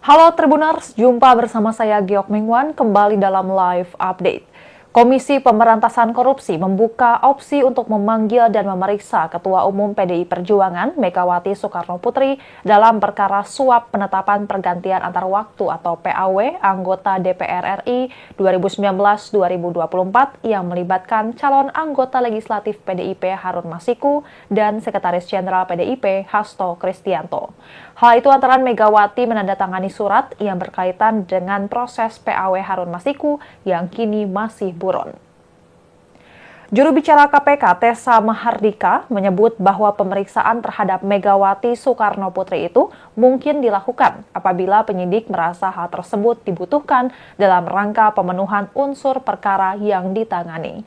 Halo Tribuners, jumpa bersama saya Giok Mingwan kembali dalam live update. Komisi Pemberantasan Korupsi membuka opsi untuk memanggil dan memeriksa Ketua Umum PDI Perjuangan Megawati Soekarnoputri dalam perkara suap penetapan pergantian antar waktu atau PAW anggota DPR RI 2019-2024 yang melibatkan calon anggota legislatif PDIP Harun Masiku dan Sekretaris Jenderal PDIP Hasto Kristianto. Hal itu antara Megawati menandatangani surat yang berkaitan dengan proses PAW Harun Masiku yang kini masih buron. Juru bicara KPK Tessa Mahardika menyebut bahwa pemeriksaan terhadap Megawati Soekarnoputri itu mungkin dilakukan apabila penyidik merasa hal tersebut dibutuhkan dalam rangka pemenuhan unsur perkara yang ditangani.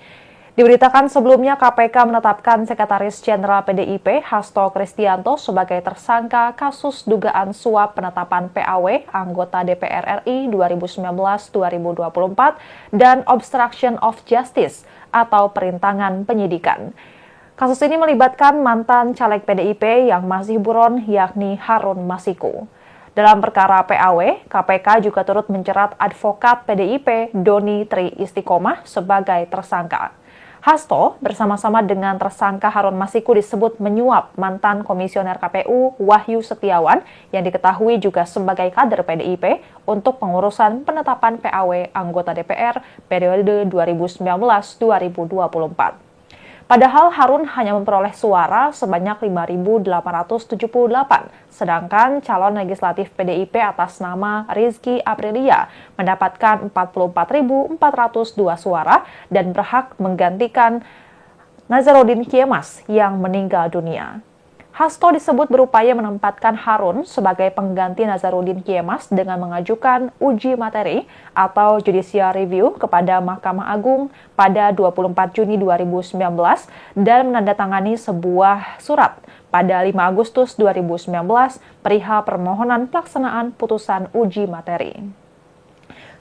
Diberitakan sebelumnya KPK menetapkan Sekretaris Jenderal PDIP Hasto Kristianto sebagai tersangka kasus dugaan suap penetapan PAW anggota DPR RI 2019-2024 dan obstruction of justice atau perintangan penyidikan. Kasus ini melibatkan mantan caleg PDIP yang masih buron yakni Harun Masiku. Dalam perkara PAW, KPK juga turut menjerat advokat PDIP Doni Tri Istiqomah sebagai tersangka. Hasto bersama-sama dengan tersangka Harun Masiku disebut menyuap mantan komisioner KPU Wahyu Setiawan yang diketahui juga sebagai kader PDIP untuk pengurusan penetapan PAW anggota DPR periode 2019-2024. Padahal Harun hanya memperoleh suara sebanyak 5.878, sedangkan calon legislatif PDIP atas nama Rizky Aprilia mendapatkan 44.402 suara dan berhak menggantikan Nazarudin Kiemas yang meninggal dunia. Hasto disebut berupaya menempatkan Harun sebagai pengganti Nazarudin Kiemas dengan mengajukan uji materi atau judicial review kepada Mahkamah Agung pada 24 Juni 2019 dan menandatangani sebuah surat pada 5 Agustus 2019 perihal permohonan pelaksanaan putusan uji materi.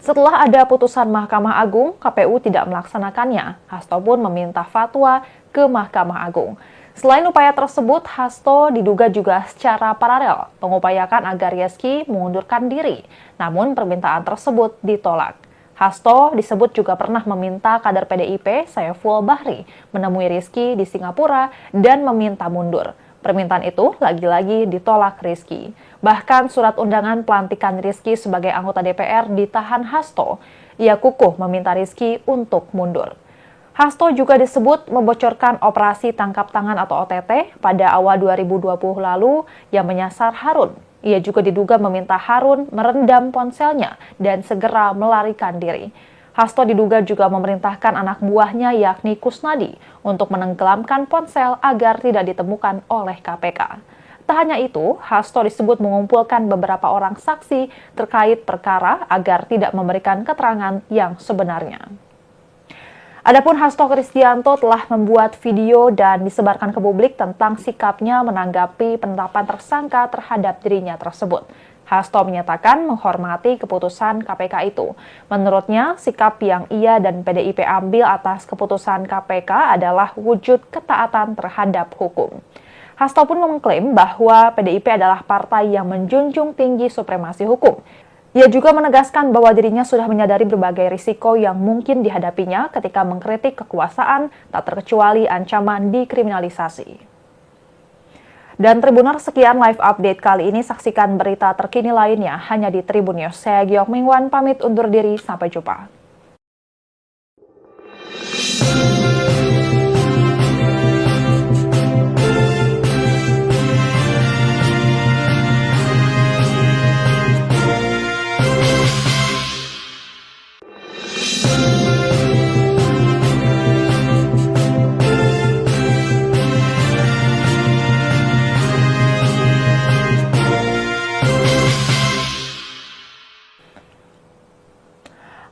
Setelah ada putusan Mahkamah Agung, KPU tidak melaksanakannya. Hasto pun meminta fatwa ke Mahkamah Agung. Selain upaya tersebut, Hasto diduga juga secara paralel mengupayakan agar Rizky mengundurkan diri, namun permintaan tersebut ditolak. Hasto disebut juga pernah meminta kader PDIP Saiful Bahri menemui Rizky di Singapura dan meminta mundur. Permintaan itu lagi-lagi ditolak Rizky. Bahkan surat undangan pelantikan Rizky sebagai anggota DPR ditahan Hasto. Ia kukuh meminta Rizky untuk mundur. Hasto juga disebut membocorkan operasi tangkap tangan atau OTT pada awal 2020 lalu yang menyasar Harun. Ia juga diduga meminta Harun merendam ponselnya dan segera melarikan diri. Hasto diduga juga memerintahkan anak buahnya yakni Kusnadi untuk menenggelamkan ponsel agar tidak ditemukan oleh KPK. Tak hanya itu, Hasto disebut mengumpulkan beberapa orang saksi terkait perkara agar tidak memberikan keterangan yang sebenarnya. Adapun Hasto Kristianto telah membuat video dan disebarkan ke publik tentang sikapnya menanggapi penetapan tersangka terhadap dirinya tersebut. Hasto menyatakan menghormati keputusan KPK itu. Menurutnya, sikap yang ia dan PDIP ambil atas keputusan KPK adalah wujud ketaatan terhadap hukum. Hasto pun mengklaim bahwa PDIP adalah partai yang menjunjung tinggi supremasi hukum. Ia juga menegaskan bahwa dirinya sudah menyadari berbagai risiko yang mungkin dihadapinya ketika mengkritik kekuasaan, tak terkecuali ancaman dikriminalisasi. Dan Tribuners, sekian live update kali ini. Saksikan berita terkini lainnya hanya di Tribun News. Saya Giok Mingwan, pamit undur diri. Sampai jumpa.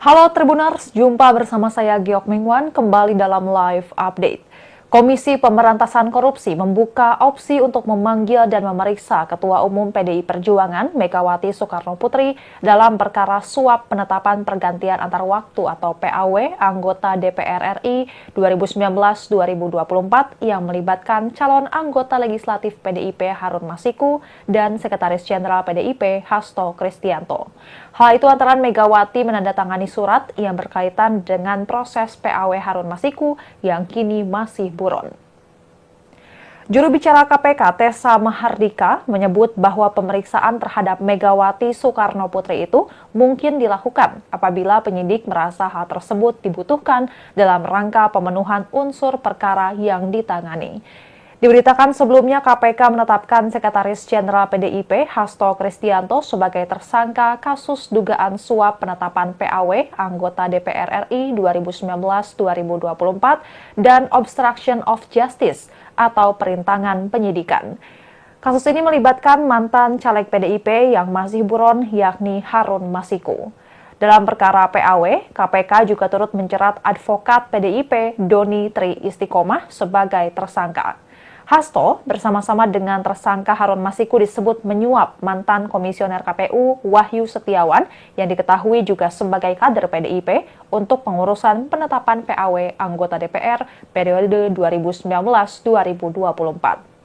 Halo Tribuners, jumpa bersama saya Giok Mingwan kembali dalam live update. Komisi Pemberantasan Korupsi membuka opsi untuk memanggil dan memeriksa Ketua Umum PDI Perjuangan Megawati Soekarnoputri dalam perkara suap penetapan pergantian antar waktu atau PAW anggota DPR RI 2019-2024 yang melibatkan calon anggota legislatif PDIP Harun Masiku dan Sekretaris Jenderal PDIP Hasto Kristianto. Hal itu antara Megawati menandatangani surat yang berkaitan dengan proses PAW Harun Masiku yang kini masih buron. Juru bicara KPK Tessa Mahardika menyebut bahwa pemeriksaan terhadap Megawati Soekarnoputri itu mungkin dilakukan apabila penyidik merasa hal tersebut dibutuhkan dalam rangka pemenuhan unsur perkara yang ditangani. Diberitakan sebelumnya KPK menetapkan Sekretaris Jenderal PDIP Hasto Kristianto sebagai tersangka kasus dugaan suap penetapan PAW anggota DPR RI 2019-2024 dan obstruction of justice atau perintangan penyidikan. Kasus ini melibatkan mantan caleg PDIP yang masih buron yakni Harun Masiku. Dalam perkara PAW, KPK juga turut menjerat advokat PDIP Doni Tri Istiqomah sebagai tersangka. Hasto bersama-sama dengan tersangka Harun Masiku disebut menyuap mantan komisioner KPU Wahyu Setiawan yang diketahui juga sebagai kader PDIP untuk pengurusan penetapan PAW anggota DPR periode 2019-2024.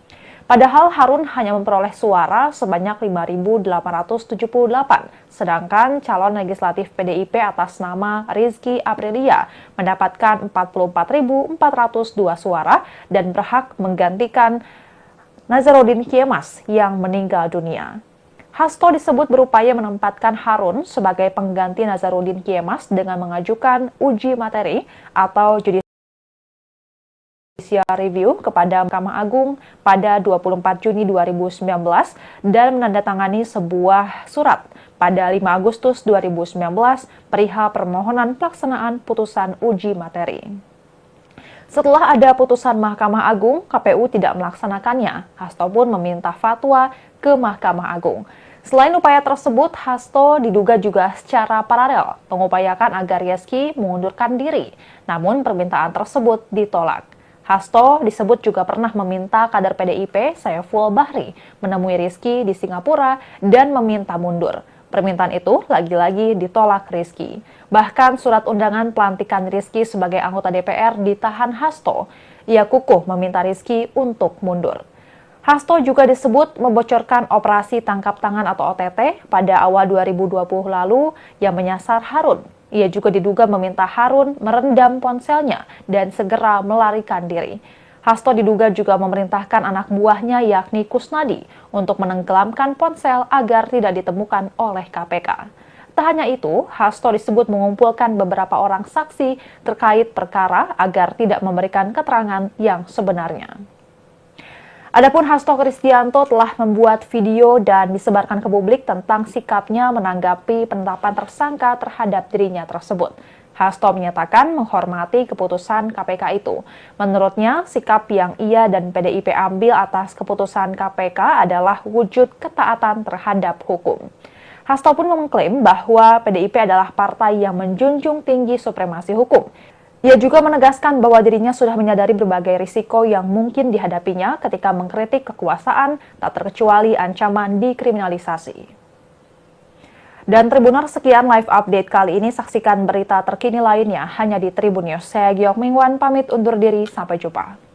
Padahal Harun hanya memperoleh suara sebanyak 5.878, sedangkan calon legislatif PDIP atas nama Rizky Aprilia mendapatkan 44.402 suara dan berhak menggantikan Nazarudin Kiemas yang meninggal dunia. Hasto disebut berupaya menempatkan Harun sebagai pengganti Nazarudin Kiemas dengan mengajukan uji materi atau judicial review kepada Mahkamah Agung pada 24 Juni 2019 dan menandatangani sebuah surat pada 5 Agustus 2019 perihal permohonan pelaksanaan putusan uji materi. Setelah ada putusan Mahkamah Agung, KPU tidak melaksanakannya. Hasto pun meminta fatwa ke Mahkamah Agung. Selain upaya tersebut, Hasto diduga juga secara paralel mengupayakan agar Rizky mengundurkan diri. Namun permintaan tersebut ditolak. Hasto disebut juga pernah meminta kader PDIP Saiful Bahri menemui Rizky di Singapura dan meminta mundur. Permintaan itu lagi-lagi ditolak Rizky. Bahkan surat undangan pelantikan Rizky sebagai anggota DPR ditahan Hasto. Ia kukuh meminta Rizky untuk mundur. Hasto juga disebut membocorkan operasi tangkap tangan atau OTT pada awal 2020 lalu yang menyasar Harun. Ia juga diduga meminta Harun merendam ponselnya dan segera melarikan diri. Hasto diduga juga memerintahkan anak buahnya yakni Kusnadi untuk menenggelamkan ponsel agar tidak ditemukan oleh KPK. Tak hanya itu, Hasto disebut mengumpulkan beberapa orang saksi terkait perkara agar tidak memberikan keterangan yang sebenarnya. Adapun Hasto Kristianto telah membuat video dan disebarkan ke publik tentang sikapnya menanggapi penetapan tersangka terhadap dirinya tersebut. Hasto menyatakan menghormati keputusan KPK itu. Menurutnya, sikap yang ia dan PDIP ambil atas keputusan KPK adalah wujud ketaatan terhadap hukum. Hasto pun mengklaim bahwa PDIP adalah partai yang menjunjung tinggi supremasi hukum. Ia juga menegaskan bahwa dirinya sudah menyadari berbagai risiko yang mungkin dihadapinya ketika mengkritik kekuasaan, tak terkecuali ancaman dikriminalisasi. Dan Tribuners, sekian live update kali ini. Saksikan berita terkini lainnya hanya di Tribun News. Saya Giok Mingwan, pamit undur diri. Sampai jumpa.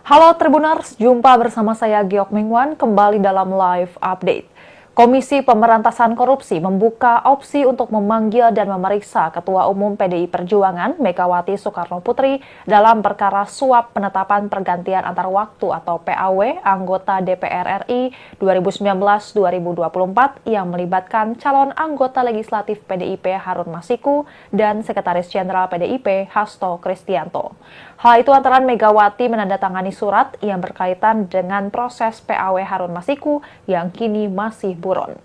Halo Tribuners, jumpa bersama saya Giok Mingwan kembali dalam live update. Komisi Pemberantasan Korupsi membuka opsi untuk memanggil dan memeriksa Ketua Umum PDI Perjuangan Megawati Soekarnoputri dalam perkara suap penetapan pergantian antar waktu atau PAW anggota DPR RI 2019-2024 yang melibatkan calon anggota legislatif PDIP Harun Masiku dan Sekretaris Jenderal PDIP Hasto Kristianto. Hal itu antara Megawati menandatangani surat yang berkaitan dengan proses PAW Harun Masiku yang kini masih buron.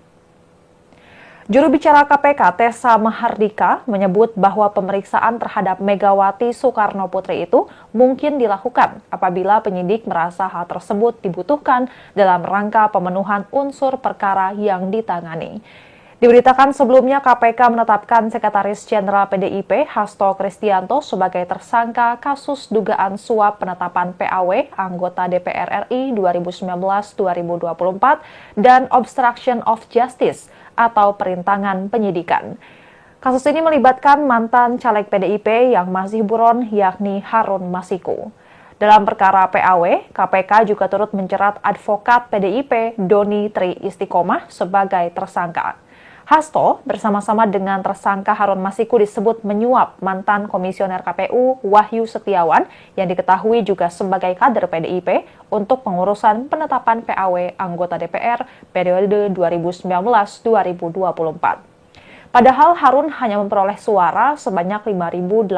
Juru bicara KPK Tessa Mahardika menyebut bahwa pemeriksaan terhadap Megawati Soekarnoputri itu mungkin dilakukan apabila penyidik merasa hal tersebut dibutuhkan dalam rangka pemenuhan unsur perkara yang ditangani. Diberitakan sebelumnya KPK menetapkan Sekretaris Jenderal PDIP Hasto Kristianto sebagai tersangka kasus dugaan suap penetapan PAW anggota DPR RI 2019-2024 dan obstruction of justice atau perintangan penyidikan. Kasus ini melibatkan mantan caleg PDIP yang masih buron yakni Harun Masiku. Dalam perkara PAW, KPK juga turut menjerat advokat PDIP Doni Tri Istiqomah sebagai tersangka. Hasto bersama-sama dengan tersangka Harun Masiku disebut menyuap mantan komisioner KPU Wahyu Setiawan yang diketahui juga sebagai kader PDIP untuk pengurusan penetapan PAW anggota DPR periode 2019-2024. Padahal Harun hanya memperoleh suara sebanyak 5.878,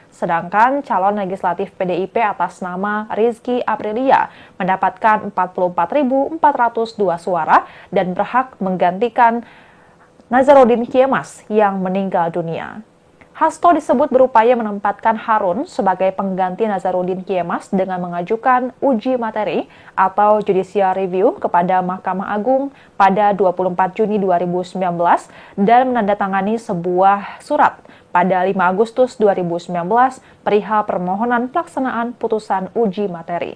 sedangkan calon legislatif PDIP atas nama Rizky Aprilia mendapatkan 44.402 suara dan berhak menggantikan Nazarudin Kiemas yang meninggal dunia. Hasto disebut berupaya menempatkan Harun sebagai pengganti Nazarudin Kiemas dengan mengajukan uji materi atau judicial review kepada Mahkamah Agung pada 24 Juni 2019 dan menandatangani sebuah surat pada 5 Agustus 2019 perihal permohonan pelaksanaan putusan uji materi.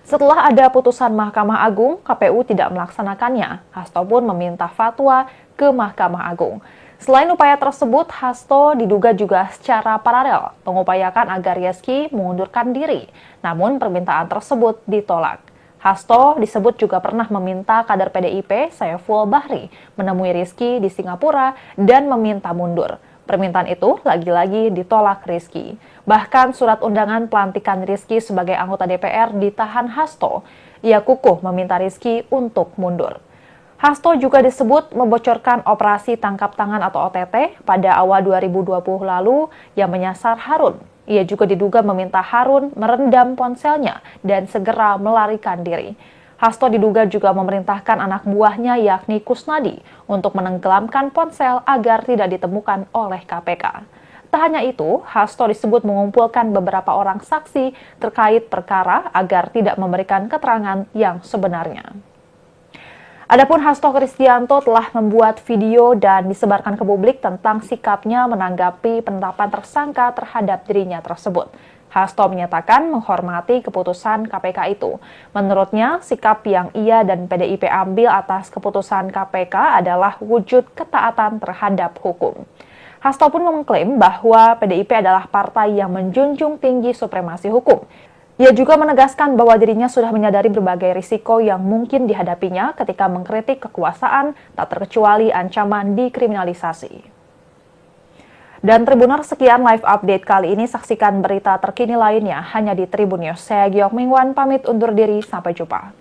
Setelah ada putusan Mahkamah Agung, KPU tidak melaksanakannya. Hasto pun meminta fatwa ke Mahkamah Agung. Selain upaya tersebut, Hasto diduga juga secara paralel mengupayakan agar Rizky mengundurkan diri, namun permintaan tersebut ditolak. Hasto disebut juga pernah meminta kader PDIP Saiful Bahri menemui Rizky di Singapura dan meminta mundur. Permintaan itu lagi-lagi ditolak Rizky. Bahkan surat undangan pelantikan Rizky sebagai anggota DPR ditahan Hasto. Ia kukuh meminta Rizky untuk mundur. Hasto juga disebut membocorkan operasi tangkap tangan atau OTT pada awal 2020 lalu yang menyasar Harun. Ia juga diduga meminta Harun merendam ponselnya dan segera melarikan diri. Hasto diduga juga memerintahkan anak buahnya yakni Kusnadi untuk menenggelamkan ponsel agar tidak ditemukan oleh KPK. Tak hanya itu, Hasto disebut mengumpulkan beberapa orang saksi terkait perkara agar tidak memberikan keterangan yang sebenarnya. Adapun Hasto Kristianto telah membuat video dan disebarkan ke publik tentang sikapnya menanggapi penetapan tersangka terhadap dirinya tersebut. Hasto menyatakan menghormati keputusan KPK itu. Menurutnya, sikap yang ia dan PDIP ambil atas keputusan KPK adalah wujud ketaatan terhadap hukum. Hasto pun mengklaim bahwa PDIP adalah partai yang menjunjung tinggi supremasi hukum. Ia juga menegaskan bahwa dirinya sudah menyadari berbagai risiko yang mungkin dihadapinya ketika mengkritik kekuasaan, tak terkecuali ancaman dikriminalisasi. Dan Tribuners, sekian live update kali ini. Saksikan berita terkini lainnya hanya di Tribun News. Saya Giok Mingwan, pamit undur diri. Sampai jumpa.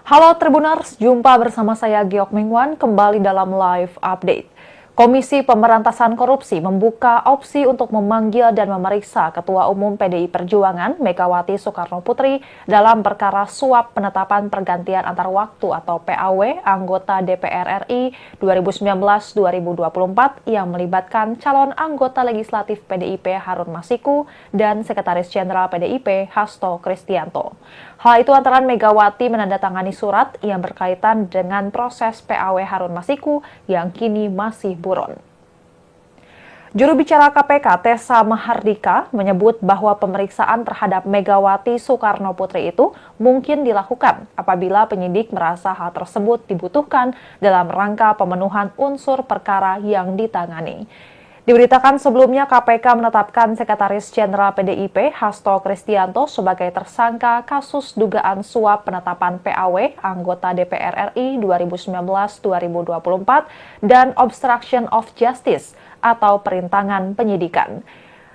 Halo Tribuners, jumpa bersama saya Giok Mingwan kembali dalam live update. Komisi Pemberantasan Korupsi membuka opsi untuk memanggil dan memeriksa Ketua Umum PDI Perjuangan Megawati Soekarnoputri dalam perkara suap penetapan pergantian antar waktu atau PAW anggota DPR RI 2019-2024 yang melibatkan calon anggota legislatif PDIP Harun Masiku dan Sekretaris Jenderal PDIP Hasto Kristianto. Hal itu antara Megawati menandatangani surat yang berkaitan dengan proses PAW Harun Masiku yang kini masih buron. Juru bicara KPK Tessa Mahardika menyebut bahwa pemeriksaan terhadap Megawati Soekarno Putri itu mungkin dilakukan apabila penyidik merasa hal tersebut dibutuhkan dalam rangka pemenuhan unsur perkara yang ditangani. Diberitakan sebelumnya KPK menetapkan Sekretaris Jenderal PDIP Hasto Kristianto sebagai tersangka kasus dugaan suap penetapan PAW anggota DPR RI 2019-2024 dan obstruction of justice atau perintangan penyidikan.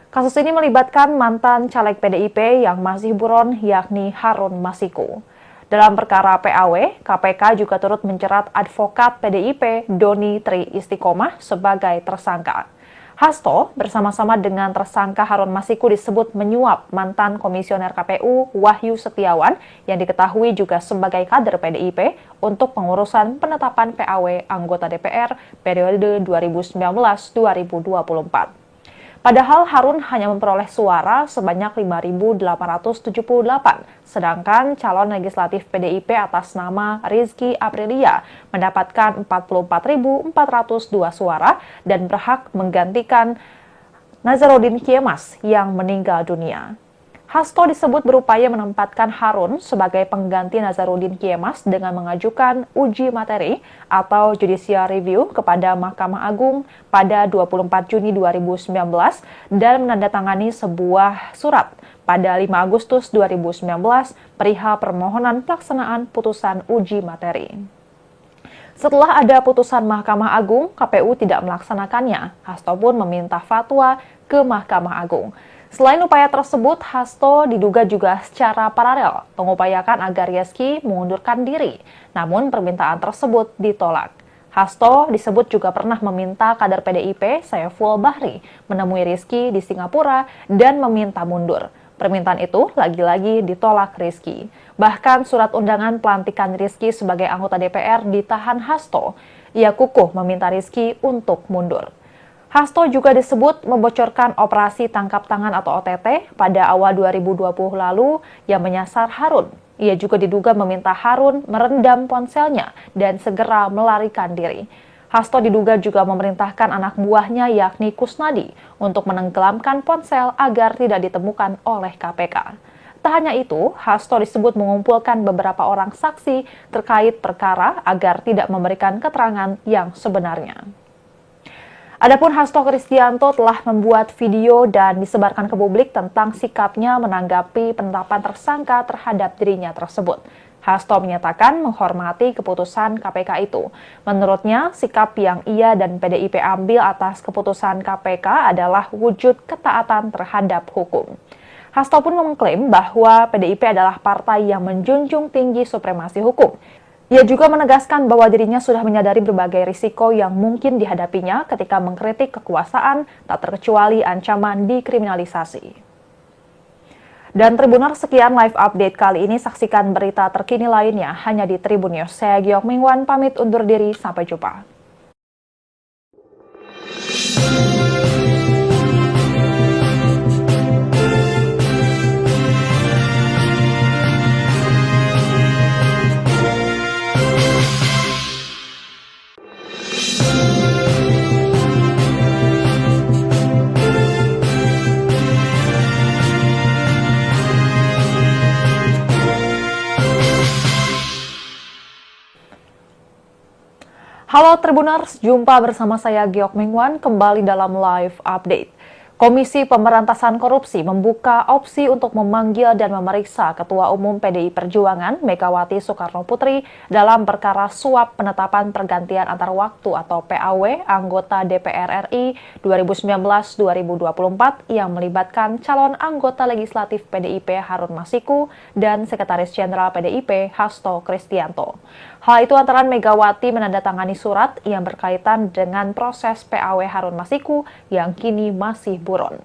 Kasus ini melibatkan mantan caleg PDIP yang masih buron yakni Harun Masiku. Dalam perkara PAW, KPK juga turut menjerat advokat PDIP Doni Tri Istiqomah sebagai tersangka. Hasto bersama-sama dengan tersangka Harun Masiku disebut menyuap mantan komisioner KPU Wahyu Setiawan yang diketahui juga sebagai kader PDIP untuk pengurusan penetapan PAW anggota DPR periode 2019-2024. Padahal Harun hanya memperoleh suara sebanyak 5.878, sedangkan calon legislatif PDIP atas nama Rizky Aprilia mendapatkan 44.402 suara dan berhak menggantikan Nazarudin Kiemas yang meninggal dunia. Hasto disebut berupaya menempatkan Harun sebagai pengganti Nazarudin Kiemas dengan mengajukan uji materi atau judicial review kepada Mahkamah Agung pada 24 Juni 2019 dan menandatangani sebuah surat pada 5 Agustus 2019 perihal permohonan pelaksanaan putusan uji materi. Setelah ada putusan Mahkamah Agung, KPU tidak melaksanakannya. Hasto pun meminta fatwa ke Mahkamah Agung. Selain upaya tersebut, Hasto diduga juga secara paralel mengupayakan agar Rizky mengundurkan diri. Namun permintaan tersebut ditolak. Hasto disebut juga pernah meminta kader PDIP Saiful Bahri menemui Rizky di Singapura dan meminta mundur. Permintaan itu lagi-lagi ditolak Rizky. Bahkan surat undangan pelantikan Rizky sebagai anggota DPR ditahan Hasto. Ia kukuh meminta Rizky untuk mundur. Hasto juga disebut membocorkan operasi tangkap tangan atau OTT pada awal 2020 lalu yang menyasar Harun. Ia juga diduga meminta Harun merendam ponselnya dan segera melarikan diri. Hasto diduga juga memerintahkan anak buahnya yakni Kusnadi untuk menenggelamkan ponsel agar tidak ditemukan oleh KPK. Tak hanya itu, Hasto disebut mengumpulkan beberapa orang saksi terkait perkara agar tidak memberikan keterangan yang sebenarnya. Adapun Hasto Kristianto telah membuat video dan disebarkan ke publik tentang sikapnya menanggapi penetapan tersangka terhadap dirinya tersebut. Hasto menyatakan menghormati keputusan KPK itu. Menurutnya, sikap yang ia dan PDIP ambil atas keputusan KPK adalah wujud ketaatan terhadap hukum. Hasto pun mengklaim bahwa PDIP adalah partai yang menjunjung tinggi supremasi hukum. Ia juga menegaskan bahwa dirinya sudah menyadari berbagai risiko yang mungkin dihadapinya ketika mengkritik kekuasaan, tak terkecuali ancaman dikriminalisasi. Dan Tribuners, sekian live update kali ini. Saksikan berita terkini lainnya hanya di Tribun News. Saya Giok Mingwan, pamit undur diri. Sampai jumpa. Halo Tribuners, jumpa bersama saya Giok Mingwan kembali dalam live update. Komisi Pemberantasan Korupsi membuka opsi untuk memanggil dan memeriksa Ketua Umum PDI Perjuangan Megawati Soekarno Putri dalam perkara suap penetapan pergantian antar waktu atau PAW anggota DPR RI 2019-2024 yang melibatkan calon anggota legislatif PDIP Harun Masiku dan Sekretaris Jenderal PDIP Hasto Kristianto. Hal itu antara Megawati menandatangani surat yang berkaitan dengan proses PAW Harun Masiku yang kini masih buron.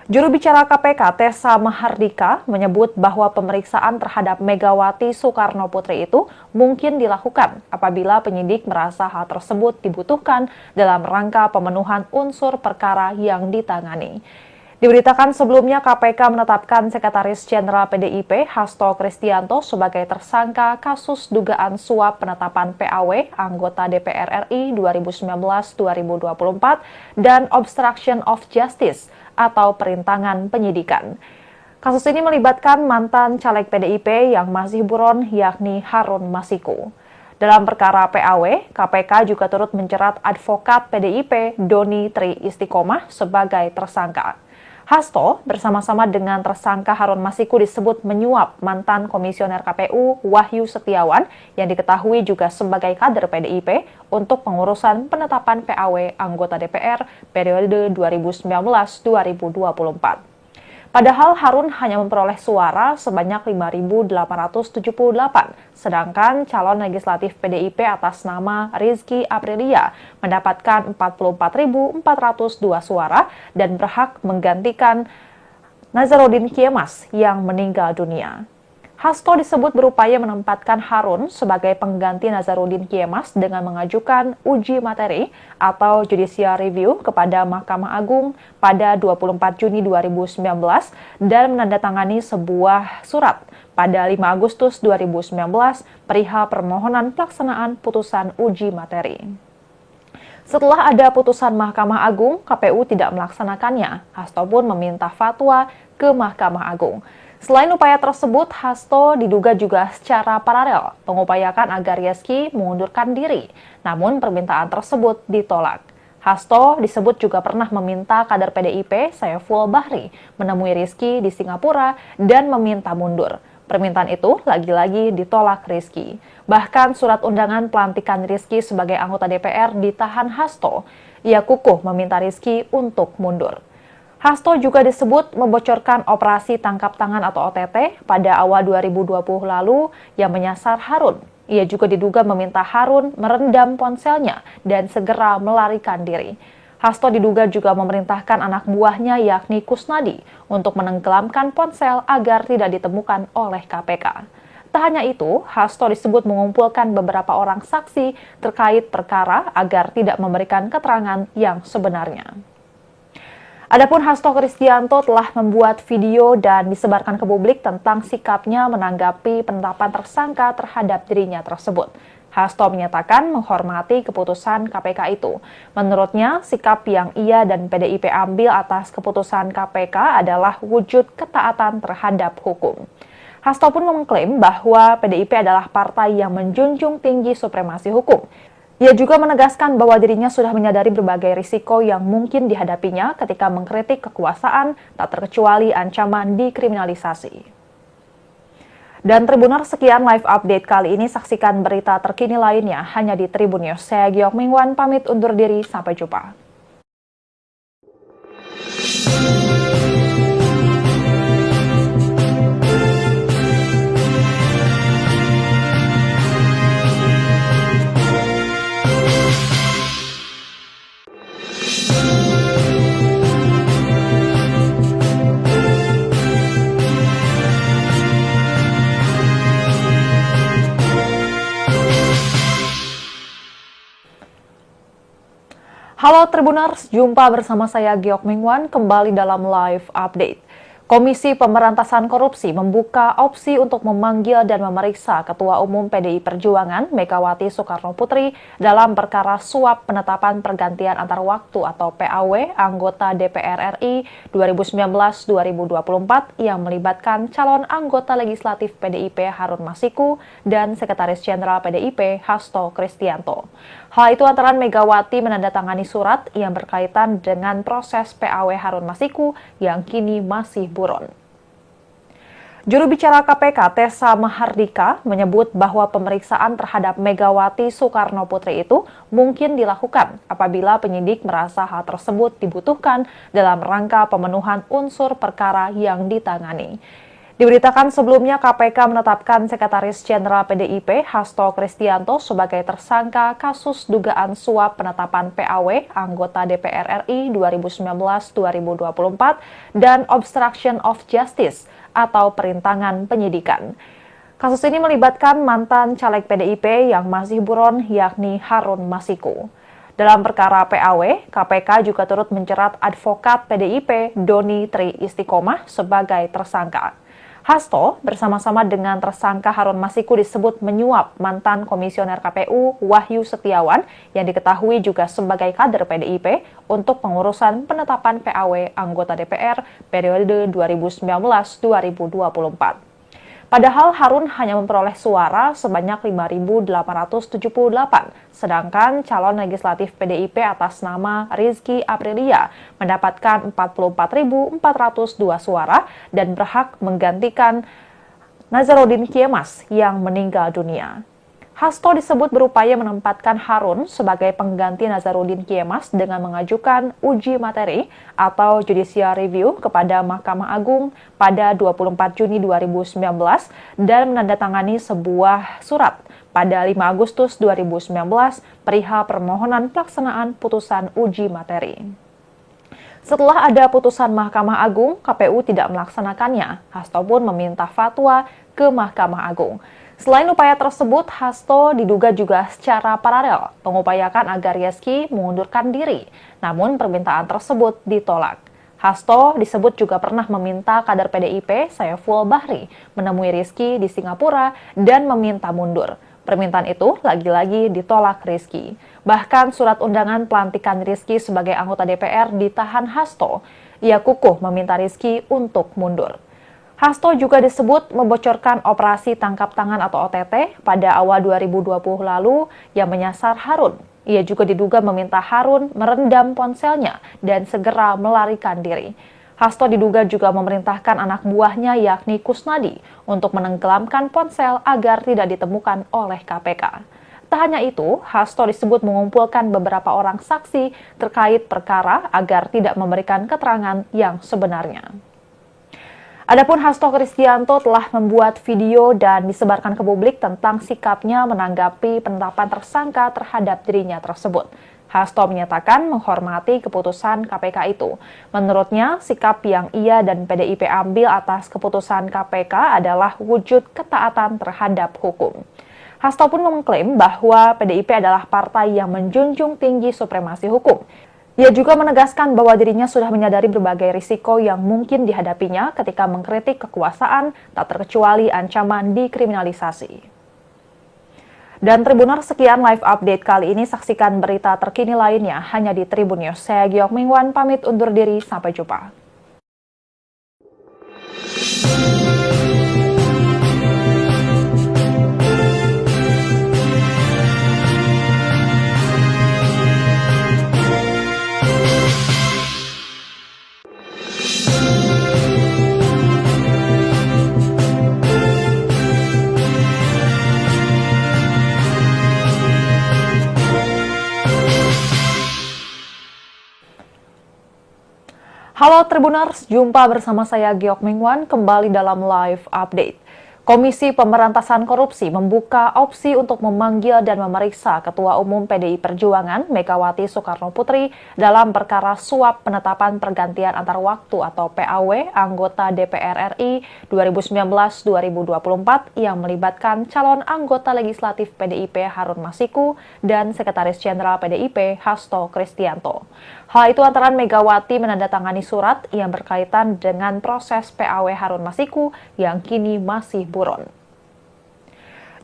Juru bicara KPK Tessa Mahardika menyebut bahwa pemeriksaan terhadap Megawati Soekarno Putri itu mungkin dilakukan apabila penyidik merasa hal tersebut dibutuhkan dalam rangka pemenuhan unsur perkara yang ditangani. Diberitakan sebelumnya KPK menetapkan Sekretaris Jenderal PDIP Hasto Kristianto sebagai tersangka kasus dugaan suap penetapan PAW anggota DPR RI 2019-2024 dan obstruction of justice atau perintangan penyidikan. Kasus ini melibatkan mantan caleg PDIP yang masih buron yakni Harun Masiku. Dalam perkara PAW, KPK juga turut menjerat advokat PDIP Doni Tri Istiqomah sebagai tersangka. Hasto bersama-sama dengan tersangka Harun Masiku disebut menyuap mantan komisioner KPU Wahyu Setiawan yang diketahui juga sebagai kader PDIP untuk pengurusan penetapan PAW anggota DPR periode 2019-2024. Padahal Harun hanya memperoleh suara sebanyak 5.878, sedangkan calon legislatif PDIP atas nama Rizky Aprilia mendapatkan 44.402 suara dan berhak menggantikan Nazarudin Kiemas yang meninggal dunia. Hasto disebut berupaya menempatkan Harun sebagai pengganti Nazarudin Kiemas dengan mengajukan uji materi atau judicial review kepada Mahkamah Agung pada 24 Juni 2019 dan menandatangani sebuah surat pada 5 Agustus 2019 perihal permohonan pelaksanaan putusan uji materi. Setelah ada putusan Mahkamah Agung, KPU tidak melaksanakannya. Hasto pun meminta fatwa ke Mahkamah Agung. Selain upaya tersebut, Hasto diduga juga secara paralel mengupayakan agar Rizky mengundurkan diri. Namun permintaan tersebut ditolak. Hasto disebut juga pernah meminta kader PDIP Saiful Bahri menemui Rizky di Singapura dan meminta mundur. Permintaan itu lagi-lagi ditolak Rizky. Bahkan surat undangan pelantikan Rizky sebagai anggota DPR ditahan Hasto. Ia kukuh meminta Rizky untuk mundur. Hasto juga disebut membocorkan operasi tangkap tangan atau OTT pada awal 2020 lalu yang menyasar Harun. Ia juga diduga meminta Harun merendam ponselnya dan segera melarikan diri. Hasto diduga juga memerintahkan anak buahnya yakni Kusnadi untuk menenggelamkan ponsel agar tidak ditemukan oleh KPK. Tak hanya itu, Hasto disebut mengumpulkan beberapa orang saksi terkait perkara agar tidak memberikan keterangan yang sebenarnya. Adapun Hasto Kristianto telah membuat video dan disebarkan ke publik tentang sikapnya menanggapi penetapan tersangka terhadap dirinya tersebut. Hasto menyatakan menghormati keputusan KPK itu. Menurutnya, sikap yang ia dan PDIP ambil atas keputusan KPK adalah wujud ketaatan terhadap hukum. Hasto pun mengklaim bahwa PDIP adalah partai yang menjunjung tinggi supremasi hukum. Ia juga menegaskan bahwa dirinya sudah menyadari berbagai risiko yang mungkin dihadapinya ketika mengkritik kekuasaan, tak terkecuali ancaman dikriminalisasi. Dan Tribuners, sekian live update kali ini. Saksikan berita terkini lainnya hanya di Tribun News. Saya Giok Mingwan, pamit undur diri. Sampai jumpa. Halo Tribuners, jumpa bersama saya Giok Mingwan kembali dalam live update. Komisi Pemberantasan Korupsi membuka opsi untuk memanggil dan memeriksa Ketua Umum PDI Perjuangan Megawati Soekarnoputri dalam perkara suap penetapan pergantian antar waktu atau PAW anggota DPR RI 2019-2024 yang melibatkan calon anggota legislatif PDIP Harun Masiku dan Sekretaris Jenderal PDIP Hasto Kristianto. Hal itu antara Megawati menandatangani surat yang berkaitan dengan proses PAW Harun Masiku yang kini masih buron. Juru bicara KPK Tessa Mahardika menyebut bahwa pemeriksaan terhadap Megawati Soekarnoputri itu mungkin dilakukan apabila penyidik merasa hal tersebut dibutuhkan dalam rangka pemenuhan unsur perkara yang ditangani. Diberitakan sebelumnya KPK menetapkan Sekretaris Jenderal PDIP Hasto Kristianto sebagai tersangka kasus dugaan suap penetapan PAW anggota DPR RI 2019-2024 dan obstruction of justice atau perintangan penyidikan. Kasus ini melibatkan mantan caleg PDIP yang masih buron yakni Harun Masiku. Dalam perkara PAW, KPK juga turut menjerat advokat PDIP Doni Tri Istiqomah sebagai tersangka. Hasto bersama-sama dengan tersangka Harun Masiku disebut menyuap mantan komisioner KPU Wahyu Setiawan yang diketahui juga sebagai kader PDIP untuk pengurusan penetapan PAW anggota DPR periode 2019-2024. Padahal Harun hanya memperoleh suara sebanyak 5.878, sedangkan calon legislatif PDIP atas nama Rizky Aprilia mendapatkan 44.402 suara dan berhak menggantikan Nazarudin Kiemas yang meninggal dunia. Hasto disebut berupaya menempatkan Harun sebagai pengganti Nazarudin Kiemas dengan mengajukan uji materi atau judicial review kepada Mahkamah Agung pada 24 Juni 2019 dan menandatangani sebuah surat pada 5 Agustus 2019 perihal permohonan pelaksanaan putusan uji materi. Setelah ada putusan Mahkamah Agung, KPU tidak melaksanakannya. Hasto pun meminta fatwa ke Mahkamah Agung. Selain upaya tersebut, Hasto diduga juga secara paralel mengupayakan agar Rizky mengundurkan diri. Namun permintaan tersebut ditolak. Hasto disebut juga pernah meminta kader PDIP Saiful Bahri menemui Rizky di Singapura dan meminta mundur. Permintaan itu lagi-lagi ditolak Rizky. Bahkan surat undangan pelantikan Rizky sebagai anggota DPR ditahan Hasto. Ia kukuh meminta Rizky untuk mundur. Hasto juga disebut membocorkan operasi tangkap tangan atau OTT pada awal 2020 lalu yang menyasar Harun. Ia juga diduga meminta Harun merendam ponselnya dan segera melarikan diri. Hasto diduga juga memerintahkan anak buahnya yakni Kusnadi untuk menenggelamkan ponsel agar tidak ditemukan oleh KPK. Tak hanya itu, Hasto disebut mengumpulkan beberapa orang saksi terkait perkara agar tidak memberikan keterangan yang sebenarnya. Adapun Hasto Kristianto telah membuat video dan disebarkan ke publik tentang sikapnya menanggapi penetapan tersangka terhadap dirinya tersebut. Hasto menyatakan menghormati keputusan KPK itu. Menurutnya, sikap yang ia dan PDIP ambil atas keputusan KPK adalah wujud ketaatan terhadap hukum. Hasto pun mengklaim bahwa PDIP adalah partai yang menjunjung tinggi supremasi hukum. Ia juga menegaskan bahwa dirinya sudah menyadari berbagai risiko yang mungkin dihadapinya ketika mengkritik kekuasaan, tak terkecuali ancaman dikriminalisasi. Dan Tribuners, sekian live update kali ini. Saksikan berita terkini lainnya hanya di Tribun News. Saya Giok Mingwan, pamit undur diri. Sampai jumpa. Halo Tribuners, jumpa bersama saya Giok Mingwan kembali dalam live update. Komisi Pemberantasan Korupsi membuka opsi untuk memanggil dan memeriksa Ketua Umum PDI Perjuangan Megawati Soekarno Putri dalam perkara suap penetapan pergantian antar waktu atau PAW anggota DPR RI 2019-2024 yang melibatkan calon anggota legislatif PDIP Harun Masiku dan Sekretaris Jenderal PDIP Hasto Kristianto. Hal itu antara Megawati menandatangani surat yang berkaitan dengan proses PAW Harun Masiku yang kini masih buron.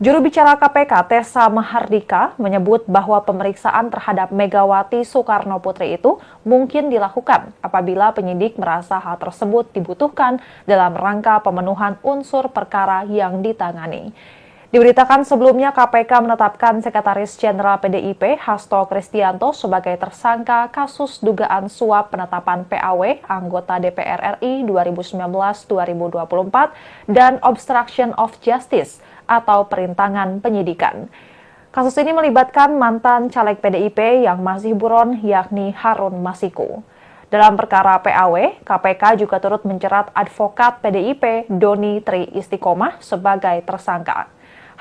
Juru bicara KPK Tessa Mahardika menyebut bahwa pemeriksaan terhadap Megawati Soekarno Putri itu mungkin dilakukan apabila penyidik merasa hal tersebut dibutuhkan dalam rangka pemenuhan unsur perkara yang ditangani. Diberitakan sebelumnya KPK menetapkan Sekretaris Jenderal PDIP Hasto Kristianto sebagai tersangka kasus dugaan suap penetapan PAW anggota DPR RI 2019-2024 dan obstruction of justice atau perintangan penyidikan. Kasus ini melibatkan mantan caleg PDIP yang masih buron yakni Harun Masiku. Dalam perkara PAW, KPK juga turut menjerat advokat PDIP Doni Tri Istiqomah sebagai tersangka.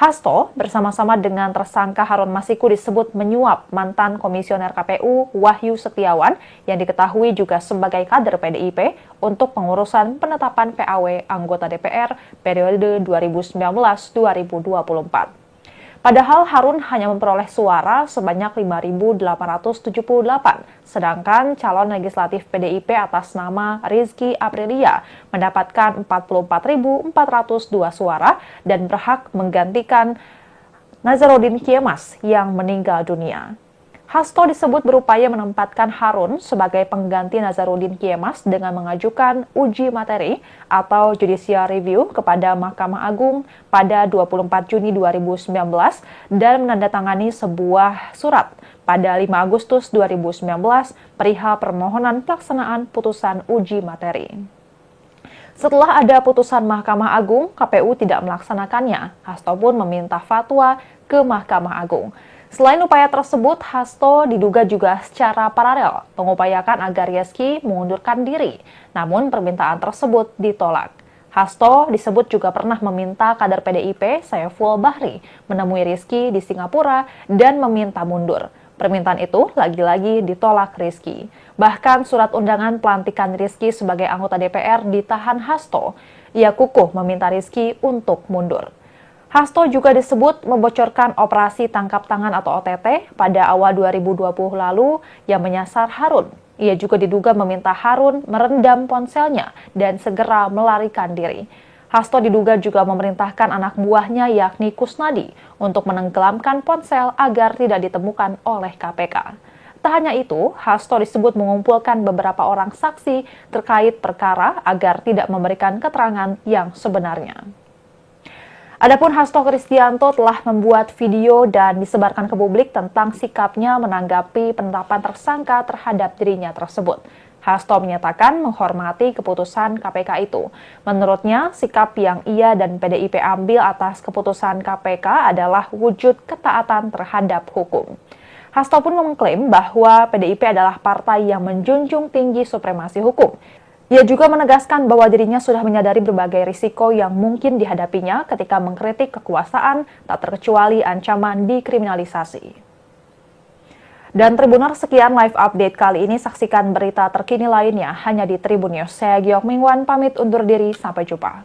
Hasto bersama-sama dengan tersangka Harun Masiku disebut menyuap mantan komisioner KPU Wahyu Setiawan yang diketahui juga sebagai kader PDIP untuk pengurusan penetapan PAW anggota DPR periode 2019-2024. Padahal Harun hanya memperoleh suara sebanyak 5.878, sedangkan calon legislatif PDIP atas nama Rizky Aprilia mendapatkan 44.402 suara dan berhak menggantikan Nazarudin Kiemas yang meninggal dunia. Hasto disebut berupaya menempatkan Harun sebagai pengganti Nazarudin Kiemas dengan mengajukan uji materi atau judicial review kepada Mahkamah Agung pada 24 Juni 2019 dan menandatangani sebuah surat pada 5 Agustus 2019 perihal permohonan pelaksanaan putusan uji materi. Setelah ada putusan Mahkamah Agung, KPU tidak melaksanakannya. Hasto pun meminta fatwa ke Mahkamah Agung. Selain upaya tersebut, Hasto diduga juga secara paralel mengupayakan agar Rizky mengundurkan diri. Namun permintaan tersebut ditolak. Hasto disebut juga pernah meminta kader PDIP Saiful Bahri menemui Rizky di Singapura dan meminta mundur. Permintaan itu lagi-lagi ditolak Rizky. Bahkan surat undangan pelantikan Rizky sebagai anggota DPR ditahan Hasto. Ia kukuh meminta Rizky untuk mundur. Hasto juga disebut membocorkan operasi tangkap tangan atau OTT pada awal 2020 lalu yang menyasar Harun. Ia juga diduga meminta Harun merendam ponselnya dan segera melarikan diri. Hasto diduga juga memerintahkan anak buahnya yakni Kusnadi untuk menenggelamkan ponsel agar tidak ditemukan oleh KPK. Tak hanya itu, Hasto disebut mengumpulkan beberapa orang saksi terkait perkara agar tidak memberikan keterangan yang sebenarnya. Adapun Hasto Kristianto telah membuat video dan disebarkan ke publik tentang sikapnya menanggapi penetapan tersangka terhadap dirinya tersebut. Hasto menyatakan menghormati keputusan KPK itu. Menurutnya, sikap yang ia dan PDIP ambil atas keputusan KPK adalah wujud ketaatan terhadap hukum. Hasto pun mengklaim bahwa PDIP adalah partai yang menjunjung tinggi supremasi hukum. Ia juga menegaskan bahwa dirinya sudah menyadari berbagai risiko yang mungkin dihadapinya ketika mengkritik kekuasaan, tak terkecuali ancaman dikriminalisasi. Dan Tribuners, sekian live update kali ini. Saksikan berita terkini lainnya hanya di Tribun News. Saya Giok Mingwan, pamit undur diri. Sampai jumpa.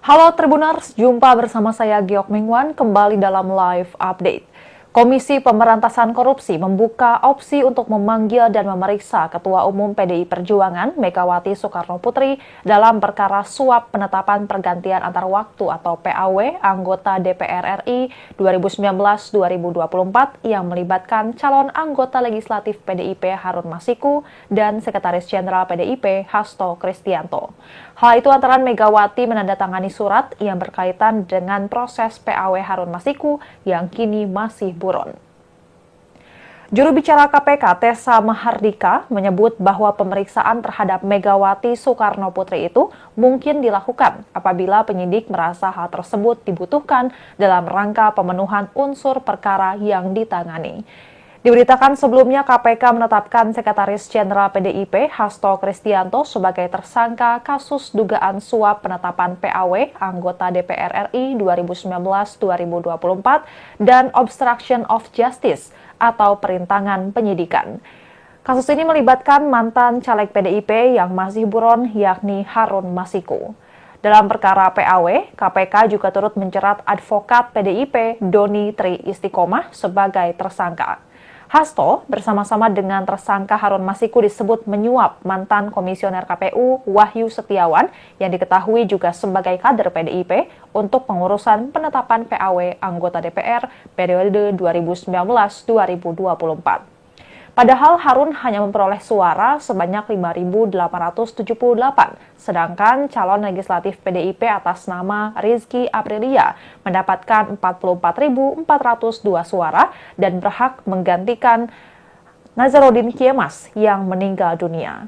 Halo Tribuners, jumpa bersama saya Giok Mingwan kembali dalam live update. Komisi Pemberantasan Korupsi membuka opsi untuk memanggil dan memeriksa Ketua Umum PDI Perjuangan Megawati Soekarno Putri dalam perkara suap penetapan pergantian antar waktu atau PAW anggota DPR RI 2019-2024 yang melibatkan calon anggota legislatif PDIP Harun Masiku dan Sekretaris Jenderal PDIP Hasto Kristianto. Hal itu antara Megawati menandatangani surat yang berkaitan dengan proses PAW Harun Masiku yang kini masih buron. Juru bicara KPK Tessa Mahardika menyebut bahwa pemeriksaan terhadap Megawati Soekarno Putri itu mungkin dilakukan apabila penyidik merasa hal tersebut dibutuhkan dalam rangka pemenuhan unsur perkara yang ditangani. Diberitakan sebelumnya KPK menetapkan Sekretaris Jenderal PDIP Hasto Kristianto sebagai tersangka kasus dugaan suap penetapan PAW anggota DPR RI 2019-2024 dan obstruction of justice atau perintangan penyidikan. Kasus ini melibatkan mantan caleg PDIP yang masih buron yakni Harun Masiku. Dalam perkara PAW, KPK juga turut menjerat advokat PDIP Doni Tri Istiqomah sebagai tersangka. Hasto bersama-sama dengan tersangka Harun Masiku disebut menyuap mantan komisioner KPU Wahyu Setiawan yang diketahui juga sebagai kader PDIP untuk pengurusan penetapan PAW anggota DPR periode 2019-2024. Padahal Harun hanya memperoleh suara sebanyak 5.878, sedangkan calon legislatif PDIP atas nama Rizky Aprilia mendapatkan 44.402 suara dan berhak menggantikan Nazarudin Kiemas yang meninggal dunia.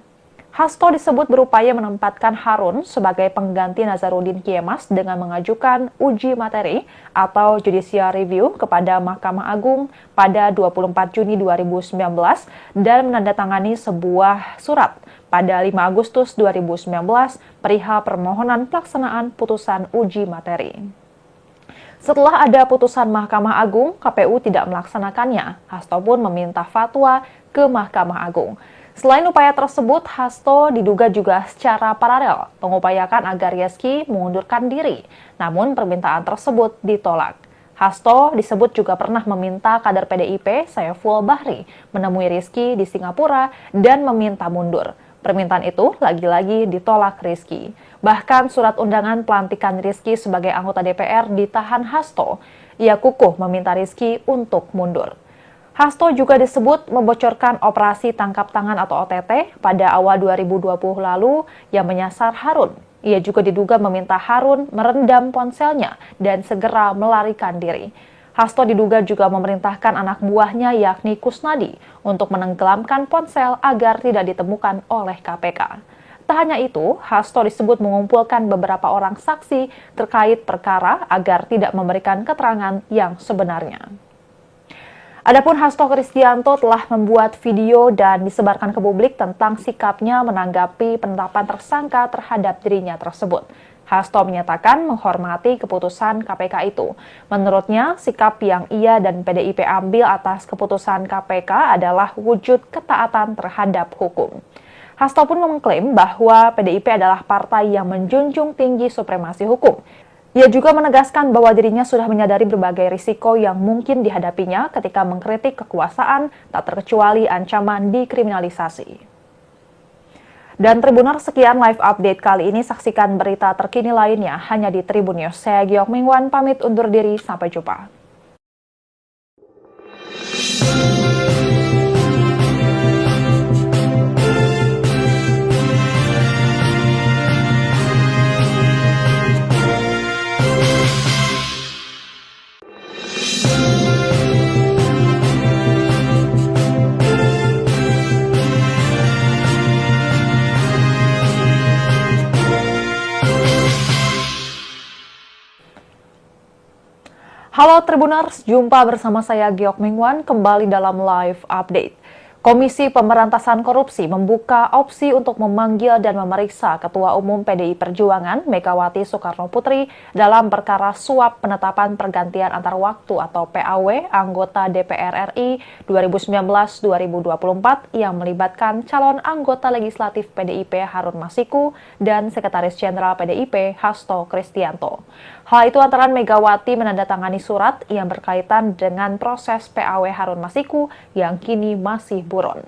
Hasto disebut berupaya menempatkan Harun sebagai pengganti Nazarudin Kiemas dengan mengajukan uji materi atau judicial review kepada Mahkamah Agung pada 24 Juni 2019 dan menandatangani sebuah surat pada 5 Agustus 2019 perihal permohonan pelaksanaan putusan uji materi. Setelah ada putusan Mahkamah Agung, KPU tidak melaksanakannya. Hasto pun meminta fatwa ke Mahkamah Agung. Selain upaya tersebut, Hasto diduga juga secara paralel mengupayakan agar Rizky mengundurkan diri. Namun permintaan tersebut ditolak. Hasto disebut juga pernah meminta kader PDIP Saiful Bahri menemui Rizky di Singapura dan meminta mundur. Permintaan itu lagi-lagi ditolak Rizky. Bahkan surat undangan pelantikan Rizky sebagai anggota DPR ditahan Hasto. Ia kukuh meminta Rizky untuk mundur. Hasto juga disebut membocorkan operasi tangkap tangan atau OTT pada awal 2020 lalu yang menyasar Harun. Ia juga diduga meminta Harun merendam ponselnya dan segera melarikan diri. Hasto diduga juga memerintahkan anak buahnya yakni Kusnadi untuk menenggelamkan ponsel agar tidak ditemukan oleh KPK. Tak hanya itu, Hasto disebut mengumpulkan beberapa orang saksi terkait perkara agar tidak memberikan keterangan yang sebenarnya. Adapun Hasto Kristianto telah membuat video dan disebarkan ke publik tentang sikapnya menanggapi penetapan tersangka terhadap dirinya tersebut. Hasto menyatakan menghormati keputusan KPK itu. Menurutnya, sikap yang ia dan PDIP ambil atas keputusan KPK adalah wujud ketaatan terhadap hukum. Hasto pun mengklaim bahwa PDIP adalah partai yang menjunjung tinggi supremasi hukum. Ia juga menegaskan bahwa dirinya sudah menyadari berbagai risiko yang mungkin dihadapinya ketika mengkritik kekuasaan, tak terkecuali ancaman dikriminalisasi. Dan Tribuners, sekian live update kali ini. Saksikan berita terkini lainnya hanya di Tribun News. Saya Giok Mingwan, pamit undur diri. Sampai jumpa. Halo Tribuners, jumpa bersama saya Giok Mingwan kembali dalam live update. Komisi Pemberantasan Korupsi membuka opsi untuk memanggil dan memeriksa Ketua Umum PDI Perjuangan Megawati Soekarno Putri dalam perkara suap penetapan pergantian antar waktu atau PAW anggota DPR RI 2019-2024 yang melibatkan calon anggota legislatif PDIP Harun Masiku dan Sekretaris Jenderal PDIP Hasto Kristianto. Hal itu antara Megawati menandatangani surat yang berkaitan dengan proses PAW Harun Masiku yang kini masih buron.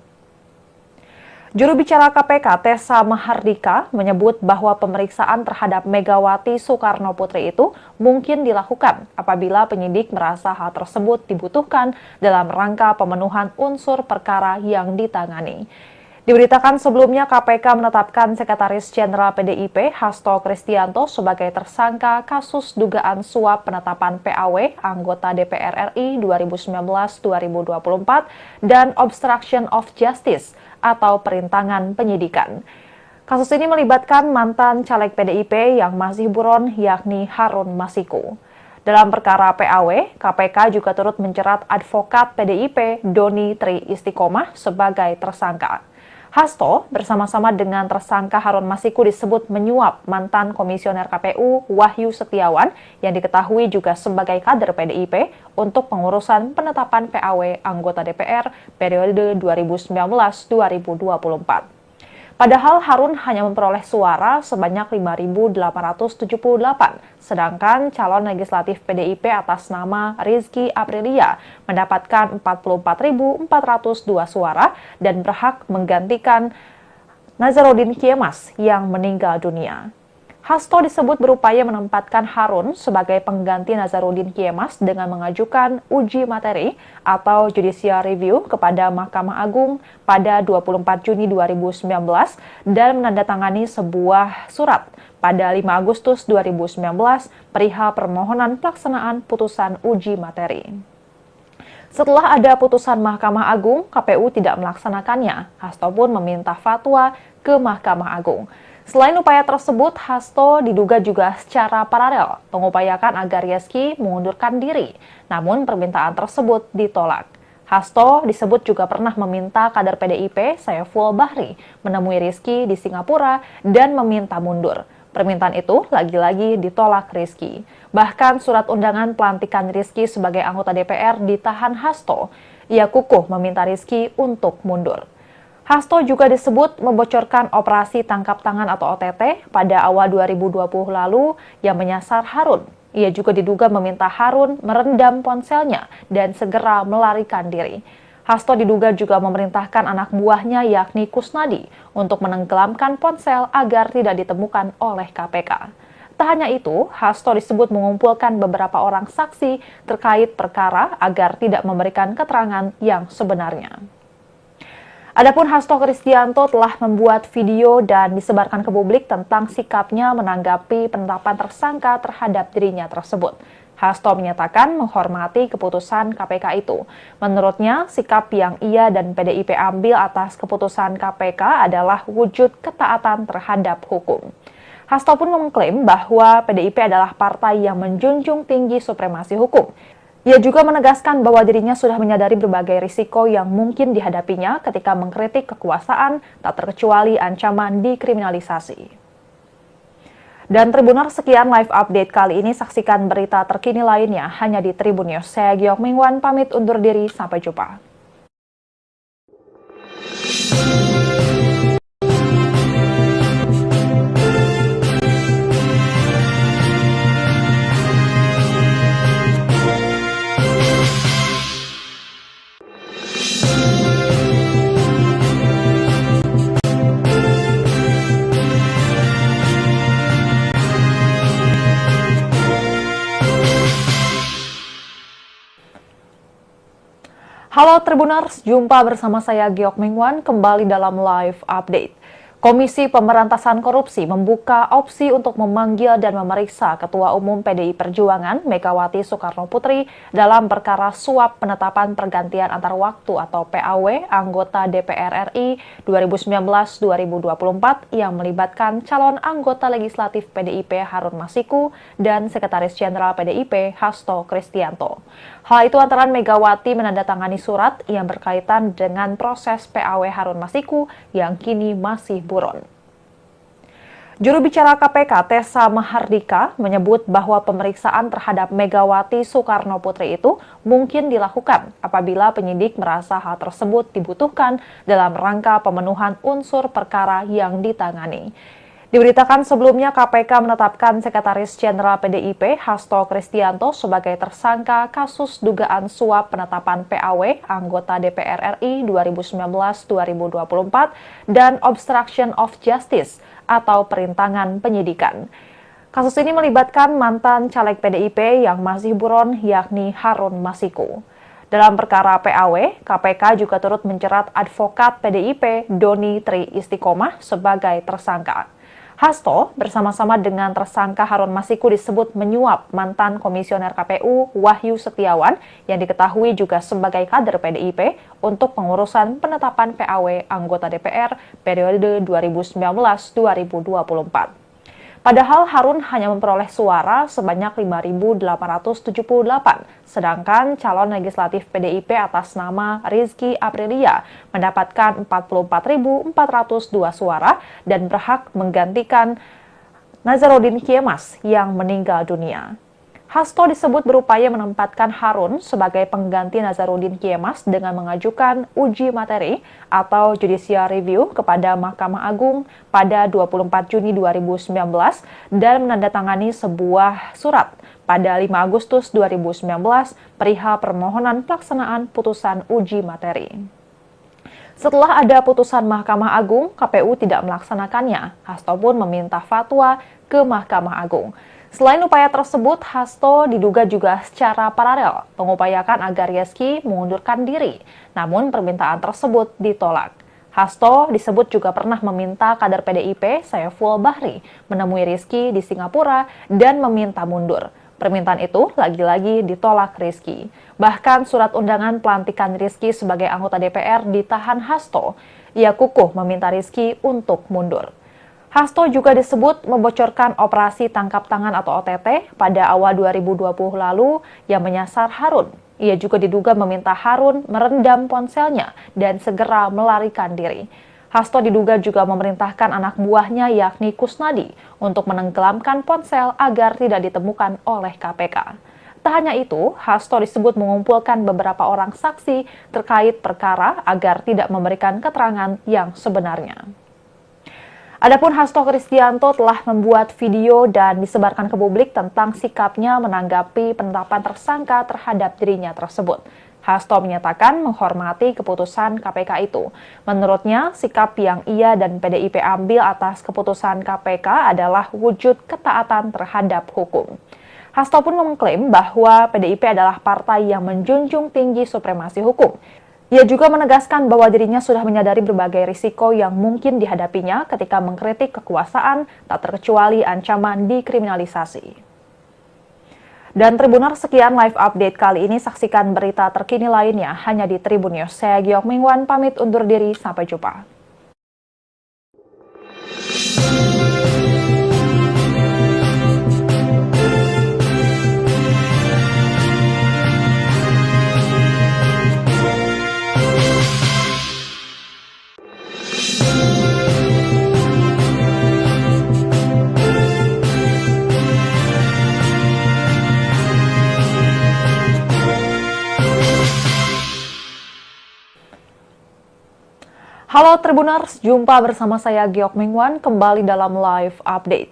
Juru bicara KPK Tessa Mahardika menyebut bahwa pemeriksaan terhadap Megawati Soekarno Putri itu mungkin dilakukan apabila penyidik merasa hal tersebut dibutuhkan dalam rangka pemenuhan unsur perkara yang ditangani. Diberitakan sebelumnya KPK menetapkan Sekretaris Jenderal PDIP Hasto Kristianto sebagai tersangka kasus dugaan suap penetapan PAW anggota DPR RI 2019-2024 dan obstruction of justice atau perintangan penyidikan. Kasus ini melibatkan mantan caleg PDIP yang masih buron yakni Harun Masiku. Dalam perkara PAW, KPK juga turut menjerat advokat PDIP Doni Tri Istiqomah sebagai tersangka. Hasto bersama-sama dengan tersangka Harun Masiku disebut menyuap mantan komisioner KPU Wahyu Setiawan yang diketahui juga sebagai kader PDIP untuk pengurusan penetapan PAW anggota DPR periode 2019-2024. Padahal Harun hanya memperoleh suara sebanyak 5.878, sedangkan calon legislatif PDIP atas nama Rizky Aprilia mendapatkan 44.402 suara dan berhak menggantikan Nazarudin Kiemas yang meninggal dunia. Hasto disebut berupaya menempatkan Harun sebagai pengganti Nazarudin Kiemas dengan mengajukan uji materi atau judicial review kepada Mahkamah Agung pada 24 Juni 2019 dan menandatangani sebuah surat pada 5 Agustus 2019 perihal permohonan pelaksanaan putusan uji materi. Setelah ada putusan Mahkamah Agung, KPU tidak melaksanakannya. Hasto pun meminta fatwa ke Mahkamah Agung. Selain upaya tersebut, Hasto diduga juga secara paralel mengupayakan agar Rizky mengundurkan diri. Namun permintaan tersebut ditolak. Hasto disebut juga pernah meminta kader PDIP, Saiful Bahri, menemui Rizky di Singapura dan meminta mundur. Permintaan itu lagi-lagi ditolak Rizky. Bahkan surat undangan pelantikan Rizky sebagai anggota DPR ditahan Hasto. Ia kukuh meminta Rizky untuk mundur. Hasto juga disebut membocorkan operasi tangkap tangan atau OTT pada awal 2020 lalu yang menyasar Harun. Ia juga diduga meminta Harun merendam ponselnya dan segera melarikan diri. Hasto diduga juga memerintahkan anak buahnya yakni Kusnadi untuk menenggelamkan ponsel agar tidak ditemukan oleh KPK. Tak hanya itu, Hasto disebut mengumpulkan beberapa orang saksi terkait perkara agar tidak memberikan keterangan yang sebenarnya. Adapun Hasto Kristianto telah membuat video dan disebarkan ke publik tentang sikapnya menanggapi penetapan tersangka terhadap dirinya tersebut. Hasto menyatakan menghormati keputusan KPK itu. Menurutnya, sikap yang ia dan PDIP ambil atas keputusan KPK adalah wujud ketaatan terhadap hukum. Hasto pun mengklaim bahwa PDIP adalah partai yang menjunjung tinggi supremasi hukum. Ia juga menegaskan bahwa dirinya sudah menyadari berbagai risiko yang mungkin dihadapinya ketika mengkritik kekuasaan, tak terkecuali ancaman dikriminalisasi. Dan Tribuners, sekian live update kali ini. Saksikan berita terkini lainnya hanya di Tribun News. Saya Giok Mingwan, pamit undur diri. Sampai jumpa. Halo Tribuners, jumpa bersama saya Giok Mingwan kembali dalam live update. Komisi Pemberantasan Korupsi membuka opsi untuk memanggil dan memeriksa Ketua Umum PDI Perjuangan Megawati Soekarnoputri dalam perkara suap penetapan pergantian antar waktu atau PAW anggota DPR RI 2019-2024 yang melibatkan calon anggota legislatif PDIP Harun Masiku dan Sekretaris Jenderal PDIP Hasto Kristianto. Hal itu antara Megawati menandatangani surat yang berkaitan dengan proses PAW Harun Masiku yang kini masih buron. Juru bicara KPK Tessa Mahardika menyebut bahwa pemeriksaan terhadap Megawati Soekarnoputri itu mungkin dilakukan apabila penyidik merasa hal tersebut dibutuhkan dalam rangka pemenuhan unsur perkara yang ditangani. Diberitakan sebelumnya KPK menetapkan Sekretaris Jenderal PDIP Hasto Kristianto sebagai tersangka kasus dugaan suap penetapan PAW anggota DPR RI 2019-2024 dan obstruction of justice atau perintangan penyidikan. Kasus ini melibatkan mantan caleg PDIP yang masih buron yakni Harun Masiku. Dalam perkara PAW, KPK juga turut menjerat advokat PDIP Doni Tri Istiqomah sebagai tersangka. Hasto bersama-sama dengan tersangka Harun Masiku disebut menyuap mantan komisioner KPU Wahyu Setiawan yang diketahui juga sebagai kader PDIP untuk pengurusan penetapan PAW anggota DPR periode 2019-2024. Padahal Harun hanya memperoleh suara sebanyak 5.878, sedangkan calon legislatif PDIP atas nama Rizky Aprilia mendapatkan 44.402 suara dan berhak menggantikan Nazarudin Kiemas yang meninggal dunia. Hasto disebut berupaya menempatkan Harun sebagai pengganti Nazarudin Kiemas dengan mengajukan uji materi atau judicial review kepada Mahkamah Agung pada 24 Juni 2019 dan menandatangani sebuah surat pada 5 Agustus 2019 perihal permohonan pelaksanaan putusan uji materi. Setelah ada putusan Mahkamah Agung, KPU tidak melaksanakannya. Hasto pun meminta fatwa ke Mahkamah Agung. Selain upaya tersebut, Hasto diduga juga secara paralel mengupayakan agar Rizky mengundurkan diri. Namun permintaan tersebut ditolak. Hasto disebut juga pernah meminta kader PDIP Saiful Bahri menemui Rizky di Singapura dan meminta mundur. Permintaan itu lagi-lagi ditolak Rizky. Bahkan surat undangan pelantikan Rizky sebagai anggota DPR ditahan Hasto. Ia kukuh meminta Rizky untuk mundur. Hasto juga disebut membocorkan operasi tangkap tangan atau OTT pada awal 2020 lalu yang menyasar Harun. Ia juga diduga meminta Harun merendam ponselnya dan segera melarikan diri. Hasto diduga juga memerintahkan anak buahnya yakni Kusnadi untuk menenggelamkan ponsel agar tidak ditemukan oleh KPK. Tak hanya itu, Hasto disebut mengumpulkan beberapa orang saksi terkait perkara agar tidak memberikan keterangan yang sebenarnya. Adapun Hasto Kristianto telah membuat video dan disebarkan ke publik tentang sikapnya menanggapi penetapan tersangka terhadap dirinya tersebut. Hasto menyatakan menghormati keputusan KPK itu. Menurutnya, sikap yang ia dan PDIP ambil atas keputusan KPK adalah wujud ketaatan terhadap hukum. Hasto pun mengklaim bahwa PDIP adalah partai yang menjunjung tinggi supremasi hukum. Ia juga menegaskan bahwa dirinya sudah menyadari berbagai risiko yang mungkin dihadapinya ketika mengkritik kekuasaan, tak terkecuali ancaman dikriminalisasi. Dan Tribuners, sekian live update kali ini. Saksikan berita terkini lainnya hanya di Tribun News. Saya Giok Mingwan, pamit undur diri. Sampai jumpa. Halo Tribuners, jumpa bersama saya Giok Mingwan kembali dalam live update.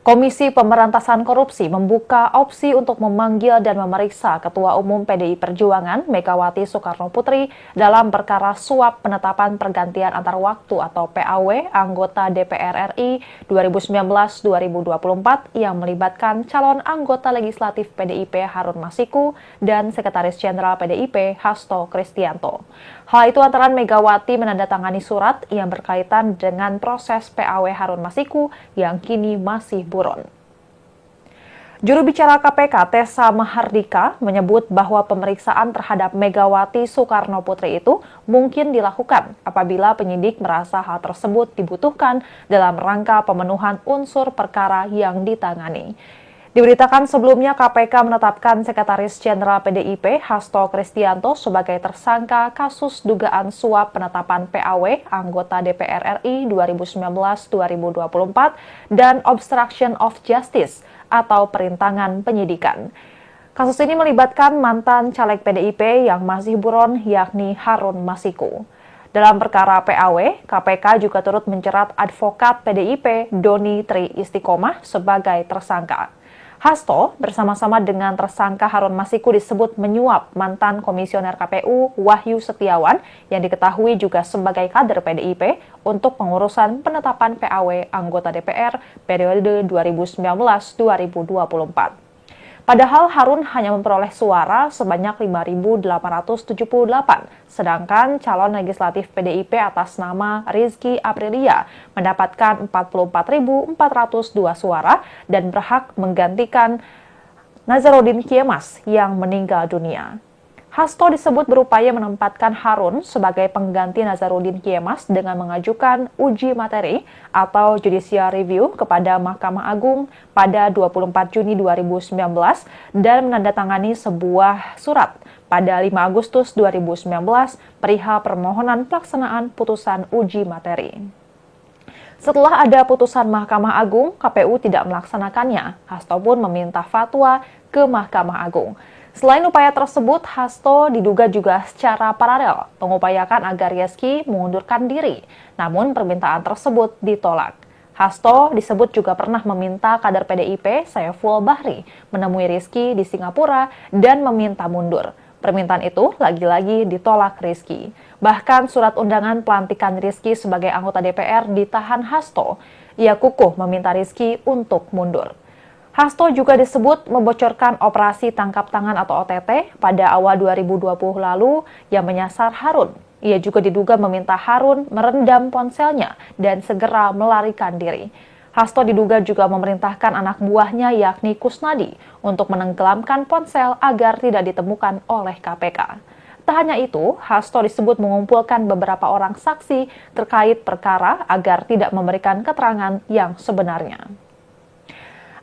Komisi Pemberantasan Korupsi membuka opsi untuk memanggil dan memeriksa Ketua Umum PDI Perjuangan Megawati Soekarno Putri dalam perkara suap penetapan pergantian antar waktu atau PAW anggota DPR RI 2019-2024 yang melibatkan calon anggota legislatif PDIP Harun Masiku dan Sekretaris Jenderal PDIP Hasto Kristianto. Hal itu antara Megawati menandatangani surat yang berkaitan dengan proses PAW Harun Masiku yang kini masih buron. Juru bicara KPK Tessa Mahardika menyebut bahwa pemeriksaan terhadap Megawati Soekarno Putri itu mungkin dilakukan apabila penyidik merasa hal tersebut dibutuhkan dalam rangka pemenuhan unsur perkara yang ditangani. Diberitakan sebelumnya KPK menetapkan Sekretaris Jenderal PDIP Hasto Kristianto sebagai tersangka kasus dugaan suap penetapan PAW anggota DPR RI 2019-2024 dan obstruction of justice atau perintangan penyidikan. Kasus ini melibatkan mantan caleg PDIP yang masih buron yakni Harun Masiku. Dalam perkara PAW, KPK juga turut menjerat advokat PDIP Doni Tri Istiqomah sebagai tersangka. Hasto bersama-sama dengan tersangka Harun Masiku disebut menyuap mantan komisioner KPU Wahyu Setiawan yang diketahui juga sebagai kader PDIP untuk pengurusan penetapan PAW anggota DPR periode 2019-2024. Padahal Harun hanya memperoleh suara sebanyak 5.878, sedangkan calon legislatif PDIP atas nama Rizky Aprilia mendapatkan 44.402 suara dan berhak menggantikan Nazarudin Kiemas yang meninggal dunia. Hasto disebut berupaya menempatkan Harun sebagai pengganti Nazarudin Kiemas dengan mengajukan uji materi atau judicial review kepada Mahkamah Agung pada 24 Juni 2019 dan menandatangani sebuah surat pada 5 Agustus 2019 perihal permohonan pelaksanaan putusan uji materi. Setelah ada putusan Mahkamah Agung, KPU tidak melaksanakannya. Hasto pun meminta fatwa ke Mahkamah Agung. Selain upaya tersebut, Hasto diduga juga secara paralel mengupayakan agar Rizky mengundurkan diri, namun permintaan tersebut ditolak. Hasto disebut juga pernah meminta kader PDIP Saiful Bahri menemui Rizky di Singapura dan meminta mundur. Permintaan itu lagi-lagi ditolak Rizky. Bahkan surat undangan pelantikan Rizky sebagai anggota DPR ditahan Hasto. Ia kukuh meminta Rizky untuk mundur. Hasto juga disebut membocorkan operasi tangkap tangan atau OTT pada awal 2020 lalu yang menyasar Harun. Ia juga diduga meminta Harun merendam ponselnya dan segera melarikan diri. Hasto diduga juga memerintahkan anak buahnya yakni Kusnadi untuk menenggelamkan ponsel agar tidak ditemukan oleh KPK. Tak hanya itu, Hasto disebut mengumpulkan beberapa orang saksi terkait perkara agar tidak memberikan keterangan yang sebenarnya.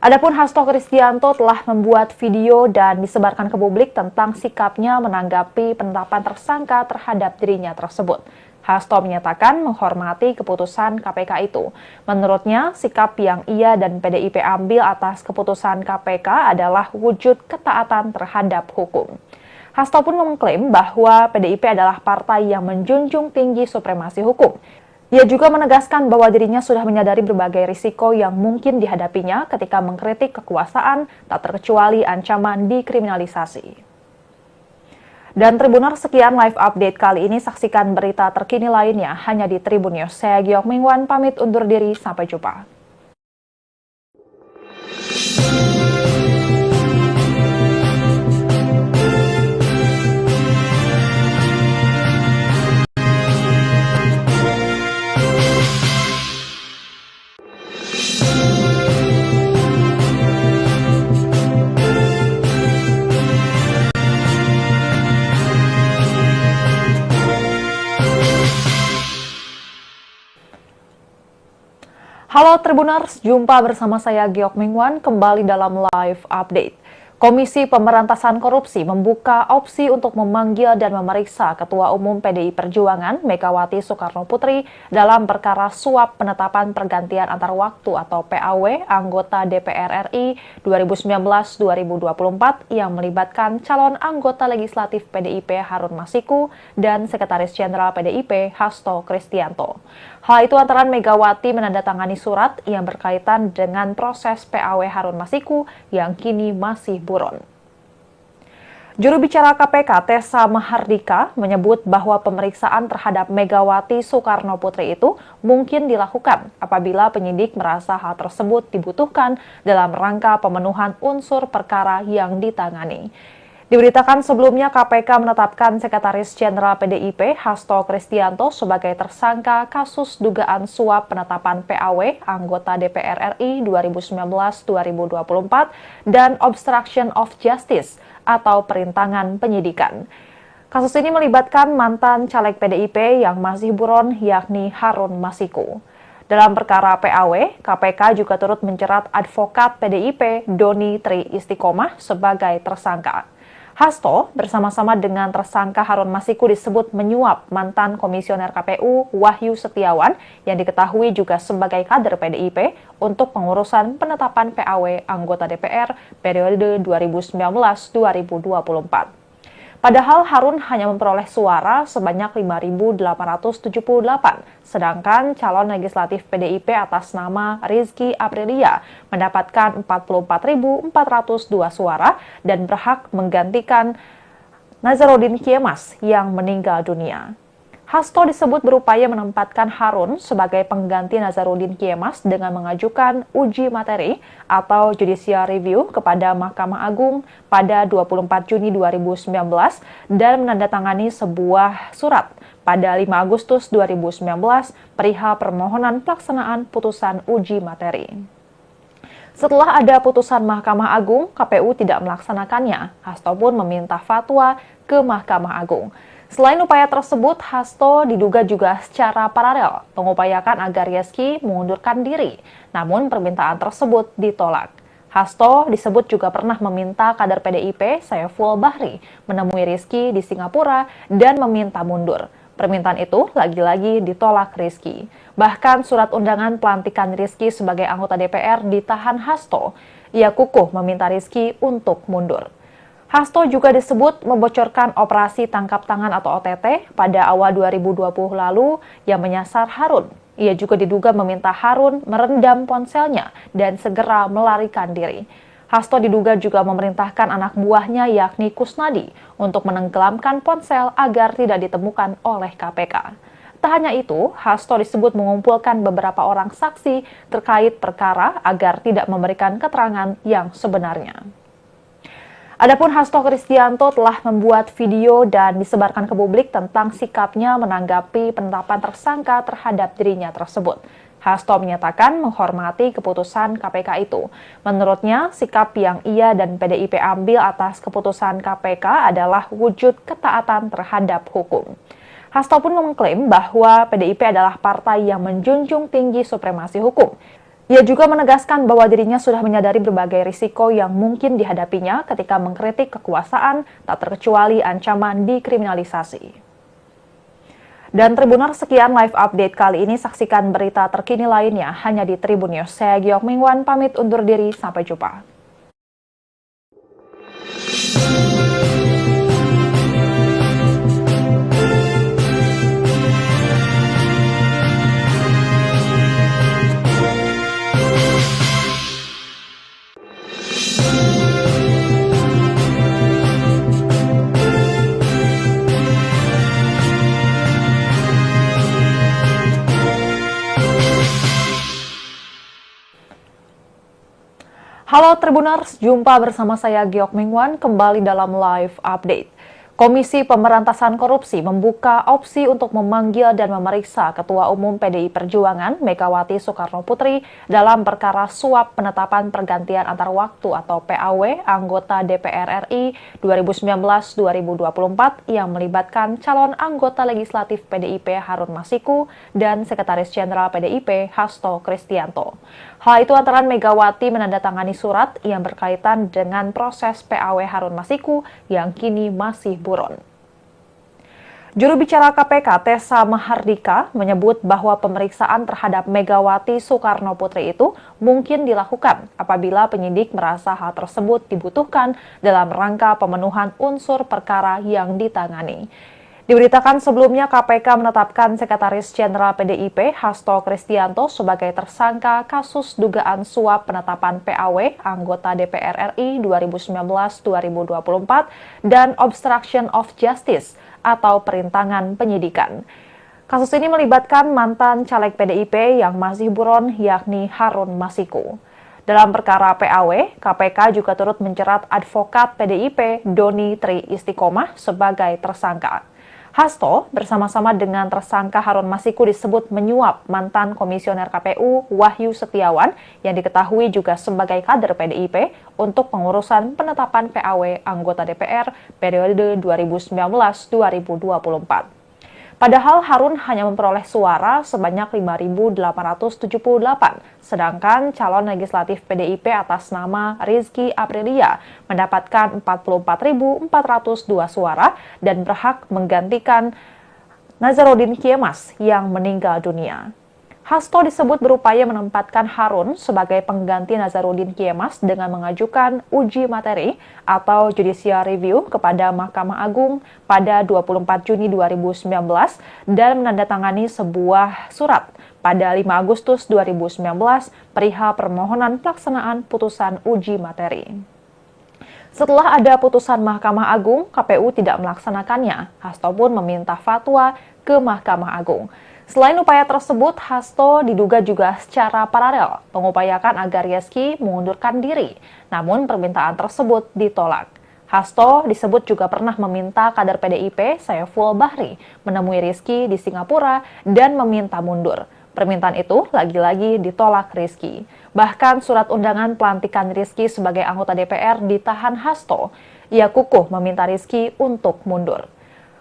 Adapun Hasto Kristianto telah membuat video dan disebarkan ke publik tentang sikapnya menanggapi penetapan tersangka terhadap dirinya tersebut. Hasto menyatakan menghormati keputusan KPK itu. Menurutnya, sikap yang ia dan PDIP ambil atas keputusan KPK adalah wujud ketaatan terhadap hukum. Hasto pun mengklaim bahwa PDIP adalah partai yang menjunjung tinggi supremasi hukum. Ia juga menegaskan bahwa dirinya sudah menyadari berbagai risiko yang mungkin dihadapinya ketika mengkritik kekuasaan, tak terkecuali ancaman dikriminalisasi. Dan Tribuners, sekian live update kali ini. Saksikan berita terkini lainnya hanya di Tribun News. Saya Giok Mingwan, pamit undur diri. Sampai jumpa. Halo Tribuners, jumpa bersama saya Giok Mingwan kembali dalam live update. Komisi Pemberantasan Korupsi membuka opsi untuk memanggil dan memeriksa Ketua Umum PDI Perjuangan Megawati Soekarnoputri dalam perkara suap penetapan pergantian antar waktu atau PAW anggota DPR RI 2019-2024 yang melibatkan calon anggota legislatif PDIP Harun Masiku dan Sekretaris Jenderal PDIP Hasto Kristianto. Hal itu antara Megawati menandatangani surat yang berkaitan dengan proses PAW Harun Masiku yang kini masih buron. Juru bicara KPK Tessa Mahardika menyebut bahwa pemeriksaan terhadap Megawati Soekarnoputri itu mungkin dilakukan apabila penyidik merasa hal tersebut dibutuhkan dalam rangka pemenuhan unsur perkara yang ditangani. Diberitakan sebelumnya KPK menetapkan Sekretaris Jenderal PDIP Hasto Kristianto sebagai tersangka kasus dugaan suap penetapan PAW anggota DPR RI 2019-2024 dan obstruction of justice atau perintangan penyidikan. Kasus ini melibatkan mantan caleg PDIP yang masih buron yakni Harun Masiku. Dalam perkara PAW, KPK juga turut menjerat advokat PDIP Doni Tri Istiqomah sebagai tersangka. Hasto bersama-sama dengan tersangka Harun Masiku disebut menyuap mantan komisioner KPU Wahyu Setiawan yang diketahui juga sebagai kader PDIP untuk pengurusan penetapan PAW anggota DPR periode 2019-2024. Padahal Harun hanya memperoleh suara sebanyak 5.878, sedangkan calon legislatif PDIP atas nama Rizky Aprilia mendapatkan 44.402 suara dan berhak menggantikan Nazarudin Kiemas yang meninggal dunia. Hasto disebut berupaya menempatkan Harun sebagai pengganti Nazarudin Kiemas dengan mengajukan uji materi atau judicial review kepada Mahkamah Agung pada 24 Juni 2019 dan menandatangani sebuah surat pada 5 Agustus 2019 perihal permohonan pelaksanaan putusan uji materi. Setelah ada putusan Mahkamah Agung, KPU tidak melaksanakannya. Hasto pun meminta fatwa ke Mahkamah Agung. Selain upaya tersebut, Hasto diduga juga secara paralel mengupayakan agar Rizky mengundurkan diri, namun permintaan tersebut ditolak. Hasto disebut juga pernah meminta kader PDIP Saiful Bahri menemui Rizky di Singapura dan meminta mundur. Permintaan itu lagi-lagi ditolak Rizky. Bahkan surat undangan pelantikan Rizky sebagai anggota DPR ditahan Hasto. Ia kukuh meminta Rizky untuk mundur. Hasto juga disebut membocorkan operasi tangkap tangan atau OTT pada awal 2020 lalu yang menyasar Harun. Ia juga diduga meminta Harun merendam ponselnya dan segera melarikan diri. Hasto diduga juga memerintahkan anak buahnya yakni Kusnadi untuk menenggelamkan ponsel agar tidak ditemukan oleh KPK. Tak hanya itu, Hasto disebut mengumpulkan beberapa orang saksi terkait perkara agar tidak memberikan keterangan yang sebenarnya. Adapun Hasto Kristianto telah membuat video dan disebarkan ke publik tentang sikapnya menanggapi penetapan tersangka terhadap dirinya tersebut. Hasto menyatakan menghormati keputusan KPK itu. Menurutnya, sikap yang ia dan PDIP ambil atas keputusan KPK adalah wujud ketaatan terhadap hukum. Hasto pun mengklaim bahwa PDIP adalah partai yang menjunjung tinggi supremasi hukum. Ia juga menegaskan bahwa dirinya sudah menyadari berbagai risiko yang mungkin dihadapinya ketika mengkritik kekuasaan, tak terkecuali ancaman dikriminalisasi. Dan Tribuners, sekian live update kali ini. Saksikan berita terkini lainnya hanya di Tribun News. Saya Giok Mingwan, pamit undur diri. Sampai jumpa. Halo Tribuners, jumpa bersama saya Giok Mingwan kembali dalam live update. Komisi Pemberantasan Korupsi membuka opsi untuk memanggil dan memeriksa Ketua Umum PDI Perjuangan Megawati Soekarnoputri dalam perkara suap penetapan pergantian antar waktu atau PAW anggota DPR RI 2019-2024 yang melibatkan calon anggota legislatif PDIP Harun Masiku dan Sekretaris Jenderal PDIP Hasto Kristianto. Hal itu antara Megawati menandatangani surat yang berkaitan dengan proses PAW Harun Masiku yang kini masih buron. Juru bicara KPK Tessa Mahardika menyebut bahwa pemeriksaan terhadap Megawati Soekarnoputri itu mungkin dilakukan apabila penyidik merasa hal tersebut dibutuhkan dalam rangka pemenuhan unsur perkara yang ditangani. Diberitakan sebelumnya KPK menetapkan Sekretaris Jenderal PDIP Hasto Kristianto sebagai tersangka kasus dugaan suap penetapan PAW anggota DPR RI 2019-2024 dan obstruction of justice atau perintangan penyidikan. Kasus ini melibatkan mantan caleg PDIP yang masih buron yakni Harun Masiku. Dalam perkara PAW, KPK juga turut menjerat advokat PDIP Doni Tri Istiqomah sebagai tersangka. Hasto bersama-sama dengan tersangka Harun Masiku disebut menyuap mantan komisioner KPU Wahyu Setiawan yang diketahui juga sebagai kader PDIP untuk pengurusan penetapan PAW anggota DPR periode 2019-2024. Padahal Harun hanya memperoleh suara sebanyak 5.878, sedangkan calon legislatif PDIP atas nama Rizky Aprilia mendapatkan 44.402 suara dan berhak menggantikan Nazarudin Kiemas yang meninggal dunia. Hasto disebut berupaya menempatkan Harun sebagai pengganti Nazarudin Kiemas dengan mengajukan uji materi atau judicial review kepada Mahkamah Agung pada 24 Juni 2019 dan menandatangani sebuah surat pada 5 Agustus 2019 perihal permohonan pelaksanaan putusan uji materi. Setelah ada putusan Mahkamah Agung, KPU tidak melaksanakannya. Hasto pun meminta fatwa ke Mahkamah Agung. Selain upaya tersebut, Hasto diduga juga secara paralel mengupayakan agar Rizky mengundurkan diri, namun permintaan tersebut ditolak. Hasto disebut juga pernah meminta kader PDIP Saiful Bahri menemui Rizky di Singapura dan meminta mundur. Permintaan itu lagi-lagi ditolak Rizky. Bahkan surat undangan pelantikan Rizky sebagai anggota DPR ditahan Hasto. Ia kukuh meminta Rizky untuk mundur.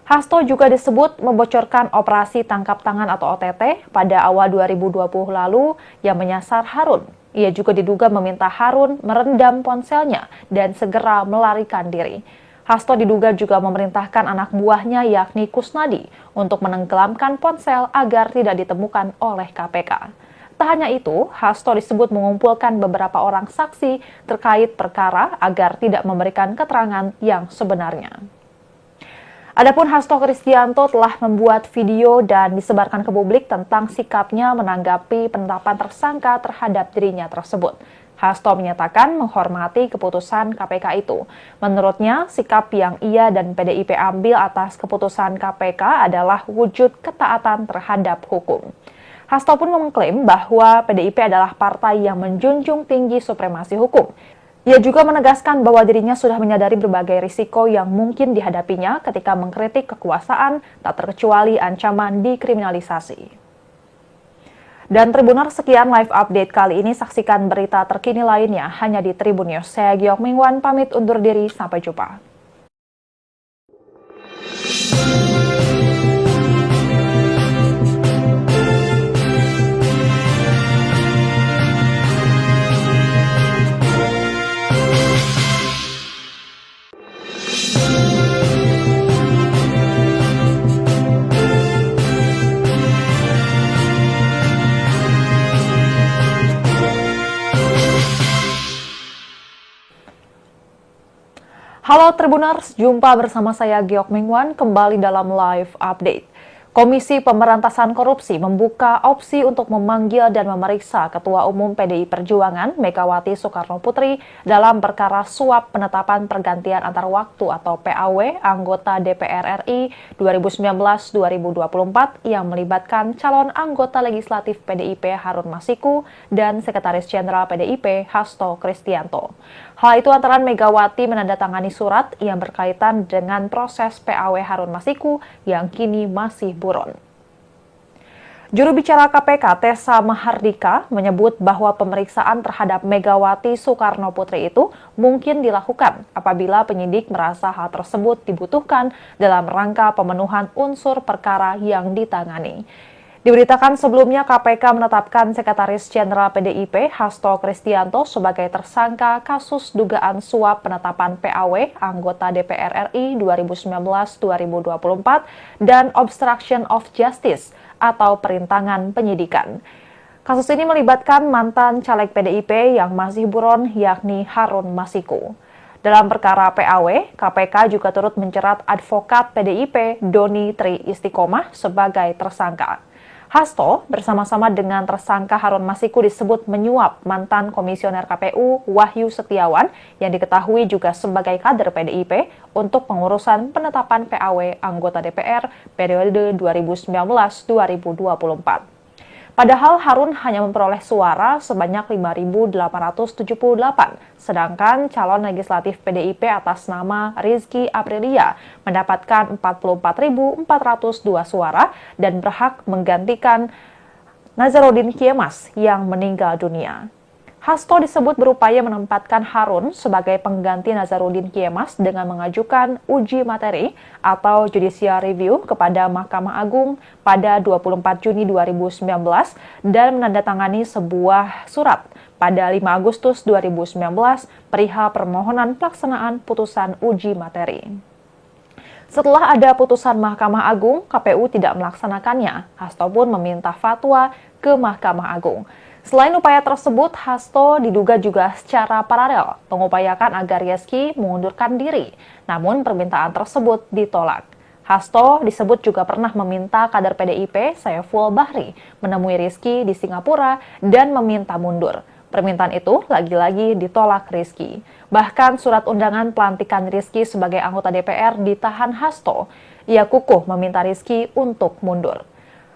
Hasto juga disebut membocorkan operasi tangkap tangan atau OTT pada awal 2020 lalu yang menyasar Harun. Ia juga diduga meminta Harun merendam ponselnya dan segera melarikan diri. Hasto diduga juga memerintahkan anak buahnya yakni Kusnadi untuk menenggelamkan ponsel agar tidak ditemukan oleh KPK. Tak hanya itu, Hasto disebut mengumpulkan beberapa orang saksi terkait perkara agar tidak memberikan keterangan yang sebenarnya. Adapun Hasto Kristianto telah membuat video dan disebarkan ke publik tentang sikapnya menanggapi penetapan tersangka terhadap dirinya tersebut. Hasto menyatakan menghormati keputusan KPK itu. Menurutnya, sikap yang ia dan PDIP ambil atas keputusan KPK adalah wujud ketaatan terhadap hukum. Hasto pun mengklaim bahwa PDIP adalah partai yang menjunjung tinggi supremasi hukum. Ia juga menegaskan bahwa dirinya sudah menyadari berbagai risiko yang mungkin dihadapinya ketika mengkritik kekuasaan, tak terkecuali ancaman dikriminalisasi. Dan Tribuners, sekian live update kali ini. Saksikan berita terkini lainnya hanya di Tribun News. Saya Giok Mingwan, pamit undur diri. Sampai jumpa. Halo Tribuners, jumpa bersama saya Giok Mingwan kembali dalam live update. Komisi Pemberantasan Korupsi membuka opsi untuk memanggil dan memeriksa Ketua Umum PDI Perjuangan Megawati Soekarnoputri dalam perkara suap penetapan pergantian antar waktu atau PAW anggota DPR RI 2019-2024 yang melibatkan calon anggota legislatif PDIP Harun Masiku dan Sekretaris Jenderal PDIP Hasto Kristianto. Hal itu antara Megawati menandatangani surat yang berkaitan dengan proses PAW Harun Masiku yang kini masih buron. Juru bicara KPK Tessa Mahardika menyebut bahwa pemeriksaan terhadap Megawati Soekarnoputri itu mungkin dilakukan apabila penyidik merasa hal tersebut dibutuhkan dalam rangka pemenuhan unsur perkara yang ditangani. Diberitakan sebelumnya KPK menetapkan Sekretaris Jenderal PDIP Hasto Kristianto sebagai tersangka kasus dugaan suap penetapan PAW anggota DPR RI 2019-2024 dan obstruction of justice atau perintangan penyidikan. Kasus ini melibatkan mantan caleg PDIP yang masih buron yakni Harun Masiku. Dalam perkara PAW, KPK juga turut menjerat advokat PDIP Doni Tri Istiqomah sebagai tersangka. Hasto bersama-sama dengan tersangka Harun Masiku disebut menyuap mantan komisioner KPU Wahyu Setiawan yang diketahui juga sebagai kader PDIP untuk pengurusan penetapan PAW anggota DPR periode 2019-2024. Padahal Harun hanya memperoleh suara sebanyak 5.878, sedangkan calon legislatif PDIP atas nama Rizky Aprilia mendapatkan 44.402 suara dan berhak menggantikan Nazarudin Kiemas yang meninggal dunia. Hasto disebut berupaya menempatkan Harun sebagai pengganti Nazarudin Kiemas dengan mengajukan uji materi atau judicial review kepada Mahkamah Agung pada 24 Juni 2019 dan menandatangani sebuah surat pada 5 Agustus 2019 perihal permohonan pelaksanaan putusan uji materi. Setelah ada putusan Mahkamah Agung, KPU tidak melaksanakannya. Hasto pun meminta fatwa ke Mahkamah Agung. Selain upaya tersebut, Hasto diduga juga secara paralel mengupayakan agar Rizky mengundurkan diri, namun permintaan tersebut ditolak. Hasto disebut juga pernah meminta kader PDIP Saiful Bahri menemui Rizky di Singapura dan meminta mundur. Permintaan itu lagi-lagi ditolak Rizky. Bahkan surat undangan pelantikan Rizky sebagai anggota DPR ditahan Hasto. Ia kukuh meminta Rizky untuk mundur.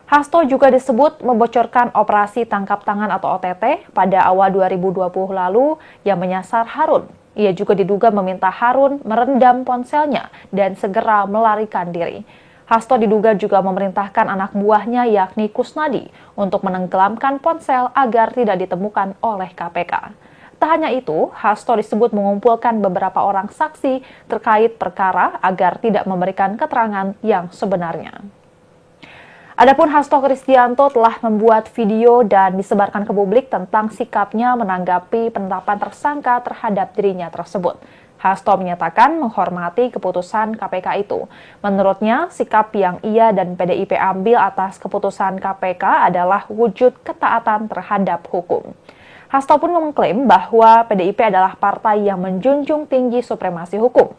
Hasto juga disebut membocorkan operasi tangkap tangan atau OTT pada awal 2020 lalu yang menyasar Harun. Ia juga diduga meminta Harun merendam ponselnya dan segera melarikan diri. Hasto diduga juga memerintahkan anak buahnya yakni Kusnadi untuk menenggelamkan ponsel agar tidak ditemukan oleh KPK. Tak hanya itu, Hasto disebut mengumpulkan beberapa orang saksi terkait perkara agar tidak memberikan keterangan yang sebenarnya. Adapun Hasto Kristianto telah membuat video dan disebarkan ke publik tentang sikapnya menanggapi penetapan tersangka terhadap dirinya tersebut. Hasto menyatakan menghormati keputusan KPK itu. Menurutnya, sikap yang ia dan PDIP ambil atas keputusan KPK adalah wujud ketaatan terhadap hukum. Hasto pun mengklaim bahwa PDIP adalah partai yang menjunjung tinggi supremasi hukum.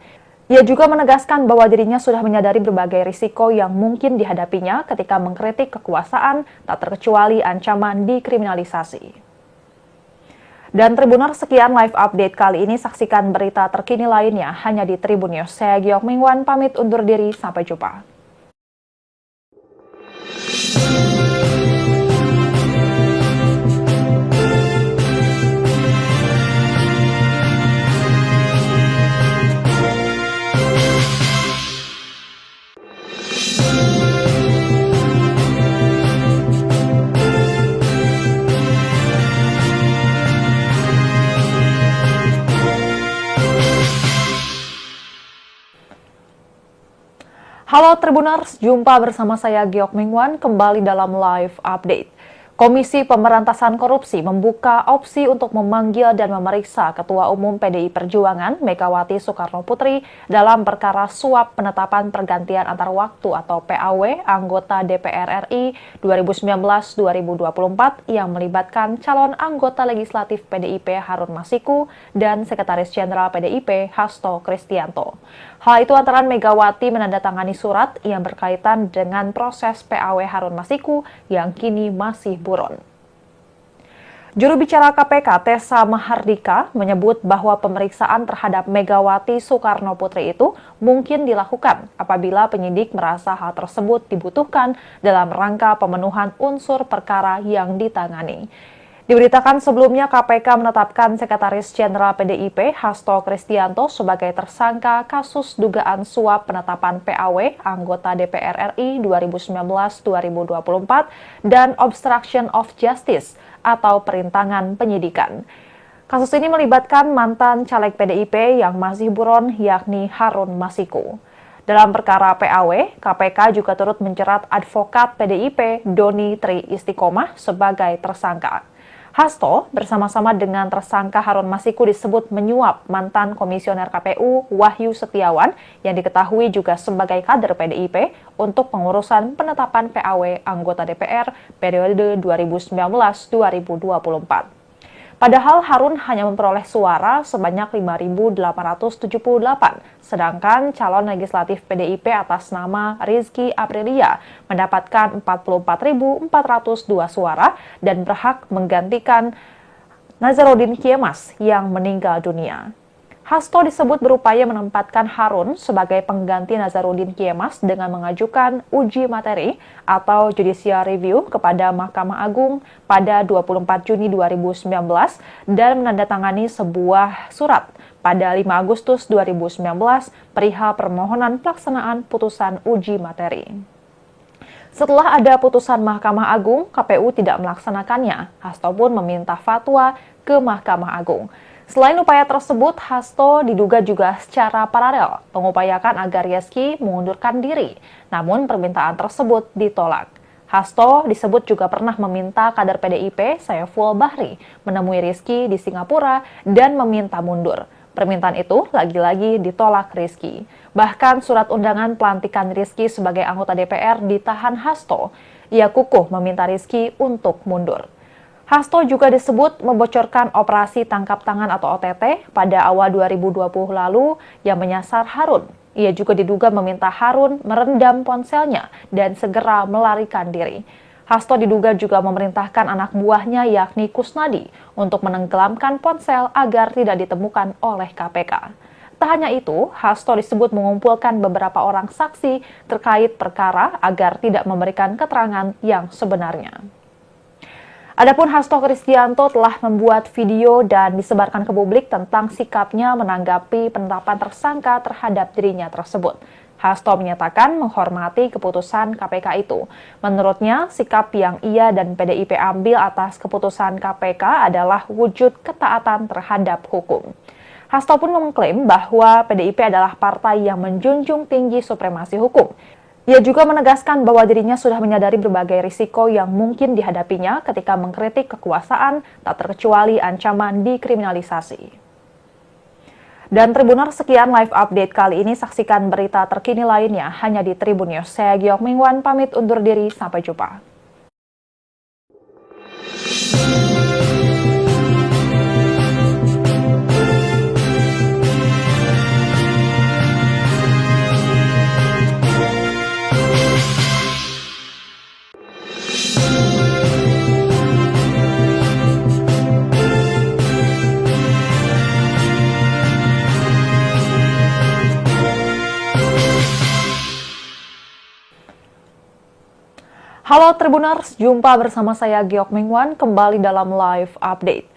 Ia juga menegaskan bahwa dirinya sudah menyadari berbagai risiko yang mungkin dihadapinya ketika mengkritik kekuasaan, tak terkecuali ancaman dikriminalisasi. Dan Tribuners, sekian live update kali ini. Saksikan berita terkini lainnya hanya di Tribun News. Saya Giok Mingwan, pamit undur diri. Sampai jumpa. Halo Tribuners, jumpa bersama saya Giok Mingwan kembali dalam live update. Komisi Pemberantasan Korupsi membuka opsi untuk memanggil dan memeriksa Ketua Umum PDI Perjuangan Megawati Soekarno Putri dalam perkara suap penetapan pergantian antar waktu atau PAW anggota DPR RI 2019-2024 yang melibatkan calon anggota legislatif PDIP Harun Masiku dan Sekretaris Jenderal PDIP Hasto Kristianto. Hal itu antara Megawati menandatangani surat yang berkaitan dengan proses PAW Harun Masiku yang kini masih buron. Juru bicara KPK Tessa Mahardika menyebut bahwa pemeriksaan terhadap Megawati Soekarno Putri itu mungkin dilakukan apabila penyidik merasa hal tersebut dibutuhkan dalam rangka pemenuhan unsur perkara yang ditangani. Diberitakan sebelumnya KPK menetapkan Sekretaris Jenderal PDIP Hasto Kristianto sebagai tersangka kasus dugaan suap penetapan PAW anggota DPR RI 2019-2024 dan obstruction of justice atau perintangan penyidikan. Kasus ini melibatkan mantan caleg PDIP yang masih buron yakni Harun Masiku. Dalam perkara PAW, KPK juga turut menjerat advokat PDIP Doni Tri Istiqomah sebagai tersangka. Hasto bersama-sama dengan tersangka Harun Masiku disebut menyuap mantan komisioner KPU Wahyu Setiawan yang diketahui juga sebagai kader PDIP untuk pengurusan penetapan PAW anggota DPR periode 2019-2024. Padahal Harun hanya memperoleh suara sebanyak 5.878, sedangkan calon legislatif PDIP atas nama Rizky Aprilia mendapatkan 44.402 suara dan berhak menggantikan Nazarudin Kiemas yang meninggal dunia. Hasto disebut berupaya menempatkan Harun sebagai pengganti Nazarudin Kiemas dengan mengajukan uji materi atau judicial review kepada Mahkamah Agung pada 24 Juni 2019 dan menandatangani sebuah surat pada 5 Agustus 2019 perihal permohonan pelaksanaan putusan uji materi. Setelah ada putusan Mahkamah Agung, KPU tidak melaksanakannya. Hasto pun meminta fatwa ke Mahkamah Agung. Selain upaya tersebut, Hasto diduga juga secara paralel mengupayakan agar Rizky mengundurkan diri, namun permintaan tersebut ditolak. Hasto disebut juga pernah meminta kader PDIP Saiful Bahri menemui Rizky di Singapura dan meminta mundur. Permintaan itu lagi-lagi ditolak Rizky. Bahkan surat undangan pelantikan Rizky sebagai anggota DPR ditahan Hasto. Ia kukuh meminta Rizky untuk mundur. Hasto juga disebut membocorkan operasi tangkap tangan atau OTT pada awal 2020 lalu yang menyasar Harun. Ia juga diduga meminta Harun merendam ponselnya dan segera melarikan diri. Hasto diduga juga memerintahkan anak buahnya yakni Kusnadi untuk menenggelamkan ponsel agar tidak ditemukan oleh KPK. Tak hanya itu, Hasto disebut mengumpulkan beberapa orang saksi terkait perkara agar tidak memberikan keterangan yang sebenarnya. Adapun Hasto Kristianto telah membuat video dan disebarkan ke publik tentang sikapnya menanggapi penetapan tersangka terhadap dirinya tersebut. Hasto menyatakan menghormati keputusan KPK itu. Menurutnya, sikap yang ia dan PDIP ambil atas keputusan KPK adalah wujud ketaatan terhadap hukum. Hasto pun mengklaim bahwa PDIP adalah partai yang menjunjung tinggi supremasi hukum. Ia juga menegaskan bahwa dirinya sudah menyadari berbagai risiko yang mungkin dihadapinya ketika mengkritik kekuasaan, tak terkecuali ancaman dikriminalisasi. Dan Tribuners, sekian live update kali ini. Saksikan berita terkini lainnya hanya di Tribun News. Saya Giok Mingwan, pamit undur diri. Sampai jumpa. Halo Tribuners, jumpa bersama saya Giok Mingwan kembali dalam live update.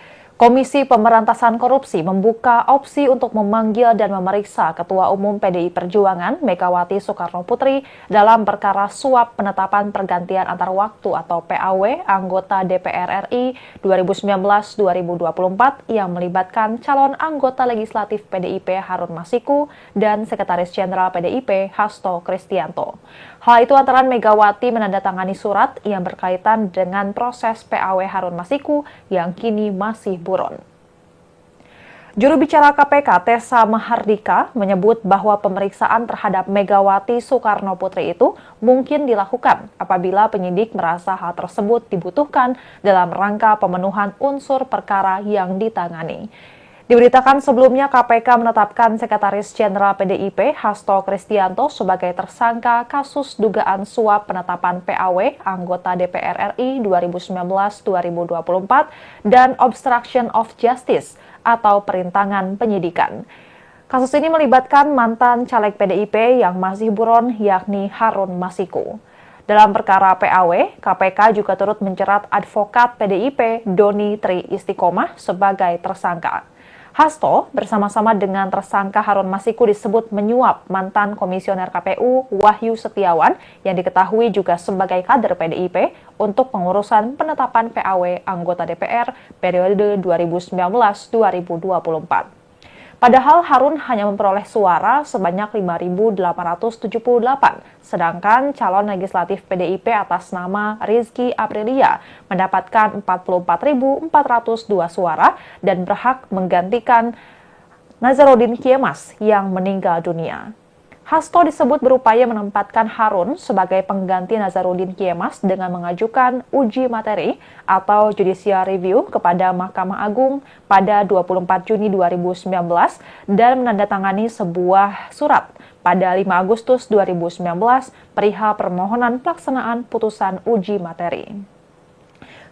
Komisi Pemberantasan Korupsi membuka opsi untuk memanggil dan memeriksa Ketua Umum PDI Perjuangan Megawati Soekarnoputri dalam perkara suap penetapan pergantian antar waktu atau PAW anggota DPR RI 2019-2024 yang melibatkan calon anggota legislatif PDIP Harun Masiku dan Sekretaris Jenderal PDIP Hasto Kristianto. Hal itu antara Megawati menandatangani surat yang berkaitan dengan proses PAW Harun Masiku yang kini masih buron. Juru bicara KPK Tessa Mahardika menyebut bahwa pemeriksaan terhadap Megawati Soekarnoputri itu mungkin dilakukan apabila penyidik merasa hal tersebut dibutuhkan dalam rangka pemenuhan unsur perkara yang ditangani. Diberitakan sebelumnya KPK menetapkan Sekretaris Jenderal PDIP Hasto Kristianto sebagai tersangka kasus dugaan suap penetapan PAW anggota DPR RI 2019-2024 dan obstruction of justice atau perintangan penyidikan. Kasus ini melibatkan mantan caleg PDIP yang masih buron yakni Harun Masiku. Dalam perkara PAW, KPK juga turut menjerat advokat PDIP Doni Tri Istiqomah sebagai tersangka. Hasto bersama-sama dengan tersangka Harun Masiku disebut menyuap mantan komisioner KPU Wahyu Setiawan yang diketahui juga sebagai kader PDIP untuk pengurusan penetapan PAW anggota DPR periode 2019-2024. Padahal Harun hanya memperoleh suara sebanyak 5.878, sedangkan calon legislatif PDIP atas nama Rizky Aprilia mendapatkan 44.402 suara dan berhak menggantikan Nazarudin Kiemas yang meninggal dunia. Hasto disebut berupaya menempatkan Harun sebagai pengganti Nazarudin Kiemas dengan mengajukan uji materi atau judicial review kepada Mahkamah Agung pada 24 Juni 2019 dan menandatangani sebuah surat pada 5 Agustus 2019 perihal permohonan pelaksanaan putusan uji materi.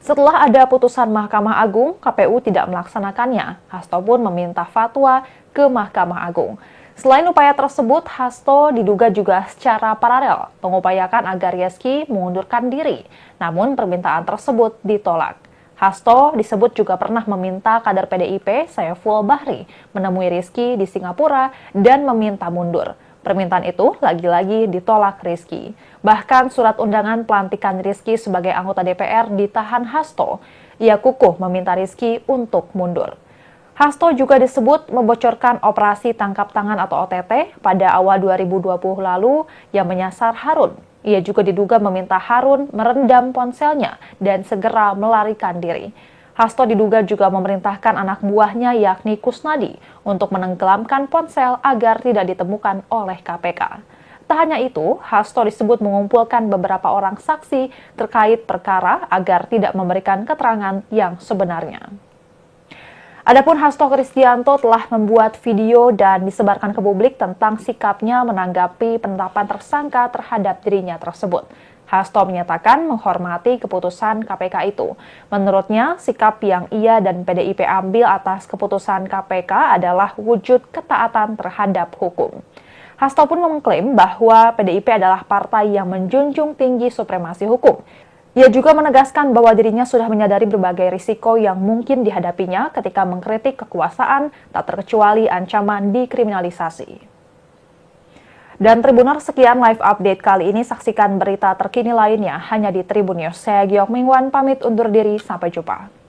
Setelah ada putusan Mahkamah Agung, KPU tidak melaksanakannya. Hasto pun meminta fatwa ke Mahkamah Agung. Selain upaya tersebut, Hasto diduga juga secara paralel mengupayakan agar Rizky mengundurkan diri, namun permintaan tersebut ditolak. Hasto disebut juga pernah meminta kader PDIP Saiful Bahri menemui Rizky di Singapura dan meminta mundur. Permintaan itu lagi-lagi ditolak Rizky. Bahkan surat undangan pelantikan Rizky sebagai anggota DPR ditahan Hasto. Ia kukuh meminta Rizky untuk mundur. Hasto juga disebut membocorkan operasi tangkap tangan atau OTT pada awal 2020 lalu yang menyasar Harun. Ia juga diduga meminta Harun merendam ponselnya dan segera melarikan diri. Hasto diduga juga memerintahkan anak buahnya yakni Kusnadi untuk menenggelamkan ponsel agar tidak ditemukan oleh KPK. Tak hanya itu, Hasto disebut mengumpulkan beberapa orang saksi terkait perkara agar tidak memberikan keterangan yang sebenarnya. Adapun Hasto Kristianto telah membuat video dan disebarkan ke publik tentang sikapnya menanggapi penetapan tersangka terhadap dirinya tersebut. Hasto menyatakan menghormati keputusan KPK itu. Menurutnya, sikap yang ia dan PDIP ambil atas keputusan KPK adalah wujud ketaatan terhadap hukum. Hasto pun mengklaim bahwa PDIP adalah partai yang menjunjung tinggi supremasi hukum. Ia juga menegaskan bahwa dirinya sudah menyadari berbagai risiko yang mungkin dihadapinya ketika mengkritik kekuasaan, tak terkecuali ancaman dikriminalisasi. Dan Tribuners, sekian live update kali ini. Saksikan berita terkini lainnya hanya di Tribun News. Saya Giok Mingwan, pamit undur diri. Sampai jumpa.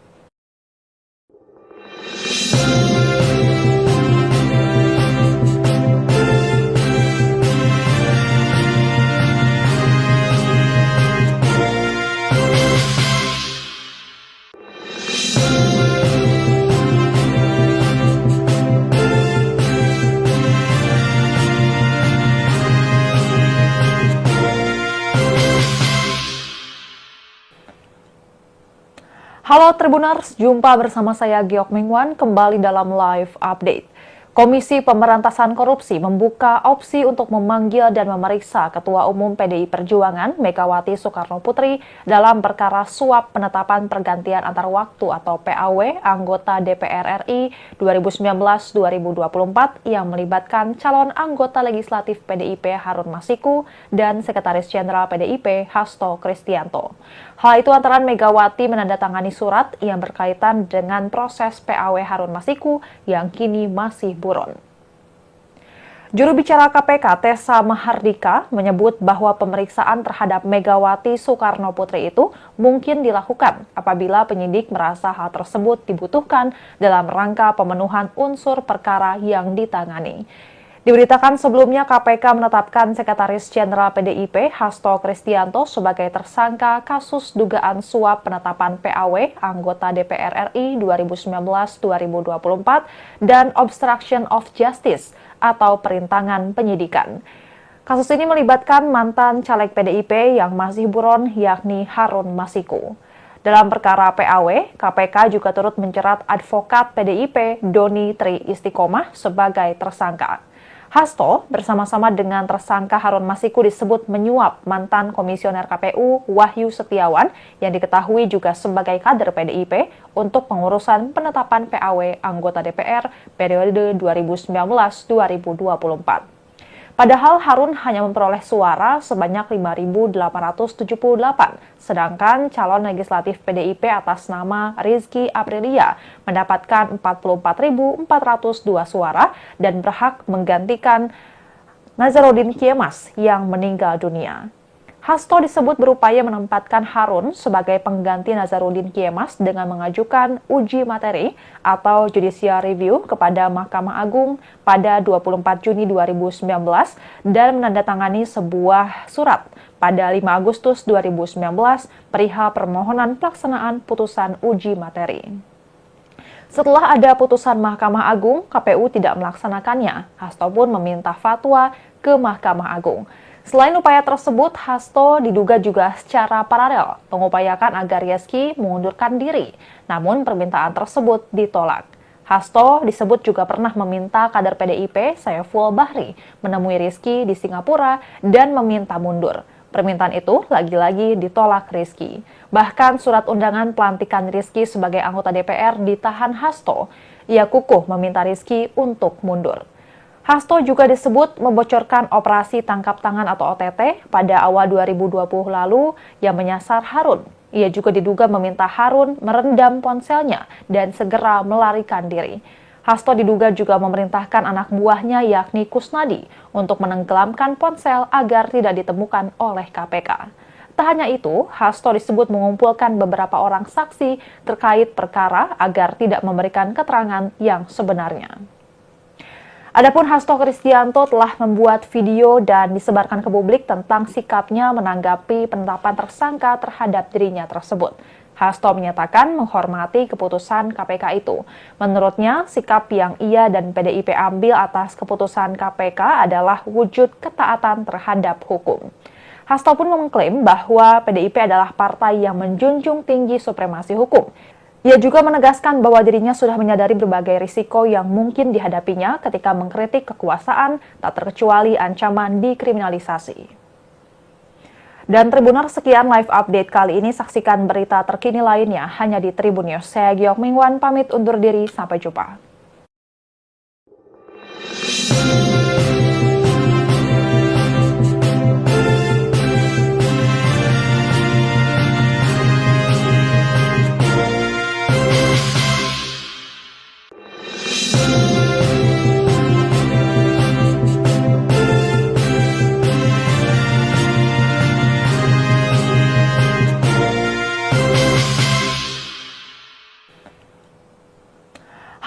Halo Tribuners, jumpa bersama saya Giok Mingwan kembali dalam live update. Komisi Pemberantasan Korupsi membuka opsi untuk memanggil dan memeriksa Ketua Umum PDI Perjuangan Megawati Soekarnoputri dalam perkara suap penetapan pergantian antar waktu atau PAW anggota DPR RI 2019-2024 yang melibatkan calon anggota legislatif PDIP Harun Masiku dan Sekretaris Jenderal PDIP Hasto Kristianto. Hal itu antara Megawati menandatangani surat yang berkaitan dengan proses PAW Harun Masiku yang kini masih buron. Juru bicara KPK Tessa Mahardika menyebut bahwa pemeriksaan terhadap Megawati Soekarnoputri itu mungkin dilakukan apabila penyidik merasa hal tersebut dibutuhkan dalam rangka pemenuhan unsur perkara yang ditangani. Diberitakan sebelumnya KPK menetapkan Sekretaris Jenderal PDIP Hasto Kristianto sebagai tersangka kasus dugaan suap penetapan PAW anggota DPR RI 2019-2024 dan obstruction of justice atau perintangan penyidikan. Kasus ini melibatkan mantan caleg PDIP yang masih buron yakni Harun Masiku. Dalam perkara PAW, KPK juga turut menjerat advokat PDIP Doni Tri Istiqomah sebagai tersangka. Hasto bersama-sama dengan tersangka Harun Masiku disebut menyuap mantan komisioner KPU Wahyu Setiawan yang diketahui juga sebagai kader PDIP untuk pengurusan penetapan PAW anggota DPR periode 2019-2024. Padahal Harun hanya memperoleh suara sebanyak 5.878, sedangkan calon legislatif PDIP atas nama Rizky Aprilia mendapatkan 44.402 suara dan berhak menggantikan Nazarudin Kiemas yang meninggal dunia. Hasto disebut berupaya menempatkan Harun sebagai pengganti Nazarudin Kiemas dengan mengajukan uji materi atau judicial review kepada Mahkamah Agung pada 24 Juni 2019 dan menandatangani sebuah surat pada 5 Agustus 2019 perihal permohonan pelaksanaan putusan uji materi. Setelah ada putusan Mahkamah Agung, KPU tidak melaksanakannya. Hasto pun meminta fatwa ke Mahkamah Agung. Selain upaya tersebut, Hasto diduga juga secara paralel mengupayakan agar Rizky mengundurkan diri, namun permintaan tersebut ditolak. Hasto disebut juga pernah meminta kader PDIP Saiful Bahri menemui Rizky di Singapura dan meminta mundur. Permintaan itu lagi-lagi ditolak Rizky. Bahkan surat undangan pelantikan Rizky sebagai anggota DPR ditahan Hasto. Ia kukuh meminta Rizky untuk mundur. Hasto juga disebut membocorkan operasi tangkap tangan atau OTT pada awal 2020 lalu yang menyasar Harun. Ia juga diduga meminta Harun merendam ponselnya dan segera melarikan diri. Hasto diduga juga memerintahkan anak buahnya yakni Kusnadi untuk menenggelamkan ponsel agar tidak ditemukan oleh KPK. Tak hanya itu, Hasto disebut mengumpulkan beberapa orang saksi terkait perkara agar tidak memberikan keterangan yang sebenarnya. Adapun Hasto Kristianto telah membuat video dan disebarkan ke publik tentang sikapnya menanggapi penetapan tersangka terhadap dirinya tersebut. Hasto menyatakan menghormati keputusan KPK itu. Menurutnya, sikap yang ia dan PDIP ambil atas keputusan KPK adalah wujud ketaatan terhadap hukum. Hasto pun mengklaim bahwa PDIP adalah partai yang menjunjung tinggi supremasi hukum. Ia juga menegaskan bahwa dirinya sudah menyadari berbagai risiko yang mungkin dihadapinya ketika mengkritik kekuasaan, tak terkecuali ancaman dikriminalisasi. Dan Tribuners, sekian live update kali ini. Saksikan berita terkini lainnya hanya di Tribun News. Saya Giok Mingwan, pamit undur diri. Sampai jumpa.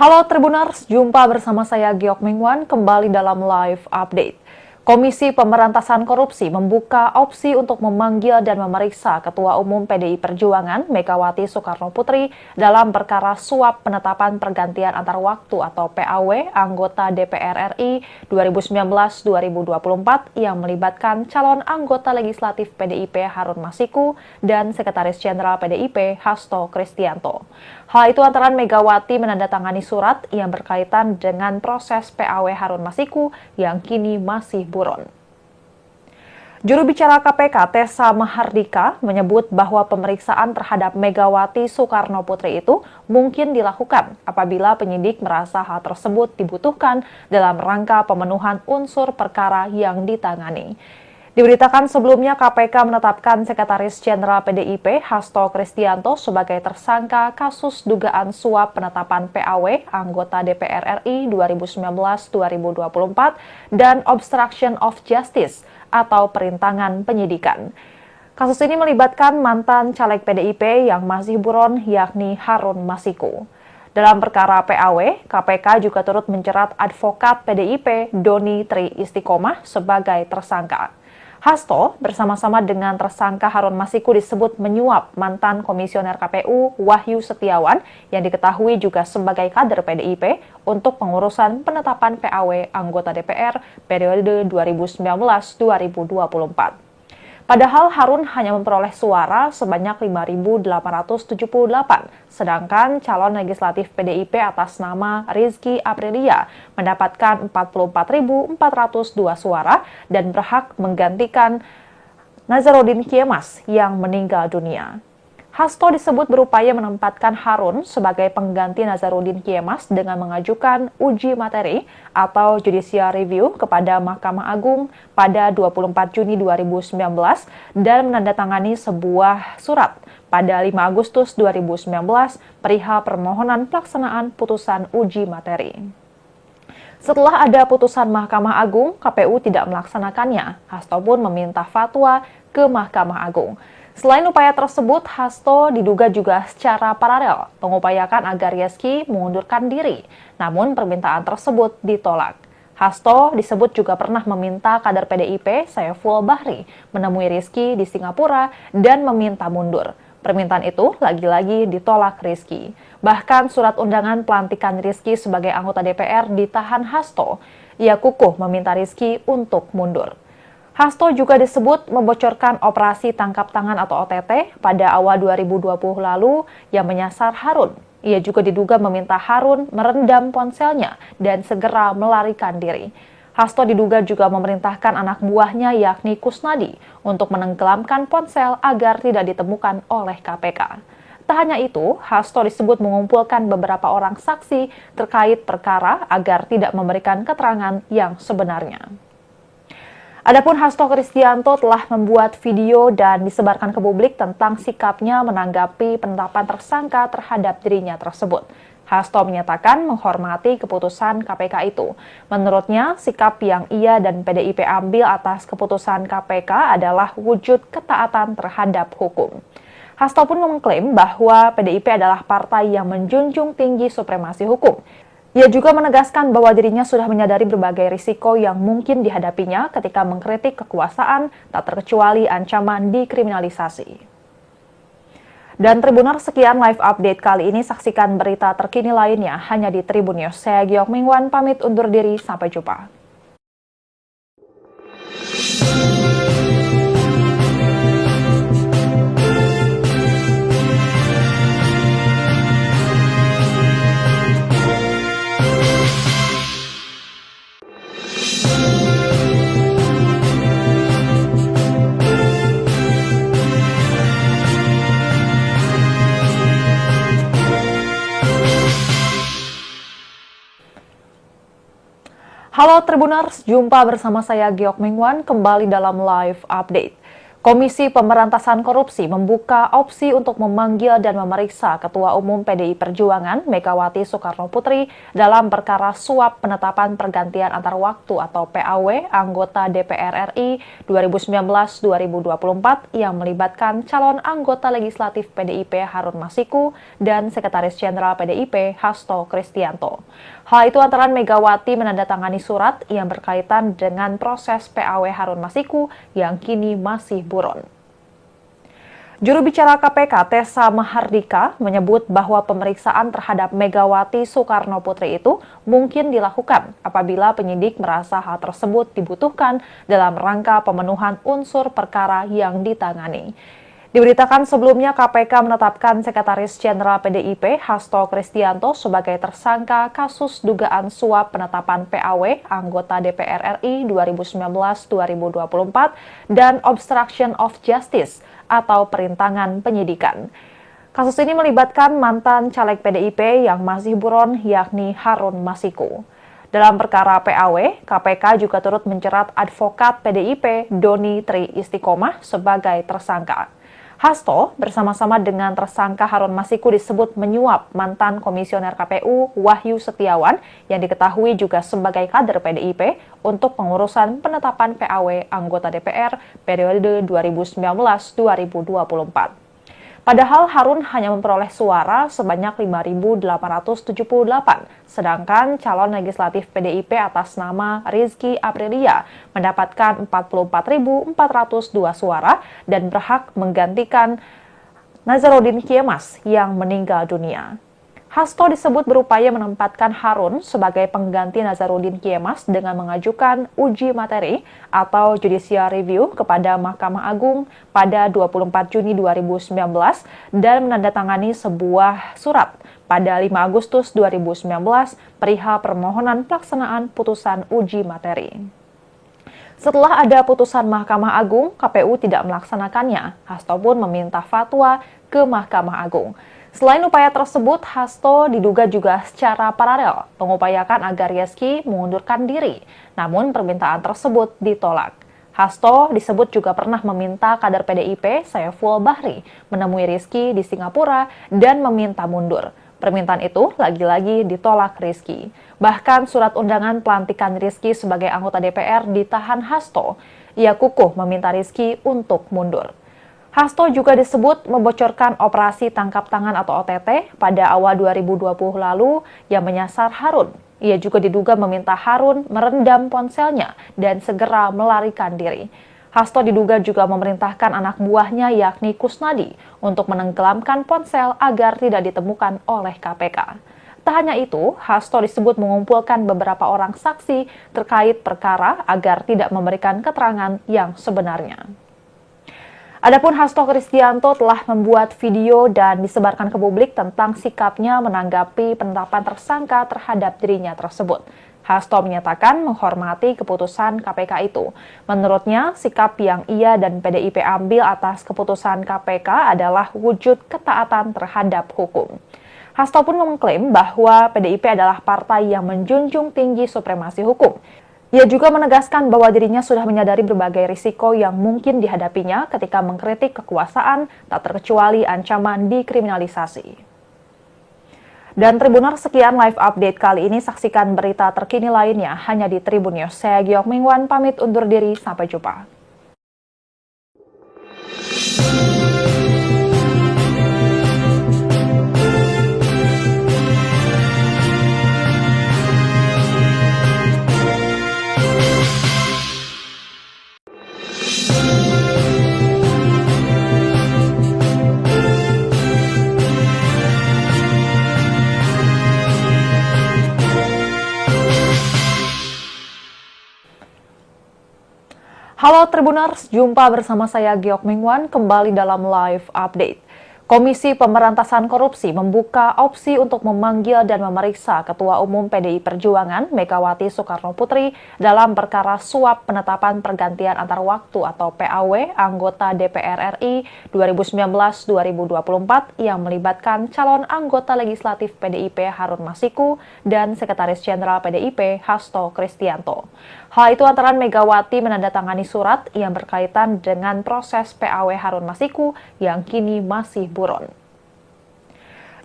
Halo Tribuners, jumpa bersama saya Giok Mingwan kembali dalam live update. Komisi Pemberantasan Korupsi membuka opsi untuk memanggil dan memeriksa Ketua Umum PDI Perjuangan Megawati Soekarnoputri dalam perkara suap penetapan pergantian antar waktu atau PAW anggota DPR RI 2019-2024 yang melibatkan calon anggota legislatif PDIP Harun Masiku dan Sekretaris Jenderal PDIP Hasto Kristianto. Hal itu antara Megawati menandatangani surat yang berkaitan dengan proses PAW Harun Masiku yang kini masih buron. Juru bicara KPK Tessa Mahardika menyebut bahwa pemeriksaan terhadap Megawati Soekarno Putri itu mungkin dilakukan apabila penyidik merasa hal tersebut dibutuhkan dalam rangka pemenuhan unsur perkara yang ditangani. Diberitakan sebelumnya KPK menetapkan Sekretaris Jenderal PDIP Hasto Kristianto sebagai tersangka kasus dugaan suap penetapan PAW anggota DPR RI 2019-2024 dan obstruction of justice atau perintangan penyidikan. Kasus ini melibatkan mantan caleg PDIP yang masih buron yakni Harun Masiku. Dalam perkara PAW, KPK juga turut menjerat advokat PDIP Doni Tri Istiqomah sebagai tersangka. Hasto bersama-sama dengan tersangka Harun Masiku disebut menyuap mantan komisioner KPU Wahyu Setiawan yang diketahui juga sebagai kader PDIP untuk pengurusan penetapan PAW anggota DPR periode 2019-2024. Padahal Harun hanya memperoleh suara sebanyak 5.878, sedangkan calon legislatif PDIP atas nama Rizky Aprilia mendapatkan 44.402 suara dan berhak menggantikan Nazarudin Kemas yang meninggal dunia. Hasto disebut berupaya menempatkan Harun sebagai pengganti Nazarudin Kemas dengan mengajukan uji materi atau judicial review kepada Mahkamah Agung pada 24 Juni 2019 dan menandatangani sebuah surat pada 5 Agustus 2019 perihal permohonan pelaksanaan putusan uji materi. Setelah ada putusan Mahkamah Agung, KPU tidak melaksanakannya. Hasto pun meminta fatwa ke Mahkamah Agung. Selain upaya tersebut, Hasto diduga juga secara paralel mengupayakan agar Rizky mengundurkan diri, namun permintaan tersebut ditolak. Hasto disebut juga pernah meminta kader PDIP Saiful Bahri menemui Rizky di Singapura dan meminta mundur. Permintaan itu lagi-lagi ditolak Rizky. Bahkan surat undangan pelantikan Rizky sebagai anggota DPR ditahan Hasto. Ia kukuh meminta Rizky untuk mundur. Hasto juga disebut membocorkan operasi tangkap tangan atau OTT pada awal 2020 lalu yang menyasar Harun. Ia juga diduga meminta Harun merendam ponselnya dan segera melarikan diri. Hasto diduga juga memerintahkan anak buahnya yakni Kusnadi untuk menenggelamkan ponsel agar tidak ditemukan oleh KPK. Tak hanya itu, Hasto disebut mengumpulkan beberapa orang saksi terkait perkara agar tidak memberikan keterangan yang sebenarnya. Adapun Hasto Kristianto telah membuat video dan disebarkan ke publik tentang sikapnya menanggapi penetapan tersangka terhadap dirinya tersebut. Hasto menyatakan menghormati keputusan KPK itu. Menurutnya, sikap yang ia dan PDIP ambil atas keputusan KPK adalah wujud ketaatan terhadap hukum. Hasto pun mengklaim bahwa PDIP adalah partai yang menjunjung tinggi supremasi hukum. Ia juga menegaskan bahwa dirinya sudah menyadari berbagai risiko yang mungkin dihadapinya ketika mengkritik kekuasaan, tak terkecuali ancaman dikriminalisasi. Dan Tribuners, sekian live update kali ini. Saksikan berita terkini lainnya hanya di Tribun News. Saya Giok Mingwan, pamit undur diri. Sampai jumpa. Halo Tribuners, jumpa bersama saya Giok Mingwan kembali dalam live update. Komisi Pemberantasan Korupsi membuka opsi untuk memanggil dan memeriksa Ketua Umum PDI Perjuangan Megawati Soekarno Putri dalam perkara suap penetapan pergantian antar waktu atau PAW anggota DPR RI 2019-2024 yang melibatkan calon anggota legislatif PDIP Harun Masiku dan Sekretaris Jenderal PDIP Hasto Kristianto. Hal itu antara Megawati menandatangani surat yang berkaitan dengan proses PAW Harun Masiku yang kini masih buron. Juru bicara KPK Tessa Mahardika menyebut bahwa pemeriksaan terhadap Megawati Soekarno Putri itu mungkin dilakukan apabila penyidik merasa hal tersebut dibutuhkan dalam rangka pemenuhan unsur perkara yang ditangani. Diberitakan sebelumnya KPK menetapkan Sekretaris Jenderal PDIP Hasto Kristianto sebagai tersangka kasus dugaan suap penetapan PAW anggota DPR RI 2019-2024 dan obstruction of justice atau perintangan penyidikan. Kasus ini melibatkan mantan caleg PDIP yang masih buron yakni Harun Masiku. Dalam perkara PAW, KPK juga turut menjerat advokat PDIP Doni Tri Istiqomah sebagai tersangka. Hasto bersama-sama dengan tersangka Harun Masiku disebut menyuap mantan komisioner KPU Wahyu Setiawan yang diketahui juga sebagai kader PDIP untuk pengurusan penetapan PAW anggota DPR periode 2019-2024. Padahal Harun hanya memperoleh suara sebanyak 5.878, sedangkan calon legislatif PDIP atas nama Rizky Aprilia mendapatkan 44.402 suara dan berhak menggantikan Nazarudin Kiemas yang meninggal dunia. Hasto disebut berupaya menempatkan Harun sebagai pengganti Nazarudin Kiemas dengan mengajukan uji materi atau judicial review kepada Mahkamah Agung pada 24 Juni 2019 dan menandatangani sebuah surat pada 5 Agustus 2019 perihal permohonan pelaksanaan putusan uji materi. Setelah ada putusan Mahkamah Agung, KPU tidak melaksanakannya. Hasto pun meminta fatwa ke Mahkamah Agung. Selain upaya tersebut, Hasto diduga juga secara paralel mengupayakan agar Rizky mengundurkan diri, namun permintaan tersebut ditolak. Hasto disebut juga pernah meminta kader PDIP Saiful Bahri menemui Rizky di Singapura dan meminta mundur. Permintaan itu lagi-lagi ditolak Rizky. Bahkan surat undangan pelantikan Rizky sebagai anggota DPR ditahan Hasto. Ia kukuh meminta Rizky untuk mundur. Hasto juga disebut membocorkan operasi tangkap tangan atau OTT pada awal 2020 lalu yang menyasar Harun. Ia juga diduga meminta Harun merendam ponselnya dan segera melarikan diri. Hasto diduga juga memerintahkan anak buahnya yakni Kusnadi untuk menenggelamkan ponsel agar tidak ditemukan oleh KPK. Tak hanya itu, Hasto disebut mengumpulkan beberapa orang saksi terkait perkara agar tidak memberikan keterangan yang sebenarnya. Adapun Hasto Kristianto telah membuat video dan disebarkan ke publik tentang sikapnya menanggapi penetapan tersangka terhadap dirinya tersebut. Hasto menyatakan menghormati keputusan KPK itu. Menurutnya, sikap yang ia dan PDIP ambil atas keputusan KPK adalah wujud ketaatan terhadap hukum. Hasto pun mengklaim bahwa PDIP adalah partai yang menjunjung tinggi supremasi hukum. Ia juga menegaskan bahwa dirinya sudah menyadari berbagai risiko yang mungkin dihadapinya ketika mengkritik kekuasaan, tak terkecuali ancaman dikriminalisasi. Dan Tribuners, sekian live update kali ini. Saksikan berita terkini lainnya hanya di Tribun News. Saya Giok Mingwan, pamit undur diri. Sampai jumpa. Halo Tribuners, jumpa bersama saya Giok Mingwan kembali dalam live update. Komisi Pemberantasan Korupsi membuka opsi untuk memanggil dan memeriksa Ketua Umum PDI Perjuangan Megawati Soekarnoputri dalam perkara suap penetapan pergantian antar waktu atau PAW anggota DPR RI 2019-2024 yang melibatkan calon anggota legislatif PDIP Harun Masiku dan Sekretaris Jenderal PDIP Hasto Kristianto. Hal itu antara Megawati menandatangani surat yang berkaitan dengan proses PAW Harun Masiku yang kini masih buron.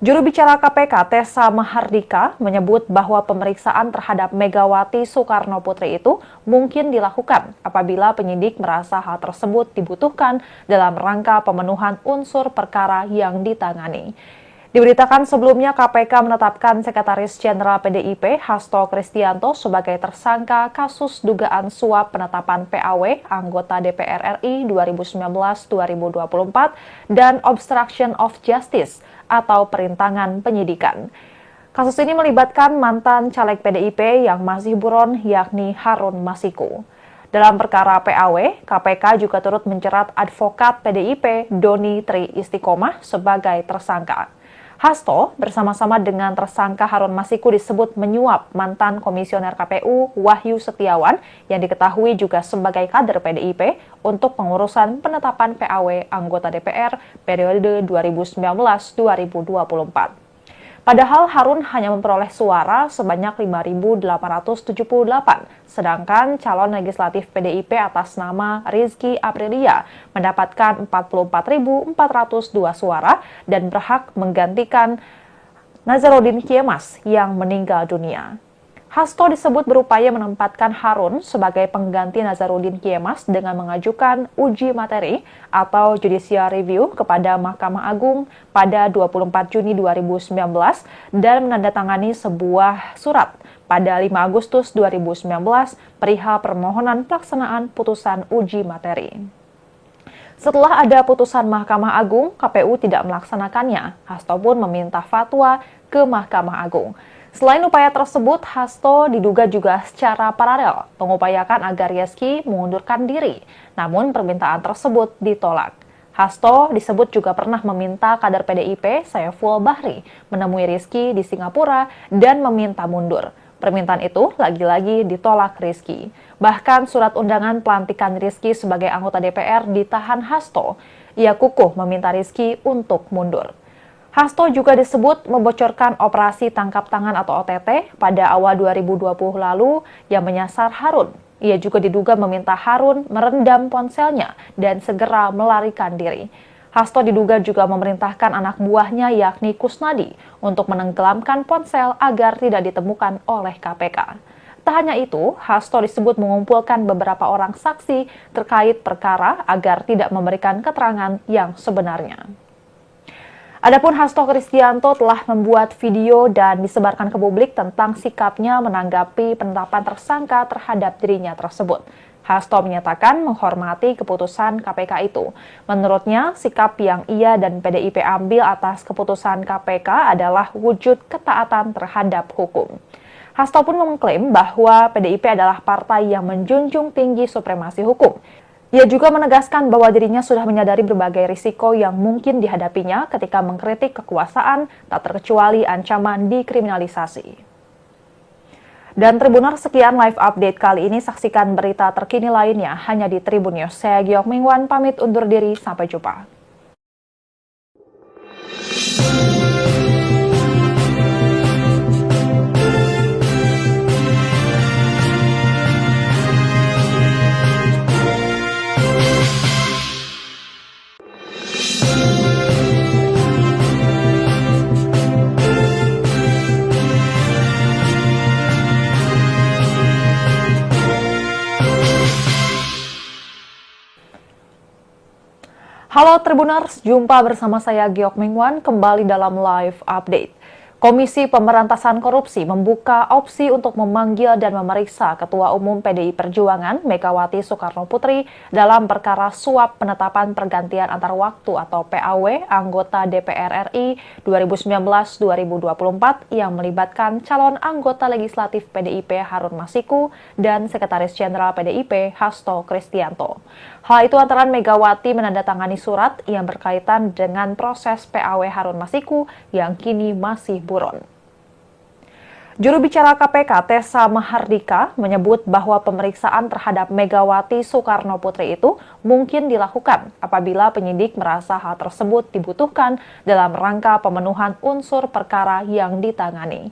Juru bicara KPK Tessa Mahardika menyebut bahwa pemeriksaan terhadap Megawati Soekarnoputri itu mungkin dilakukan apabila penyidik merasa hal tersebut dibutuhkan dalam rangka pemenuhan unsur perkara yang ditangani. Diberitakan sebelumnya KPK menetapkan Sekretaris Jenderal PDIP Hasto Kristianto sebagai tersangka kasus dugaan suap penetapan PAW anggota DPR RI 2019-2024 dan obstruction of justice atau perintangan penyidikan. Kasus ini melibatkan mantan caleg PDIP yang masih buron yakni Harun Masiku. Dalam perkara PAW, KPK juga turut menjerat advokat PDIP Doni Tri Istiqomah sebagai tersangka. Hasto bersama-sama dengan tersangka Harun Masiku disebut menyuap mantan komisioner KPU Wahyu Setiawan yang diketahui juga sebagai kader PDIP untuk pengurusan penetapan PAW anggota DPR periode 2019-2024. Padahal Harun hanya memperoleh suara sebanyak 5.878, sedangkan calon legislatif PDIP atas nama Rizky Aprilia mendapatkan 44.402 suara dan berhak menggantikan Nazarudin Kiemas yang meninggal dunia. Hasto disebut berupaya menempatkan Harun sebagai pengganti Nazarudin Kiemas dengan mengajukan uji materi atau judicial review kepada Mahkamah Agung pada 24 Juni 2019 dan menandatangani sebuah surat pada 5 Agustus 2019 perihal permohonan pelaksanaan putusan uji materi. Setelah ada putusan Mahkamah Agung, KPU tidak melaksanakannya. Hasto pun meminta fatwa ke Mahkamah Agung. Selain upaya tersebut, Hasto diduga juga secara paralel mengupayakan agar Rizky mengundurkan diri, namun permintaan tersebut ditolak. Hasto disebut juga pernah meminta kader PDIP Saiful Bahri menemui Rizky di Singapura dan meminta mundur. Permintaan itu lagi-lagi ditolak Rizky. Bahkan surat undangan pelantikan Rizky sebagai anggota DPR ditahan Hasto. Ia kukuh meminta Rizky untuk mundur. Hasto juga disebut membocorkan operasi tangkap tangan atau OTT pada awal 2020 lalu yang menyasar Harun. Ia juga diduga meminta Harun merendam ponselnya dan segera melarikan diri. Hasto diduga juga memerintahkan anak buahnya yakni Kusnadi untuk menenggelamkan ponsel agar tidak ditemukan oleh KPK. Tak hanya itu, Hasto disebut mengumpulkan beberapa orang saksi terkait perkara agar tidak memberikan keterangan yang sebenarnya. Adapun Hasto Kristianto telah membuat video dan disebarkan ke publik tentang sikapnya menanggapi penetapan tersangka terhadap dirinya tersebut. Hasto menyatakan menghormati keputusan KPK itu. Menurutnya, sikap yang ia dan PDIP ambil atas keputusan KPK adalah wujud ketaatan terhadap hukum. Hasto pun mengklaim bahwa PDIP adalah partai yang menjunjung tinggi supremasi hukum. Ia juga menegaskan bahwa dirinya sudah menyadari berbagai risiko yang mungkin dihadapinya ketika mengkritik kekuasaan, tak terkecuali ancaman dikriminalisasi. Dan Tribuners, sekian live update kali ini. Saksikan berita terkini lainnya hanya di Tribun News. Saya Giok Mingwan, pamit undur diri. Sampai jumpa. Halo Tribuners, jumpa bersama saya Giok Mingwan kembali dalam live update. Komisi Pemberantasan Korupsi membuka opsi untuk memanggil dan memeriksa Ketua Umum PDI Perjuangan Megawati Soekarnoputri dalam perkara suap penetapan pergantian antar waktu atau PAW anggota DPR RI 2019-2024 yang melibatkan calon anggota legislatif PDIP Harun Masiku dan Sekretaris Jenderal PDIP Hasto Kristianto. Hal itu antara Megawati menandatangani surat yang berkaitan dengan proses PAW Harun Masiku yang kini masih buron. Juru bicara KPK Tessa Mahardika menyebut bahwa pemeriksaan terhadap Megawati Soekarnoputri itu mungkin dilakukan apabila penyidik merasa hal tersebut dibutuhkan dalam rangka pemenuhan unsur perkara yang ditangani.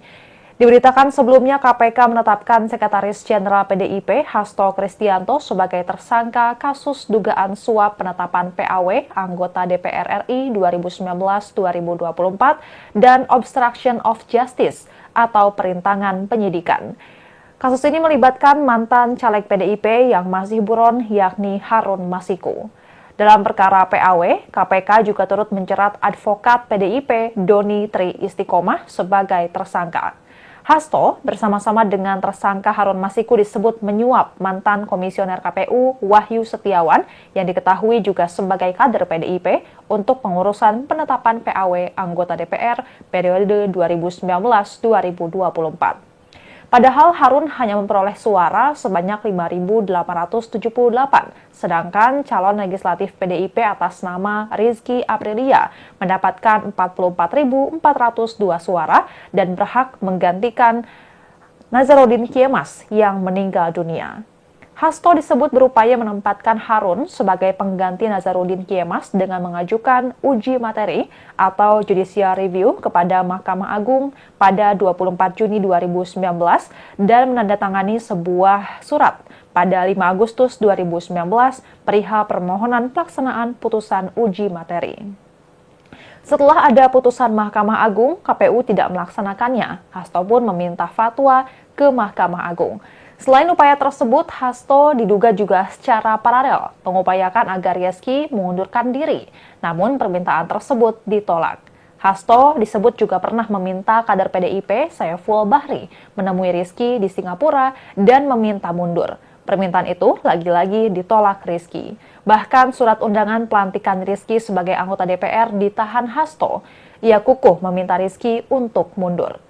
Diberitakan sebelumnya KPK menetapkan Sekretaris Jenderal PDIP Hasto Kristianto sebagai tersangka kasus dugaan suap penetapan PAW anggota DPR RI 2019-2024 dan obstruction of justice atau perintangan penyidikan. Kasus ini melibatkan mantan caleg PDIP yang masih buron yakni Harun Masiku. Dalam perkara PAW, KPK juga turut menjerat advokat PDIP Doni Tri Istiqomah sebagai tersangka. Hasto bersama-sama dengan tersangka Harun Masiku disebut menyuap mantan komisioner KPU Wahyu Setiawan yang diketahui juga sebagai kader PDIP untuk pengurusan penetapan PAW anggota DPR periode 2019-2024. Padahal Harun hanya memperoleh suara sebanyak 5.878, sedangkan calon legislatif PDIP atas nama Rizky Aprilia mendapatkan 44.402 suara dan berhak menggantikan Nazarudin Kiemas yang meninggal dunia. Hasto disebut berupaya menempatkan Harun sebagai pengganti Nazarudin Kiemas dengan mengajukan uji materi atau judicial review kepada Mahkamah Agung pada 24 Juni 2019 dan menandatangani sebuah surat pada 5 Agustus 2019 perihal permohonan pelaksanaan putusan uji materi. Setelah ada putusan Mahkamah Agung, KPU tidak melaksanakannya. Hasto pun meminta fatwa ke Mahkamah Agung. Selain upaya tersebut, Hasto diduga juga secara paralel mengupayakan agar Rizky mengundurkan diri. Namun permintaan tersebut ditolak. Hasto disebut juga pernah meminta kader PDIP Saiful Bahri menemui Rizky di Singapura dan meminta mundur. Permintaan itu lagi-lagi ditolak Rizky. Bahkan surat undangan pelantikan Rizky sebagai anggota DPR ditahan Hasto. Ia kukuh meminta Rizky untuk mundur.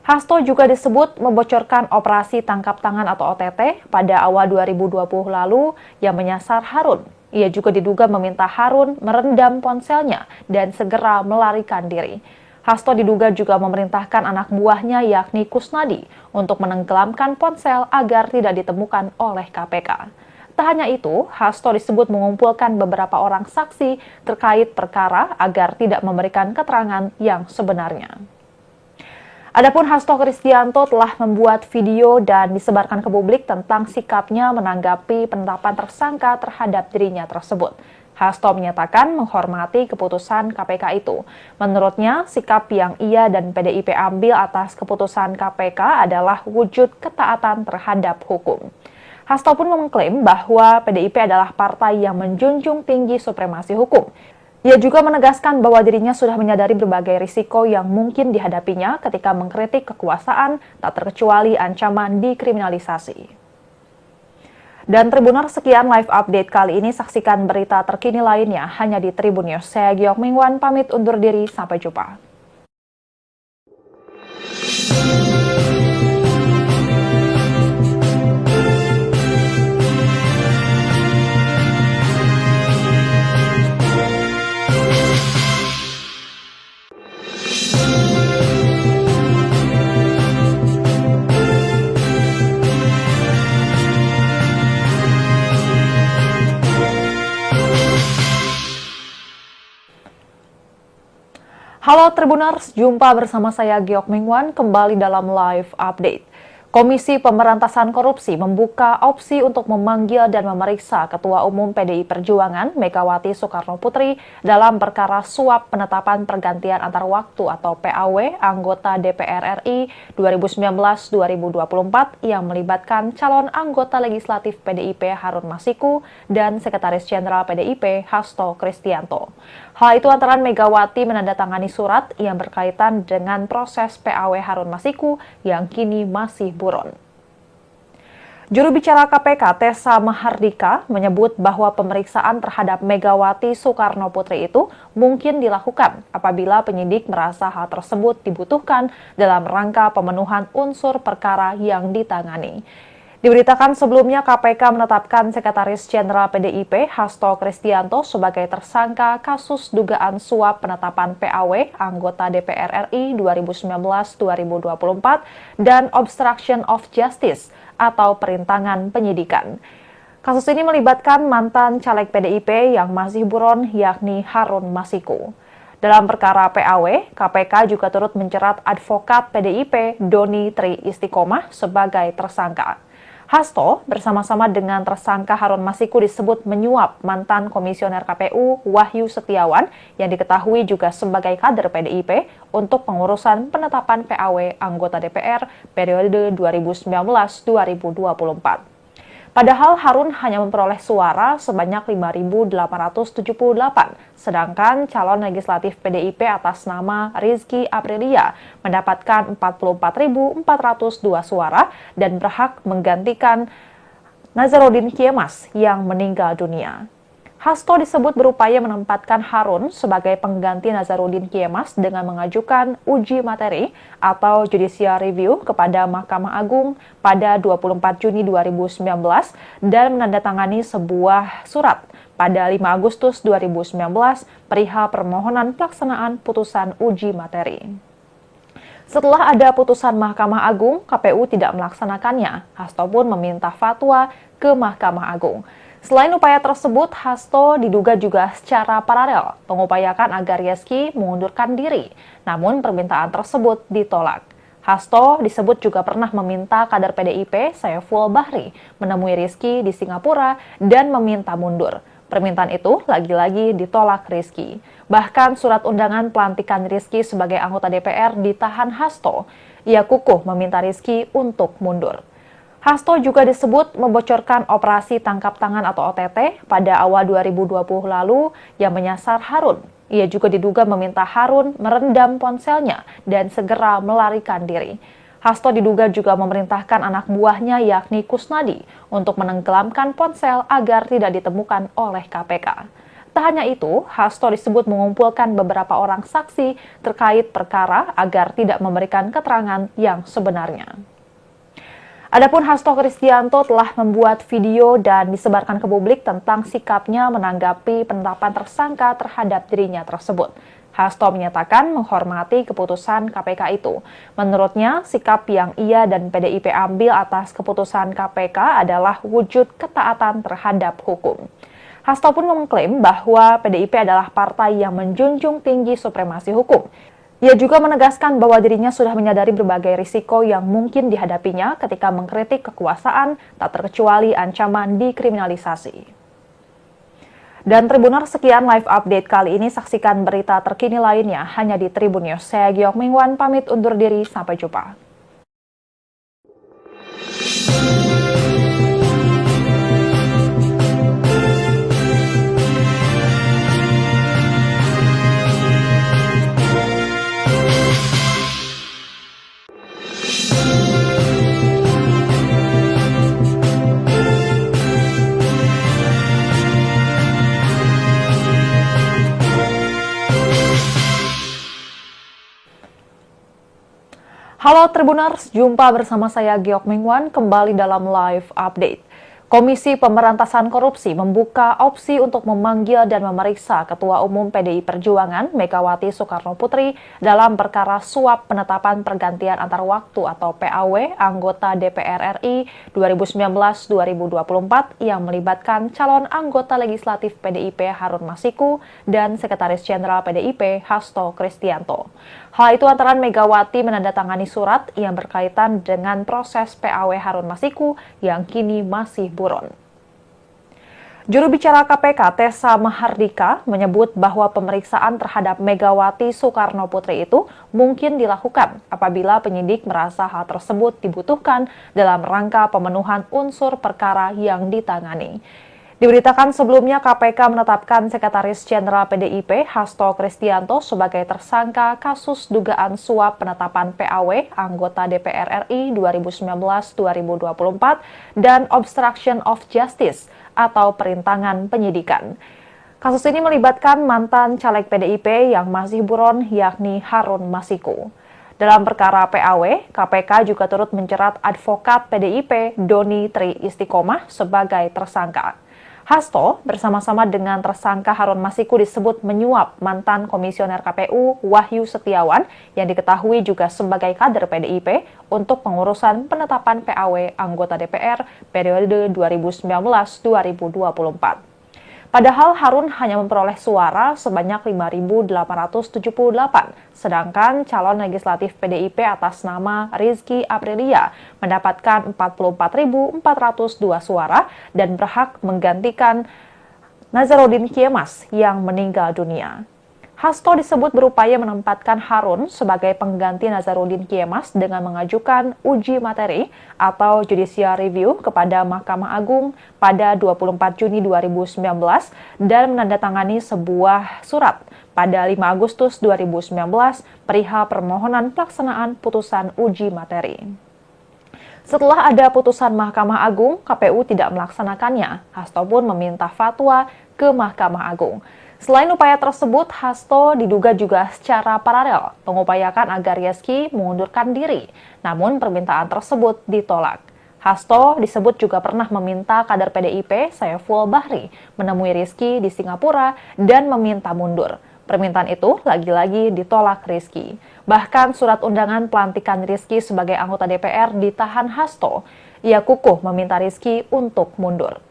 Hasto juga disebut membocorkan operasi tangkap tangan atau OTT pada awal 2020 lalu yang menyasar Harun. Ia juga diduga meminta Harun merendam ponselnya dan segera melarikan diri. Hasto diduga juga memerintahkan anak buahnya yakni Kusnadi untuk menenggelamkan ponsel agar tidak ditemukan oleh KPK. Tak hanya itu, Hasto disebut mengumpulkan beberapa orang saksi terkait perkara agar tidak memberikan keterangan yang sebenarnya. Adapun Hasto Kristianto telah membuat video dan disebarkan ke publik tentang sikapnya menanggapi penetapan tersangka terhadap dirinya tersebut. Hasto menyatakan menghormati keputusan KPK itu. Menurutnya, sikap yang ia dan PDIP ambil atas keputusan KPK adalah wujud ketaatan terhadap hukum. Hasto pun mengklaim bahwa PDIP adalah partai yang menjunjung tinggi supremasi hukum. Ia juga menegaskan bahwa dirinya sudah menyadari berbagai risiko yang mungkin dihadapinya ketika mengkritik kekuasaan, tak terkecuali ancaman dikriminalisasi. Dan Tribuners, sekian live update kali ini. Saksikan berita terkini lainnya hanya di Tribun News. Saya Giok Mingwan, pamit undur diri. Sampai jumpa. Halo Tribuners, jumpa bersama saya Giok Mingwan kembali dalam live update. Komisi Pemberantasan Korupsi membuka opsi untuk memanggil dan memeriksa Ketua Umum PDI Perjuangan Megawati Soekarno Putri dalam perkara suap penetapan pergantian antar waktu atau PAW anggota DPR RI 2019-2024 yang melibatkan calon anggota legislatif PDIP Harun Masiku dan Sekretaris Jenderal PDIP Hasto Kristianto. Hal itu antara Megawati menandatangani surat yang berkaitan dengan proses PAW Harun Masiku yang kini masih buron. Juru bicara KPK Tessa Mahardika menyebut bahwa pemeriksaan terhadap Megawati Soekarno Putri itu mungkin dilakukan apabila penyidik merasa hal tersebut dibutuhkan dalam rangka pemenuhan unsur perkara yang ditangani. Diberitakan sebelumnya KPK menetapkan Sekretaris Jenderal PDIP Hasto Kristianto sebagai tersangka kasus dugaan suap penetapan PAW anggota DPR RI 2019-2024 dan obstruction of justice atau perintangan penyidikan. Kasus ini melibatkan mantan caleg PDIP yang masih buron yakni Harun Masiku. Dalam perkara PAW, KPK juga turut menjerat advokat PDIP Doni Tri Istiqomah sebagai tersangka. Hasto bersama-sama dengan tersangka Harun Masiku disebut menyuap mantan komisioner KPU Wahyu Setiawan yang diketahui juga sebagai kader PDIP untuk pengurusan penetapan PAW anggota DPR periode 2019-2024. Padahal Harun hanya memperoleh suara sebanyak 5.878, sedangkan calon legislatif PDIP atas nama Rizky Aprilia mendapatkan 44.402 suara dan berhak menggantikan Nazarudin Kiemas yang meninggal dunia. Hasto disebut berupaya menempatkan Harun sebagai pengganti Nazarudin Kiemas dengan mengajukan uji materi atau judicial review kepada Mahkamah Agung pada 24 Juni 2019 dan menandatangani sebuah surat pada 5 Agustus 2019 perihal permohonan pelaksanaan putusan uji materi. Setelah ada putusan Mahkamah Agung, KPU tidak melaksanakannya. Hasto pun meminta fatwa ke Mahkamah Agung. Selain upaya tersebut, Hasto diduga juga secara paralel mengupayakan agar Rizky mengundurkan diri. Namun permintaan tersebut ditolak. Hasto disebut juga pernah meminta kader PDIP Saiful Bahri menemui Rizky di Singapura dan meminta mundur. Permintaan itu lagi-lagi ditolak Rizky. Bahkan surat undangan pelantikan Rizky sebagai anggota DPR ditahan Hasto. Ia kukuh meminta Rizky untuk mundur. Hasto juga disebut membocorkan operasi tangkap tangan atau OTT pada awal 2020 lalu yang menyasar Harun. Ia juga diduga meminta Harun merendam ponselnya dan segera melarikan diri. Hasto diduga juga memerintahkan anak buahnya yakni Kusnadi untuk menenggelamkan ponsel agar tidak ditemukan oleh KPK. Tak hanya itu, Hasto disebut mengumpulkan beberapa orang saksi terkait perkara agar tidak memberikan keterangan yang sebenarnya. Adapun Hasto Kristianto telah membuat video dan disebarkan ke publik tentang sikapnya menanggapi penetapan tersangka terhadap dirinya tersebut. Hasto menyatakan menghormati keputusan KPK itu. Menurutnya, sikap yang ia dan PDIP ambil atas keputusan KPK adalah wujud ketaatan terhadap hukum. Hasto pun mengklaim bahwa PDIP adalah partai yang menjunjung tinggi supremasi hukum. Ia juga menegaskan bahwa dirinya sudah menyadari berbagai risiko yang mungkin dihadapinya ketika mengkritik kekuasaan, tak terkecuali ancaman dikriminalisasi. Dan Tribuners, sekian live update kali ini. Saksikan berita terkini lainnya hanya di Tribun News. Saya Giok Mingwan, pamit undur diri. Sampai jumpa. Halo Tribuners, jumpa bersama saya Giok Mingwan kembali dalam live update. Komisi Pemberantasan Korupsi membuka opsi untuk memanggil dan memeriksa Ketua Umum PDI Perjuangan Megawati Soekarnoputri dalam perkara suap penetapan pergantian antar waktu atau PAW anggota DPR RI 2019-2024 yang melibatkan calon anggota legislatif PDIP Harun Masiku dan Sekretaris Jenderal PDIP Hasto Kristianto. Hal itu antara Megawati menandatangani surat yang berkaitan dengan proses PAW Harun Masiku yang kini masih buron. Juru bicara KPK Tessa Mahardika menyebut bahwa pemeriksaan terhadap Megawati Soekarnoputri itu mungkin dilakukan apabila penyidik merasa hal tersebut dibutuhkan dalam rangka pemenuhan unsur perkara yang ditangani. Diberitakan sebelumnya KPK menetapkan Sekretaris Jenderal PDIP Hasto Kristianto sebagai tersangka kasus dugaan suap penetapan PAW anggota DPR RI 2019-2024 dan obstruction of justice atau perintangan penyidikan. Kasus ini melibatkan mantan caleg PDIP yang masih buron yakni Harun Masiku. Dalam perkara PAW, KPK juga turut menjerat advokat PDIP Doni Tri Istiqomah sebagai tersangka. Hasto bersama-sama dengan tersangka Harun Masiku disebut menyuap mantan komisioner KPU Wahyu Setiawan yang diketahui juga sebagai kader PDIP untuk pengurusan penetapan PAW anggota DPR periode 2019-2024. Padahal Harun hanya memperoleh suara sebanyak 5.878, sedangkan calon legislatif PDIP atas nama Rizky Aprilia mendapatkan 44.402 suara dan berhak menggantikan Nazarudin Kiemas yang meninggal dunia. Hasto disebut berupaya menempatkan Harun sebagai pengganti Nazarudin Kiemas dengan mengajukan uji materi atau judicial review kepada Mahkamah Agung pada 24 Juni 2019 dan menandatangani sebuah surat pada 5 Agustus 2019 perihal permohonan pelaksanaan putusan uji materi. Setelah ada putusan Mahkamah Agung, KPU tidak melaksanakannya. Hasto pun meminta fatwa ke Mahkamah Agung. Selain upaya tersebut, Hasto diduga juga secara paralel mengupayakan agar Rizky mengundurkan diri. Namun permintaan tersebut ditolak. Hasto disebut juga pernah meminta kader PDIP Saiful Bahri menemui Rizky di Singapura dan meminta mundur. Permintaan itu lagi-lagi ditolak Rizky. Bahkan surat undangan pelantikan Rizky sebagai anggota DPR ditahan Hasto. Ia kukuh meminta Rizky untuk mundur.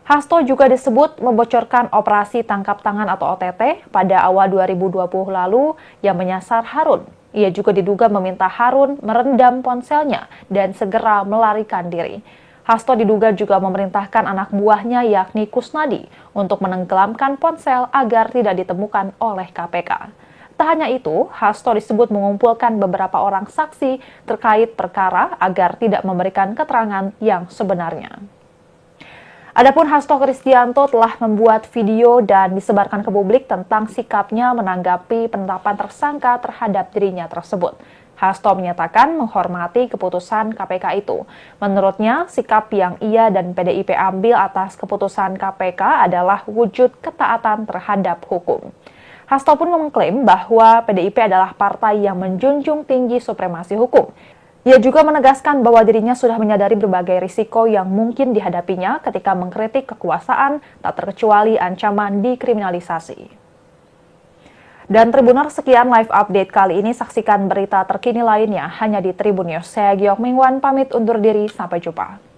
Hasto juga disebut membocorkan operasi tangkap tangan atau OTT pada awal 2020 lalu yang menyasar Harun. Ia juga diduga meminta Harun merendam ponselnya dan segera melarikan diri. Hasto diduga juga memerintahkan anak buahnya yakni Kusnadi untuk menenggelamkan ponsel agar tidak ditemukan oleh KPK. Tak hanya itu, Hasto disebut mengumpulkan beberapa orang saksi terkait perkara agar tidak memberikan keterangan yang sebenarnya. Adapun Hasto Kristianto telah membuat video dan disebarkan ke publik tentang sikapnya menanggapi penetapan tersangka terhadap dirinya tersebut. Hasto menyatakan menghormati keputusan KPK itu. Menurutnya, sikap yang ia dan PDIP ambil atas keputusan KPK adalah wujud ketaatan terhadap hukum. Hasto pun mengklaim bahwa PDIP adalah partai yang menjunjung tinggi supremasi hukum. Ia juga menegaskan bahwa dirinya sudah menyadari berbagai risiko yang mungkin dihadapinya ketika mengkritik kekuasaan, tak terkecuali ancaman dikriminalisasi. Dan Tribuners, sekian live update kali ini. Saksikan berita terkini lainnya hanya di Tribun News. Saya Giok Mingwan, pamit undur diri. Sampai jumpa.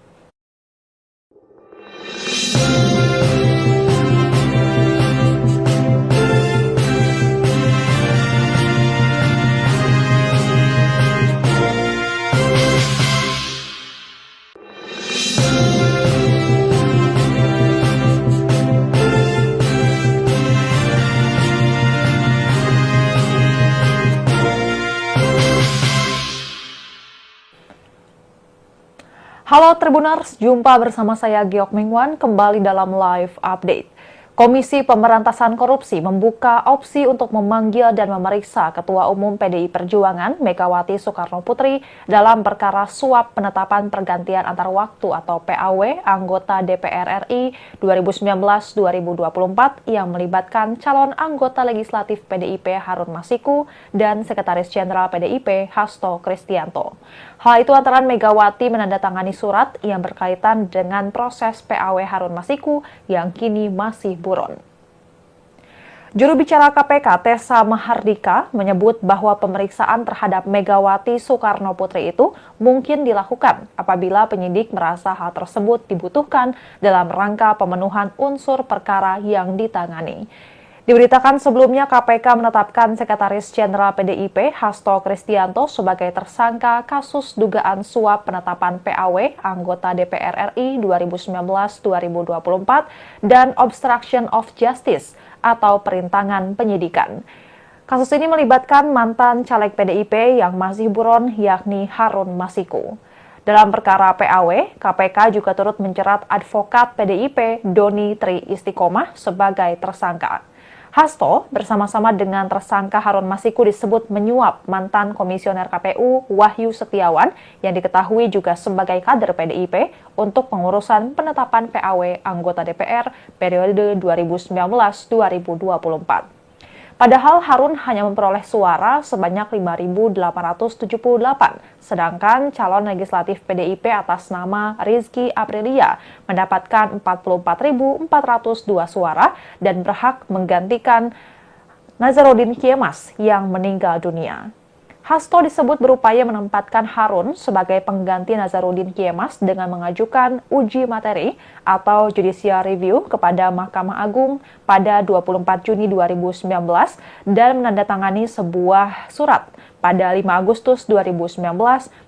Halo Tribuners, jumpa bersama saya Giok Mingwan kembali dalam live update. Komisi Pemberantasan Korupsi membuka opsi untuk memanggil dan memeriksa Ketua Umum PDI Perjuangan Megawati Soekarnoputri dalam perkara suap penetapan pergantian antar waktu atau PAW anggota DPR RI 2019-2024 yang melibatkan calon anggota legislatif PDIP Harun Masiku dan Sekretaris Jenderal PDIP Hasto Kristianto. Hal itu antara Megawati menandatangani surat yang berkaitan dengan proses PAW Harun Masiku yang kini masih buron. Juru bicara KPK Tessa Mahardika menyebut bahwa pemeriksaan terhadap Megawati Soekarnoputri itu mungkin dilakukan apabila penyidik merasa hal tersebut dibutuhkan dalam rangka pemenuhan unsur perkara yang ditangani. Diberitakan sebelumnya KPK menetapkan Sekretaris Jenderal PDIP Hasto Kristianto sebagai tersangka kasus dugaan suap penetapan PAW anggota DPR RI 2019-2024 dan obstruction of justice atau perintangan penyidikan. Kasus ini melibatkan mantan caleg PDIP yang masih buron yakni Harun Masiku. Dalam perkara PAW, KPK juga turut menjerat advokat PDIP Doni Tri Istiqomah sebagai tersangka. Hasto bersama-sama dengan tersangka Harun Masiku disebut menyuap mantan komisioner KPU Wahyu Setiawan yang diketahui juga sebagai kader PDIP untuk pengurusan penetapan PAW anggota DPR periode 2019-2024. Padahal Harun hanya memperoleh suara sebanyak 5.878, sedangkan calon legislatif PDIP atas nama Rizky Aprilia mendapatkan 44.402 suara dan berhak menggantikan Nazarudin Kiemas yang meninggal dunia. Hasto disebut berupaya menempatkan Harun sebagai pengganti Nazarudin Kiemas dengan mengajukan uji materi atau judicial review kepada Mahkamah Agung pada 24 Juni 2019 dan menandatangani sebuah surat pada 5 Agustus 2019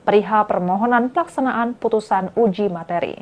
perihal permohonan pelaksanaan putusan uji materi.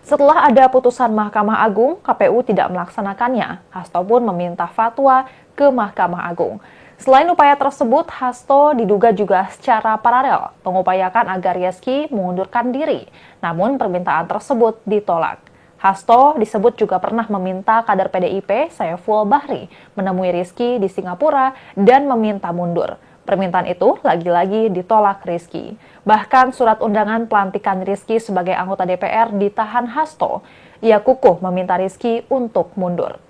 Setelah ada putusan Mahkamah Agung, KPU tidak melaksanakannya. Hasto pun meminta fatwa ke Mahkamah Agung. Selain upaya tersebut, Hasto diduga juga secara paralel mengupayakan agar Rizky mengundurkan diri. Namun permintaan tersebut ditolak. Hasto disebut juga pernah meminta kader PDIP Saiful Bahri menemui Rizky di Singapura dan meminta mundur. Permintaan itu lagi-lagi ditolak Rizky. Bahkan surat undangan pelantikan Rizky sebagai anggota DPR ditahan Hasto. Ia kukuh meminta Rizky untuk mundur.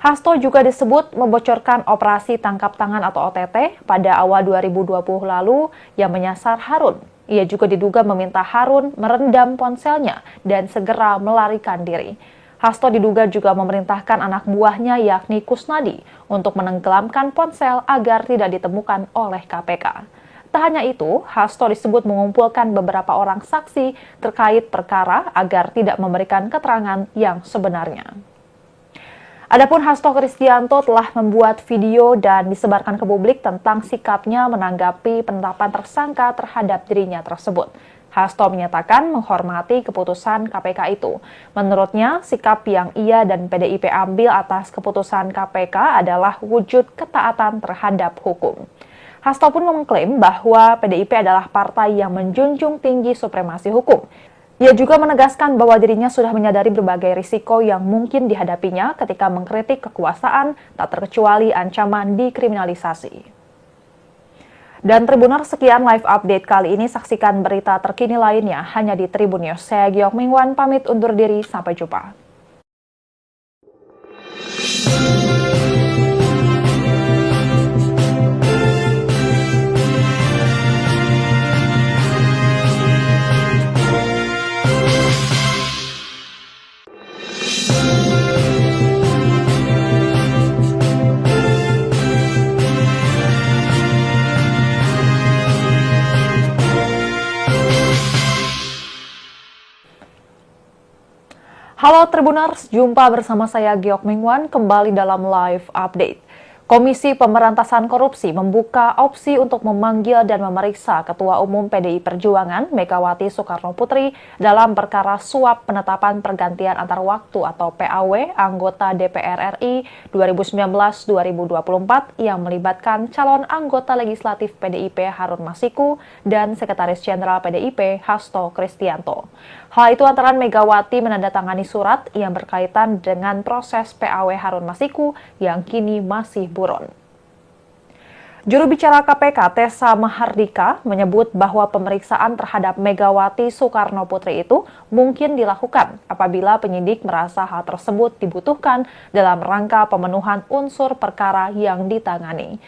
Hasto juga disebut membocorkan operasi tangkap tangan atau OTT pada awal 2020 lalu yang menyasar Harun. Ia juga diduga meminta Harun merendam ponselnya dan segera melarikan diri. Hasto diduga juga memerintahkan anak buahnya yakni Kusnadi untuk menenggelamkan ponsel agar tidak ditemukan oleh KPK. Tak hanya itu, Hasto disebut mengumpulkan beberapa orang saksi terkait perkara agar tidak memberikan keterangan yang sebenarnya. Adapun Hasto Kristianto telah membuat video dan disebarkan ke publik tentang sikapnya menanggapi penetapan tersangka terhadap dirinya tersebut. Hasto menyatakan menghormati keputusan KPK itu. Menurutnya, sikap yang ia dan PDIP ambil atas keputusan KPK adalah wujud ketaatan terhadap hukum. Hasto pun mengklaim bahwa PDIP adalah partai yang menjunjung tinggi supremasi hukum. Ia juga menegaskan bahwa dirinya sudah menyadari berbagai risiko yang mungkin dihadapinya ketika mengkritik kekuasaan, tak terkecuali ancaman dikriminalisasi. Dan Tribuners, sekian live update kali ini. Saksikan berita terkini lainnya hanya di Tribun News. Saya Giok Mingwan, pamit undur diri. Sampai jumpa. Halo Tribuners, jumpa bersama saya Giok Mingwan kembali dalam live update. Komisi Pemberantasan Korupsi membuka opsi untuk memanggil dan memeriksa Ketua Umum PDI Perjuangan Megawati Soekarnoputri dalam perkara suap penetapan pergantian antar waktu atau PAW anggota DPR RI 2019-2024 yang melibatkan calon anggota legislatif PDIP Harun Masiku dan Sekretaris Jenderal PDIP Hasto Kristianto. Hal itu antara Megawati menandatangani surat yang berkaitan dengan proses PAW Harun Masiku yang kini masih buron. Juru bicara KPK Tessa Mahardika menyebut bahwa pemeriksaan terhadap Megawati Soekarnoputri itu mungkin dilakukan apabila penyidik merasa hal tersebut dibutuhkan dalam rangka pemenuhan unsur perkara yang ditangani.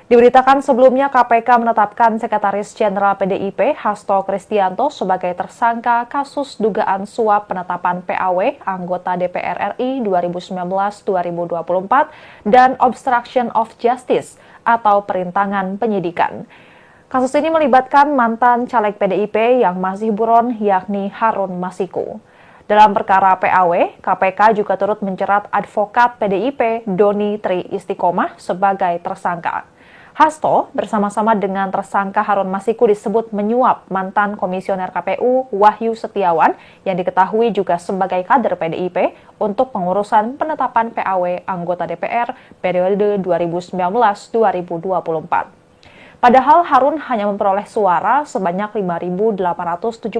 Diberitakan sebelumnya KPK menetapkan Sekretaris Jenderal PDIP Hasto Kristianto sebagai tersangka kasus dugaan suap penetapan PAW anggota DPR RI 2019-2024 dan obstruction of justice atau perintangan penyidikan. Kasus ini melibatkan mantan caleg PDIP yang masih buron yakni Harun Masiku. Dalam perkara PAW, KPK juga turut menjerat advokat PDIP Doni Tri Istiqomah sebagai tersangka. Hasto bersama-sama dengan tersangka Harun Masiku disebut menyuap mantan komisioner KPU Wahyu Setiawan yang diketahui juga sebagai kader PDIP untuk pengurusan penetapan PAW anggota DPR periode 2019-2024. Padahal Harun hanya memperoleh suara sebanyak 5.878,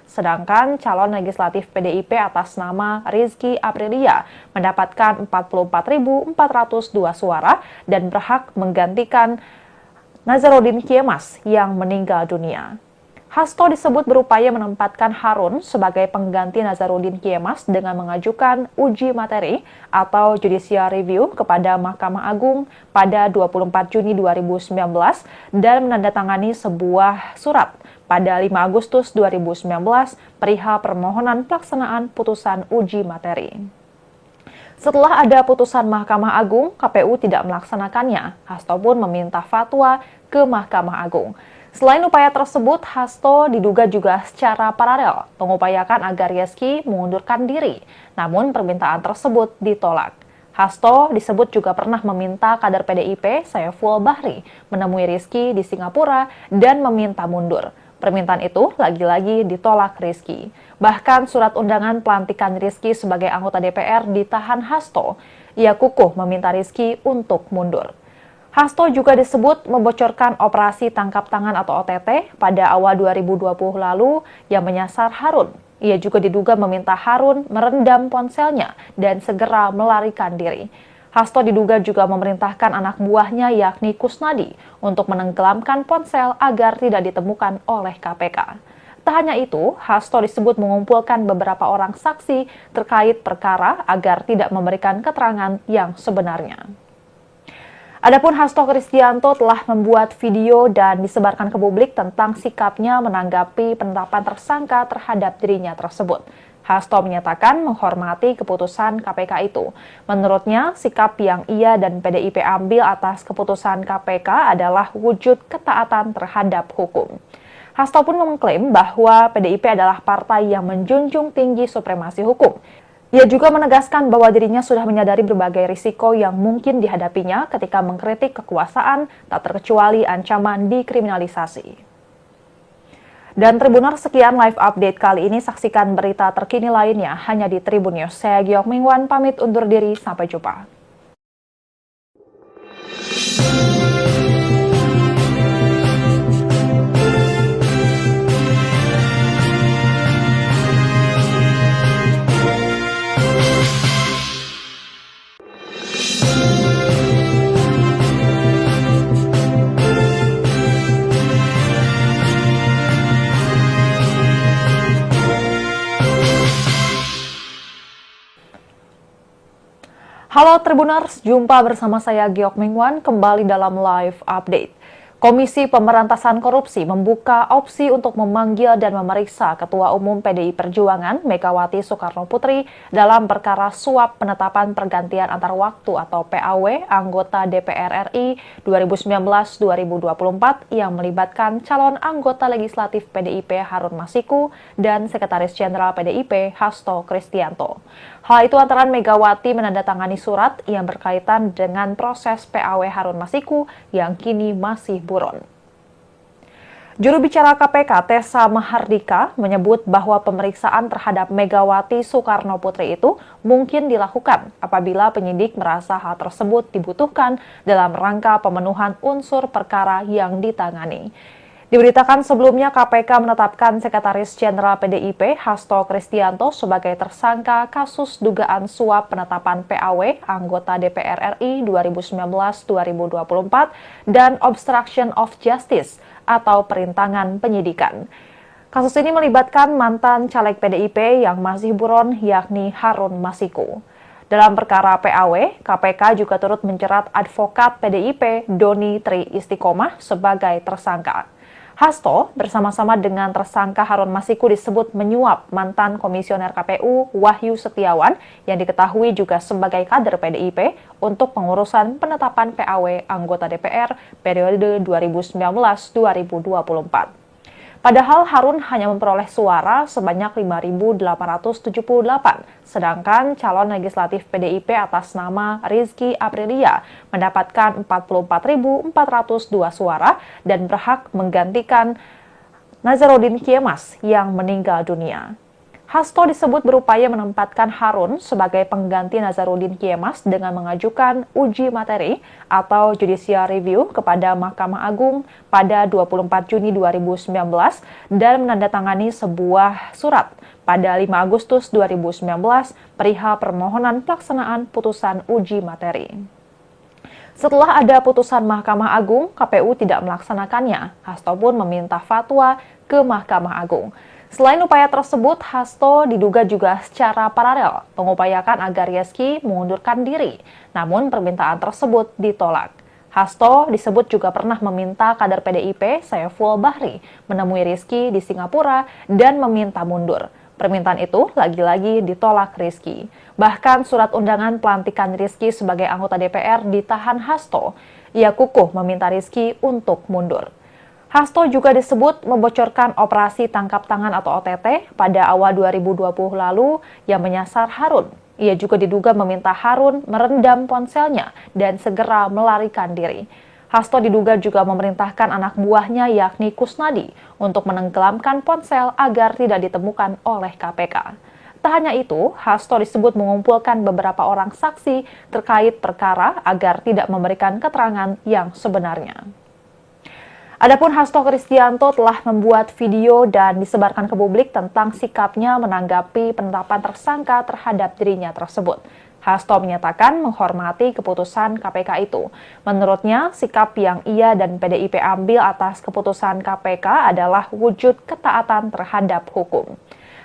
sedangkan calon legislatif PDIP atas nama Rizky Aprilia mendapatkan 44.402 suara dan berhak menggantikan Nazarudin Kiemas yang meninggal dunia. Hasto disebut berupaya menempatkan Harun sebagai pengganti Nazarudin Kiemas dengan mengajukan uji materi atau judicial review kepada Mahkamah Agung pada 24 Juni 2019 dan menandatangani sebuah surat pada 5 Agustus 2019 perihal permohonan pelaksanaan putusan uji materi. Setelah ada putusan Mahkamah Agung, KPU tidak melaksanakannya. Hasto pun meminta fatwa ke Mahkamah Agung. Selain upaya tersebut, Hasto diduga juga secara paralel mengupayakan agar Rizky mengundurkan diri, namun permintaan tersebut ditolak. Hasto disebut juga pernah meminta kader PDIP Saiful Bahri menemui Rizky di Singapura dan meminta mundur. Permintaan itu lagi-lagi ditolak Rizky. Bahkan surat undangan pelantikan Rizky sebagai anggota DPR ditahan Hasto. Ia kukuh meminta Rizky untuk mundur. Hasto juga disebut membocorkan operasi tangkap tangan atau OTT pada awal 2020 lalu yang menyasar Harun. Ia juga diduga meminta Harun merendam ponselnya dan segera melarikan diri. Hasto diduga juga memerintahkan anak buahnya yakni Kusnadi untuk menenggelamkan ponsel agar tidak ditemukan oleh KPK. Tak hanya itu, Hasto disebut mengumpulkan beberapa orang saksi terkait perkara agar tidak memberikan keterangan yang sebenarnya. Adapun Hasto Kristianto telah membuat video dan disebarkan ke publik tentang sikapnya menanggapi penetapan tersangka terhadap dirinya tersebut. Hasto menyatakan menghormati keputusan KPK itu. Menurutnya, sikap yang ia dan PDIP ambil atas keputusan KPK adalah wujud ketaatan terhadap hukum. Hasto pun mengklaim bahwa PDIP adalah partai yang menjunjung tinggi supremasi hukum. Ia juga menegaskan bahwa dirinya sudah menyadari berbagai risiko yang mungkin dihadapinya ketika mengkritik kekuasaan, tak terkecuali ancaman dikriminalisasi. Dan Tribuners, sekian live update kali ini. Saksikan berita terkini lainnya hanya di Tribun News. Saya Giok Mingwan, pamit undur diri. Sampai jumpa. Halo Tribuners, jumpa bersama saya Giok Mingwan kembali dalam live update. Komisi Pemberantasan Korupsi membuka opsi untuk memanggil dan memeriksa Ketua Umum PDI Perjuangan Megawati Soekarno Putri dalam perkara suap penetapan pergantian antar waktu atau PAW anggota DPR RI 2019-2024 yang melibatkan calon anggota legislatif PDIP Harun Masiku dan Sekretaris Jenderal PDIP Hasto Kristianto. Hal itu antara Megawati menandatangani surat yang berkaitan dengan proses PAW Harun Masiku yang kini masih buron. Juru bicara KPK Tessa Mahardika menyebut bahwa pemeriksaan terhadap Megawati Soekarno Putri itu mungkin dilakukan apabila penyidik merasa hal tersebut dibutuhkan dalam rangka pemenuhan unsur perkara yang ditangani. Diberitakan sebelumnya KPK menetapkan Sekretaris Jenderal PDIP Hasto Kristianto sebagai tersangka kasus dugaan suap penetapan PAW anggota DPR RI 2019-2024 dan obstruction of justice atau perintangan penyidikan. Kasus ini melibatkan mantan caleg PDIP yang masih buron yakni Harun Masiku. Dalam perkara PAW, KPK juga turut menjerat advokat PDIP Doni Tri Istiqomah sebagai tersangka. Hasto bersama-sama dengan tersangka Harun Masiku disebut menyuap mantan komisioner KPU Wahyu Setiawan yang diketahui juga sebagai kader PDIP untuk pengurusan penetapan PAW anggota DPR periode 2019-2024. Padahal Harun hanya memperoleh suara sebanyak 5.878, sedangkan calon legislatif PDIP atas nama Rizky Aprilia mendapatkan 44.402 suara dan berhak menggantikan Nazarudin Kiemas yang meninggal dunia. Hasto disebut berupaya menempatkan Harun sebagai pengganti Nazarudin Kiemas dengan mengajukan uji materi atau judicial review kepada Mahkamah Agung pada 24 Juni 2019 dan menandatangani sebuah surat pada 5 Agustus 2019 perihal permohonan pelaksanaan putusan uji materi. Setelah ada putusan Mahkamah Agung, KPU tidak melaksanakannya. Hasto pun meminta fatwa ke Mahkamah Agung. Selain upaya tersebut, Hasto diduga juga secara paralel mengupayakan agar Rizky mengundurkan diri, namun permintaan tersebut ditolak. Hasto disebut juga pernah meminta kader PDIP Saiful Bahri menemui Rizky di Singapura dan meminta mundur. Permintaan itu lagi-lagi ditolak Rizky. Bahkan surat undangan pelantikan Rizky sebagai anggota DPR ditahan Hasto. Ia kukuh meminta Rizky untuk mundur. Hasto juga disebut membocorkan operasi tangkap tangan atau OTT pada awal 2020 lalu yang menyasar Harun. Ia juga diduga meminta Harun merendam ponselnya dan segera melarikan diri. Hasto diduga juga memerintahkan anak buahnya yakni Kusnadi untuk menenggelamkan ponsel agar tidak ditemukan oleh KPK. Tak hanya itu, Hasto disebut mengumpulkan beberapa orang saksi terkait perkara agar tidak memberikan keterangan yang sebenarnya. Adapun Hasto Kristianto telah membuat video dan disebarkan ke publik tentang sikapnya menanggapi penetapan tersangka terhadap dirinya tersebut. Hasto menyatakan menghormati keputusan KPK itu. Menurutnya, sikap yang ia dan PDIP ambil atas keputusan KPK adalah wujud ketaatan terhadap hukum.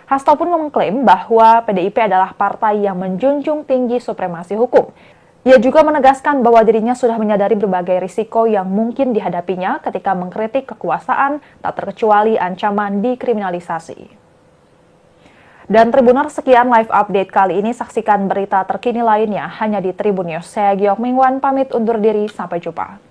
Hasto pun mengklaim bahwa PDIP adalah partai yang menjunjung tinggi supremasi hukum. Ia juga menegaskan bahwa dirinya sudah menyadari berbagai risiko yang mungkin dihadapinya ketika mengkritik kekuasaan, tak terkecuali ancaman dikriminalisasi. Dan Tribuners, sekian live update kali ini. Saksikan berita terkini lainnya hanya di Tribun News. Saya Giok Mingwan, pamit undur diri. Sampai jumpa.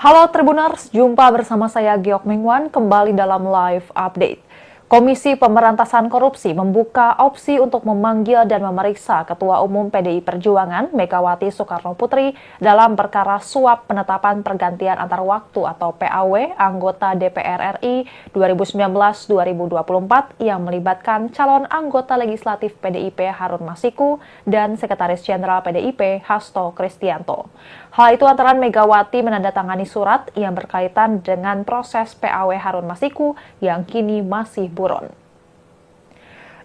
Halo Tribuners, jumpa bersama saya Giok Mingwan kembali dalam live update. Komisi Pemberantasan Korupsi membuka opsi untuk memanggil dan memeriksa Ketua Umum PDI Perjuangan Megawati Soekarnoputri dalam perkara suap penetapan pergantian antar waktu atau PAW anggota DPR RI 2019-2024 yang melibatkan calon anggota legislatif PDIP Harun Masiku dan Sekretaris Jenderal PDIP Hasto Kristianto. Hal itu antara Megawati menandatangani surat yang berkaitan dengan proses PAW Harun Masiku yang kini masih buron.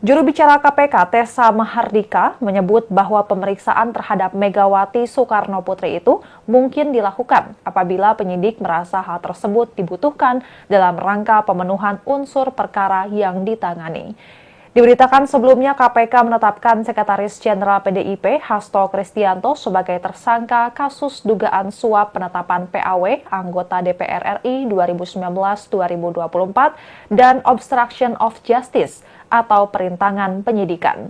Juru bicara KPK Tessa Mahardika menyebut bahwa pemeriksaan terhadap Megawati Soekarnoputri itu mungkin dilakukan apabila penyidik merasa hal tersebut dibutuhkan dalam rangka pemenuhan unsur perkara yang ditangani. Diberitakan sebelumnya KPK menetapkan Sekretaris Jenderal PDIP Hasto Kristianto sebagai tersangka kasus dugaan suap penetapan PAW anggota DPR RI 2019-2024 dan obstruction of justice atau perintangan penyidikan.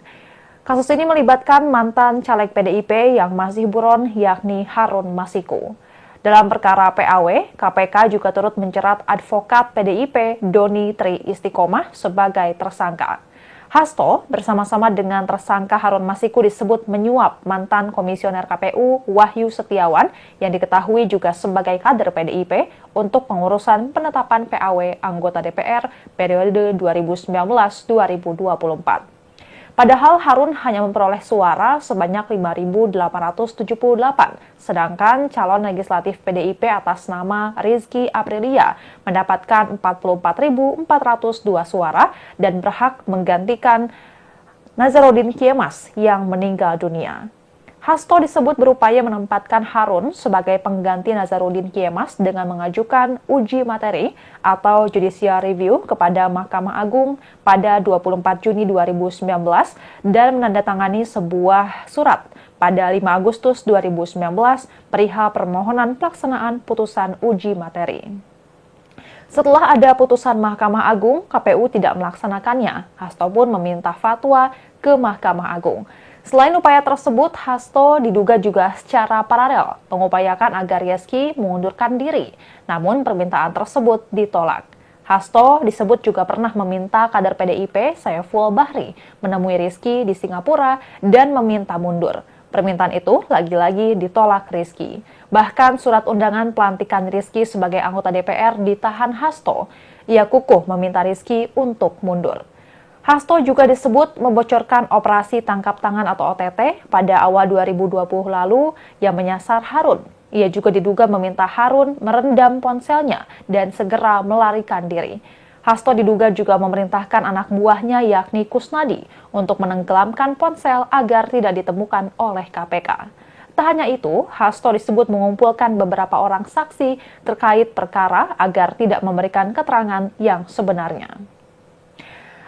Kasus ini melibatkan mantan caleg PDIP yang masih buron yakni Harun Masiku. Dalam perkara PAW, KPK juga turut menjerat advokat PDIP Doni Tri Istiqomah sebagai tersangka. Hasto bersama-sama dengan tersangka Harun Masiku disebut menyuap mantan komisioner KPU Wahyu Setiawan yang diketahui juga sebagai kader PDIP untuk pengurusan penetapan PAW anggota DPR periode 2019-2024. Padahal Harun hanya memperoleh suara sebanyak 5.878, sedangkan calon legislatif PDIP atas nama Rizky Aprilia mendapatkan 44.402 suara dan berhak menggantikan Nazarudin Kiemas yang meninggal dunia. Hasto disebut berupaya menempatkan Harun sebagai pengganti Nazarudin Kiemas dengan mengajukan uji materi atau judicial review kepada Mahkamah Agung pada 24 Juni 2019 dan menandatangani sebuah surat pada 5 Agustus 2019 perihal permohonan pelaksanaan putusan uji materi. Setelah ada putusan Mahkamah Agung, KPU tidak melaksanakannya. Hasto pun meminta fatwa ke Mahkamah Agung. Selain upaya tersebut, Hasto diduga juga secara paralel mengupayakan agar Rizky mengundurkan diri, namun permintaan tersebut ditolak. Hasto disebut juga pernah meminta kader PDIP Saiful Bahri menemui Rizky di Singapura dan meminta mundur. Permintaan itu lagi-lagi ditolak Rizky. Bahkan surat undangan pelantikan Rizky sebagai anggota DPR ditahan Hasto. Ia kukuh meminta Rizky untuk mundur. Hasto juga disebut membocorkan operasi tangkap tangan atau OTT pada awal 2020 lalu yang menyasar Harun. Ia juga diduga meminta Harun merendam ponselnya dan segera melarikan diri. Hasto diduga juga memerintahkan anak buahnya yakni Kusnadi untuk menenggelamkan ponsel agar tidak ditemukan oleh KPK. Tak hanya itu, Hasto disebut mengumpulkan beberapa orang saksi terkait perkara agar tidak memberikan keterangan yang sebenarnya.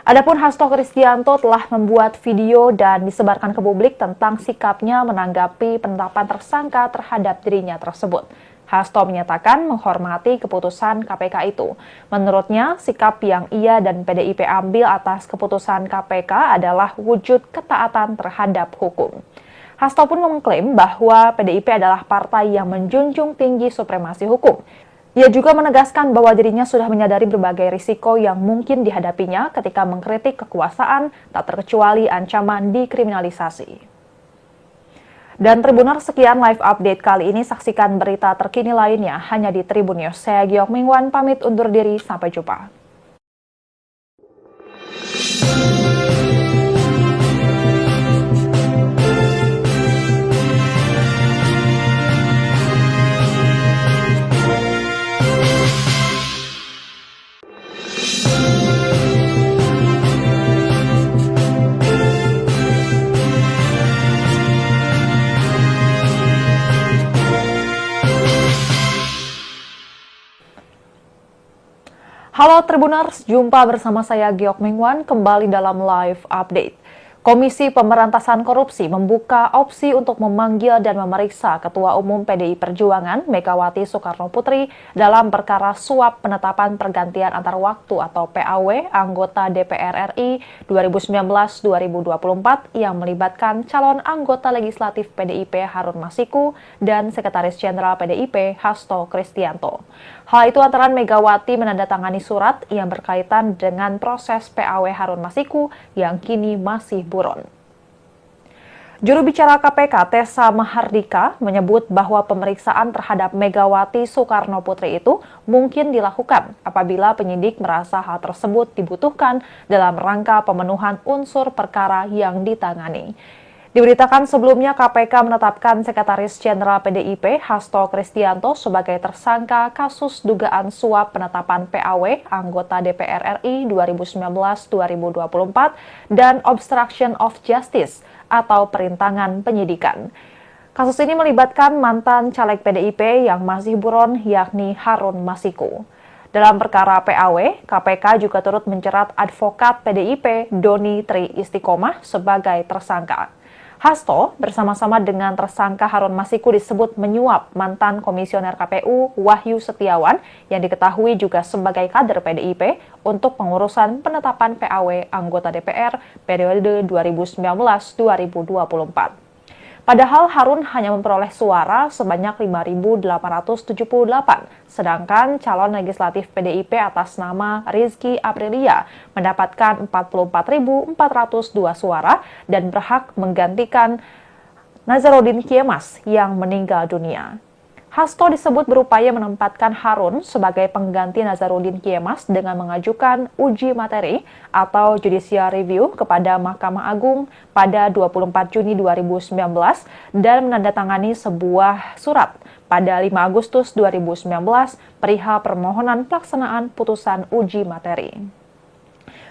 Adapun Hasto Kristianto telah membuat video dan disebarkan ke publik tentang sikapnya menanggapi penetapan tersangka terhadap dirinya tersebut. Hasto menyatakan menghormati keputusan KPK itu. Menurutnya, sikap yang ia dan PDIP ambil atas keputusan KPK adalah wujud ketaatan terhadap hukum. Hasto pun mengklaim bahwa PDIP adalah partai yang menjunjung tinggi supremasi hukum. Ia juga menegaskan bahwa dirinya sudah menyadari berbagai risiko yang mungkin dihadapinya ketika mengkritik kekuasaan, tak terkecuali ancaman dikriminalisasi. Dan Tribuners, sekian live update kali ini. Saksikan berita terkini lainnya hanya di Tribun News. Saya Giok Mingwan, pamit undur diri. Sampai jumpa. Halo Tribuners, jumpa bersama saya Giok Mingwan kembali dalam live update. Komisi Pemberantasan Korupsi membuka opsi untuk memanggil dan memeriksa Ketua Umum PDI Perjuangan Megawati Soekarnoputri dalam perkara suap penetapan pergantian antar waktu atau PAW anggota DPR RI 2019-2024 yang melibatkan calon anggota legislatif PDIP Harun Masiku dan Sekretaris Jenderal PDIP Hasto Kristianto. Hal itu antara Megawati menandatangani surat yang berkaitan dengan proses PAW Harun Masiku yang kini masih buron. Juru bicara KPK Tessa Mahardika menyebut bahwa pemeriksaan terhadap Megawati Soekarnoputri itu mungkin dilakukan apabila penyidik merasa hal tersebut dibutuhkan dalam rangka pemenuhan unsur perkara yang ditangani. Diberitakan sebelumnya KPK menetapkan Sekretaris Jenderal PDIP Hasto Kristianto sebagai tersangka kasus dugaan suap penetapan PAW anggota DPR RI 2019-2024 dan obstruction of justice atau perintangan penyidikan. Kasus ini melibatkan mantan caleg PDIP yang masih buron yakni Harun Masiku. Dalam perkara PAW, KPK juga turut menjerat advokat PDIP Doni Tri Istiqomah sebagai tersangka. Hasto bersama-sama dengan tersangka Harun Masiku disebut menyuap mantan komisioner KPU Wahyu Setiawan yang diketahui juga sebagai kader PDIP untuk pengurusan penetapan PAW anggota DPR periode 2019-2024. Padahal Harun hanya memperoleh suara sebanyak 5.878, sedangkan calon legislatif PDIP atas nama Rizky Aprilia mendapatkan 44.402 suara dan berhak menggantikan Nazarudin Kiemas yang meninggal dunia. Hasto disebut berupaya menempatkan Harun sebagai pengganti Nazarudin Kiemas dengan mengajukan uji materi atau judicial review kepada Mahkamah Agung pada 24 Juni 2019 dan menandatangani sebuah surat pada 5 Agustus 2019 perihal permohonan pelaksanaan putusan uji materi.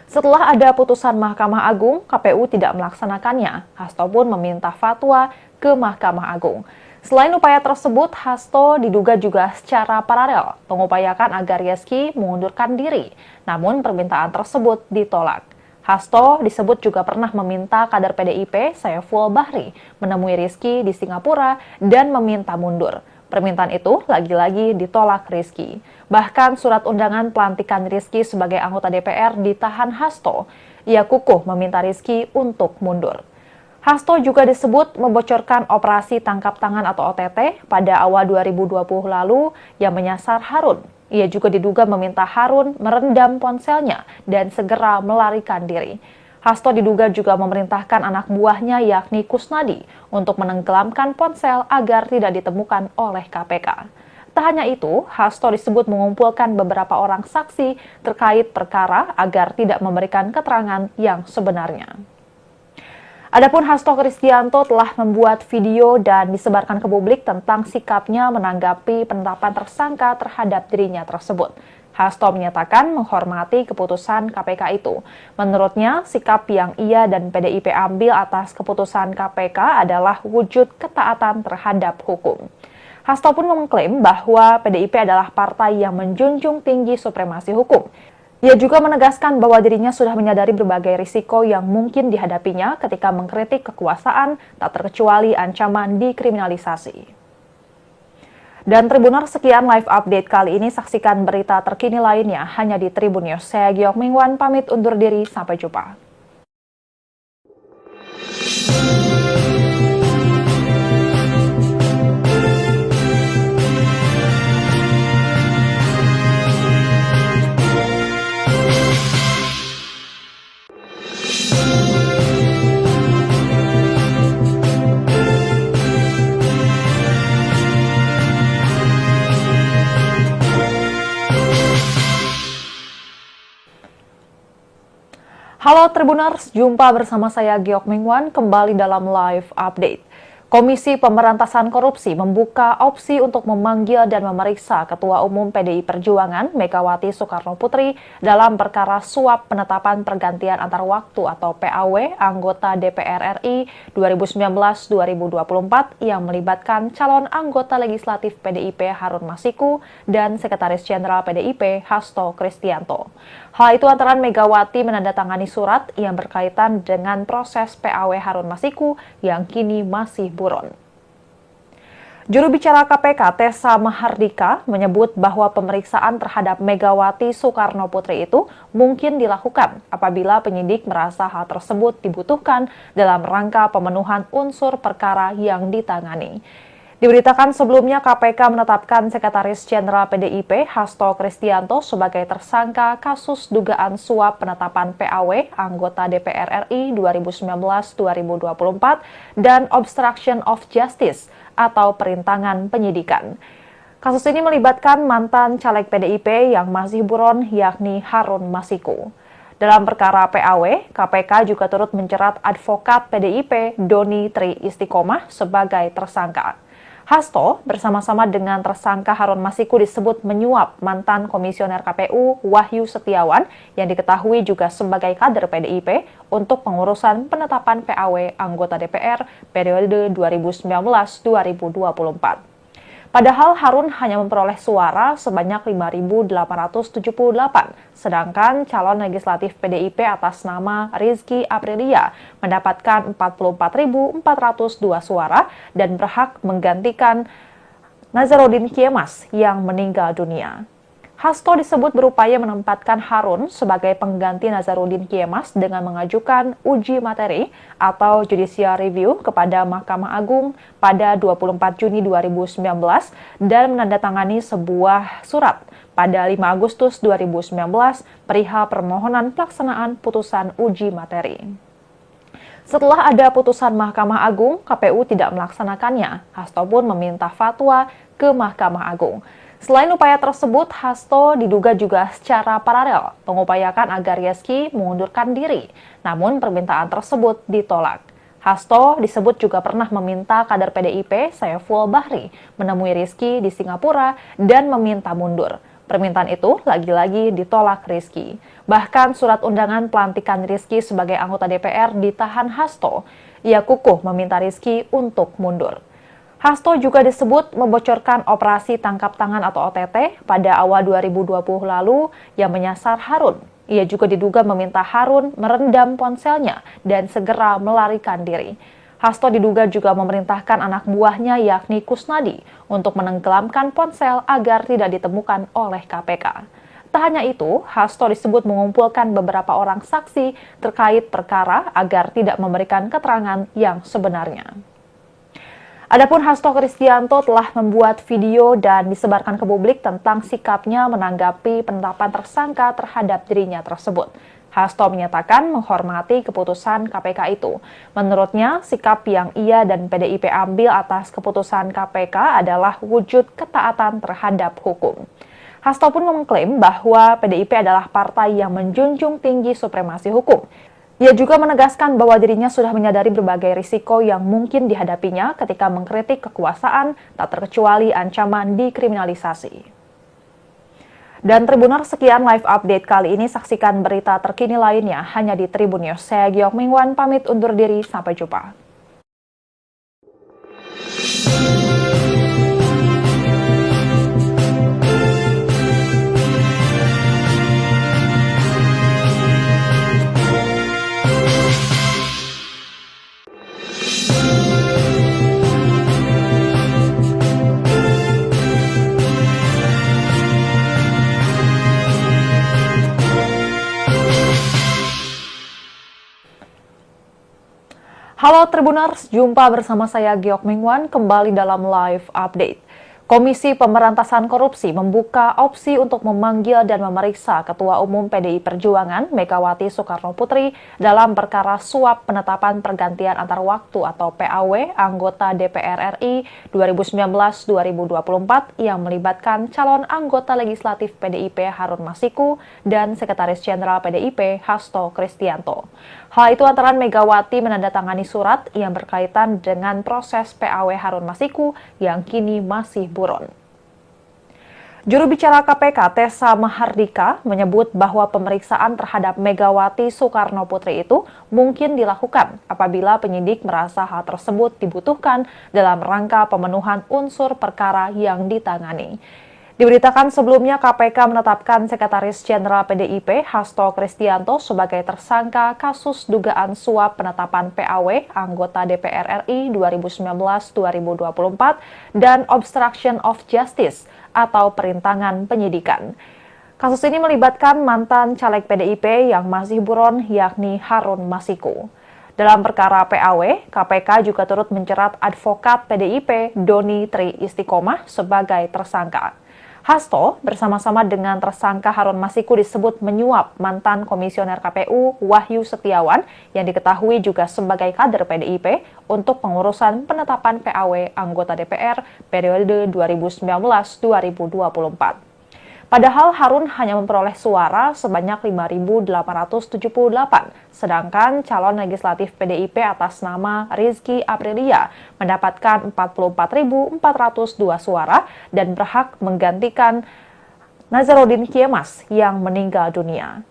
Setelah ada putusan Mahkamah Agung, KPU tidak melaksanakannya. Hasto pun meminta fatwa ke Mahkamah Agung. Selain upaya tersebut, Hasto diduga juga secara paralel mengupayakan agar Rizky mengundurkan diri, namun permintaan tersebut ditolak. Hasto disebut juga pernah meminta kader PDIP Saiful Bahri menemui Rizky di Singapura dan meminta mundur. Permintaan itu lagi-lagi ditolak Rizky. Bahkan surat undangan pelantikan Rizky sebagai anggota DPR ditahan Hasto. Ia kukuh meminta Rizky untuk mundur. Hasto juga disebut membocorkan operasi tangkap tangan atau OTT pada awal 2020 lalu yang menyasar Harun. Ia juga diduga meminta Harun merendam ponselnya dan segera melarikan diri. Hasto diduga juga memerintahkan anak buahnya yakni Kusnadi untuk menenggelamkan ponsel agar tidak ditemukan oleh KPK. Tak hanya itu, Hasto disebut mengumpulkan beberapa orang saksi terkait perkara agar tidak memberikan keterangan yang sebenarnya. Adapun Hasto Kristianto telah membuat video dan disebarkan ke publik tentang sikapnya menanggapi penetapan tersangka terhadap dirinya tersebut. Hasto menyatakan menghormati keputusan KPK itu. Menurutnya, sikap yang ia dan PDIP ambil atas keputusan KPK adalah wujud ketaatan terhadap hukum. Hasto pun mengklaim bahwa PDIP adalah partai yang menjunjung tinggi supremasi hukum. Ia juga menegaskan bahwa dirinya sudah menyadari berbagai risiko yang mungkin dihadapinya ketika mengkritik kekuasaan, tak terkecuali ancaman dikriminalisasi. Dan Tribuners, sekian live update kali ini. Saksikan berita terkini lainnya hanya di Tribun News. Saya Giok Mingwan, pamit undur diri. Sampai jumpa. Halo Tribuners, jumpa bersama saya Giok Mingwan kembali dalam live update. Komisi Pemberantasan Korupsi membuka opsi untuk memanggil dan memeriksa Ketua Umum PDI Perjuangan Megawati Soekarnoputri dalam perkara suap penetapan pergantian antar waktu atau PAW anggota DPR RI 2019-2024 yang melibatkan calon anggota legislatif PDIP Harun Masiku dan Sekretaris Jenderal PDIP Hasto Kristianto. Hal itu antara Megawati menandatangani surat yang berkaitan dengan proses PAW Harun Masiku yang kini masih buron. Juru bicara KPK Tessa Mahardika menyebut bahwa pemeriksaan terhadap Megawati Soekarnoputri itu mungkin dilakukan apabila penyidik merasa hal tersebut dibutuhkan dalam rangka pemenuhan unsur perkara yang ditangani. Diberitakan sebelumnya KPK menetapkan Sekretaris Jenderal PDIP Hasto Kristianto sebagai tersangka kasus dugaan suap penetapan PAW anggota DPR RI 2019-2024 dan obstruction of justice atau perintangan penyidikan. Kasus ini melibatkan mantan caleg PDIP yang masih buron yakni Harun Masiku. Dalam perkara PAW, KPK juga turut menjerat advokat PDIP Doni Tri Istiqomah sebagai tersangka. Hasto bersama-sama dengan tersangka Harun Masiku disebut menyuap mantan komisioner KPU Wahyu Setiawan yang diketahui juga sebagai kader PDIP untuk pengurusan penetapan PAW anggota DPR periode 2019-2024. Padahal Harun hanya memperoleh suara sebanyak 5.878, sedangkan calon legislatif PDIP atas nama Rizky Aprilia mendapatkan 44.402 suara dan berhak menggantikan Nazarudin Kiemas yang meninggal dunia. Hasto disebut berupaya menempatkan Harun sebagai pengganti Nazarudin Kiemas dengan mengajukan uji materi atau judicial review kepada Mahkamah Agung pada 24 Juni 2019 dan menandatangani sebuah surat pada 5 Agustus 2019 perihal permohonan pelaksanaan putusan uji materi. Setelah ada putusan Mahkamah Agung, KPU tidak melaksanakannya. Hasto pun meminta fatwa ke Mahkamah Agung. Selain upaya tersebut, Hasto diduga juga secara paralel mengupayakan agar Rizky mengundurkan diri, namun permintaan tersebut ditolak. Hasto disebut juga pernah meminta kader PDIP Saiful Bahri menemui Rizky di Singapura dan meminta mundur. Permintaan itu lagi-lagi ditolak Rizky. Bahkan surat undangan pelantikan Rizky sebagai anggota DPR ditahan Hasto. Ia kukuh meminta Rizky untuk mundur. Hasto juga disebut membocorkan operasi tangkap tangan atau OTT pada awal 2020 lalu yang menyasar Harun. Ia juga diduga meminta Harun merendam ponselnya dan segera melarikan diri. Hasto diduga juga memerintahkan anak buahnya yakni Kusnadi untuk menenggelamkan ponsel agar tidak ditemukan oleh KPK. Tak hanya itu, Hasto disebut mengumpulkan beberapa orang saksi terkait perkara agar tidak memberikan keterangan yang sebenarnya. Adapun Hasto Kristianto telah membuat video dan disebarkan ke publik tentang sikapnya menanggapi penetapan tersangka terhadap dirinya tersebut. Hasto menyatakan menghormati keputusan KPK itu. Menurutnya, sikap yang ia dan PDIP ambil atas keputusan KPK adalah wujud ketaatan terhadap hukum. Hasto pun mengklaim bahwa PDIP adalah partai yang menjunjung tinggi supremasi hukum. Ia juga menegaskan bahwa dirinya sudah menyadari berbagai risiko yang mungkin dihadapinya ketika mengkritik kekuasaan, tak terkecuali ancaman dikriminalisasi. Dan Tribuners, sekian live update kali ini. Saksikan berita terkini lainnya hanya di Tribun News. Saya Giok Mingwan, pamit undur diri. Sampai jumpa. Halo Tribuners, jumpa bersama saya Giok Mingwan kembali dalam live update. Komisi Pemberantasan Korupsi membuka opsi untuk memanggil dan memeriksa Ketua Umum PDI Perjuangan Megawati Soekarnoputri dalam perkara suap penetapan pergantian antar waktu atau PAW anggota DPR RI 2019-2024 yang melibatkan calon anggota legislatif PDIP Harun Masiku dan Sekretaris Jenderal PDIP Hasto Kristianto. Hal itu antara Megawati menandatangani surat yang berkaitan dengan proses PAW Harun Masiku yang kini masih buron. Juru bicara KPK Tessa Mahardika menyebut bahwa pemeriksaan terhadap Megawati Soekarnoputri itu mungkin dilakukan apabila penyidik merasa hal tersebut dibutuhkan dalam rangka pemenuhan unsur perkara yang ditangani. Diberitakan sebelumnya KPK menetapkan Sekretaris Jenderal PDIP Hasto Kristianto sebagai tersangka kasus dugaan suap penetapan PAW anggota DPR RI 2019-2024 dan obstruction of justice atau perintangan penyidikan. Kasus ini melibatkan mantan caleg PDIP yang masih buron yakni Harun Masiku. Dalam perkara PAW, KPK juga turut menjerat advokat PDIP Doni Tri Istiqomah sebagai tersangka. Hasto bersama-sama dengan tersangka Harun Masiku disebut menyuap mantan komisioner KPU Wahyu Setiawan yang diketahui juga sebagai kader PDIP untuk pengurusan penetapan PAW anggota DPR periode 2019-2024. Padahal Harun hanya memperoleh suara sebanyak 5.878, sedangkan calon legislatif PDIP atas nama Rizky Aprilia mendapatkan 44.402 suara dan berhak menggantikan Nazarudin Kiemas yang meninggal dunia.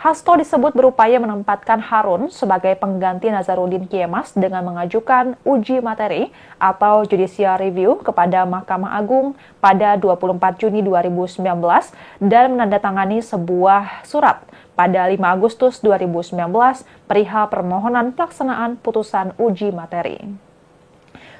Hasto disebut berupaya menempatkan Harun sebagai pengganti Nazarudin Kiemas dengan mengajukan uji materi atau judicial review kepada Mahkamah Agung pada 24 Juni 2019 dan menandatangani sebuah surat pada 5 Agustus 2019 perihal permohonan pelaksanaan putusan uji materi.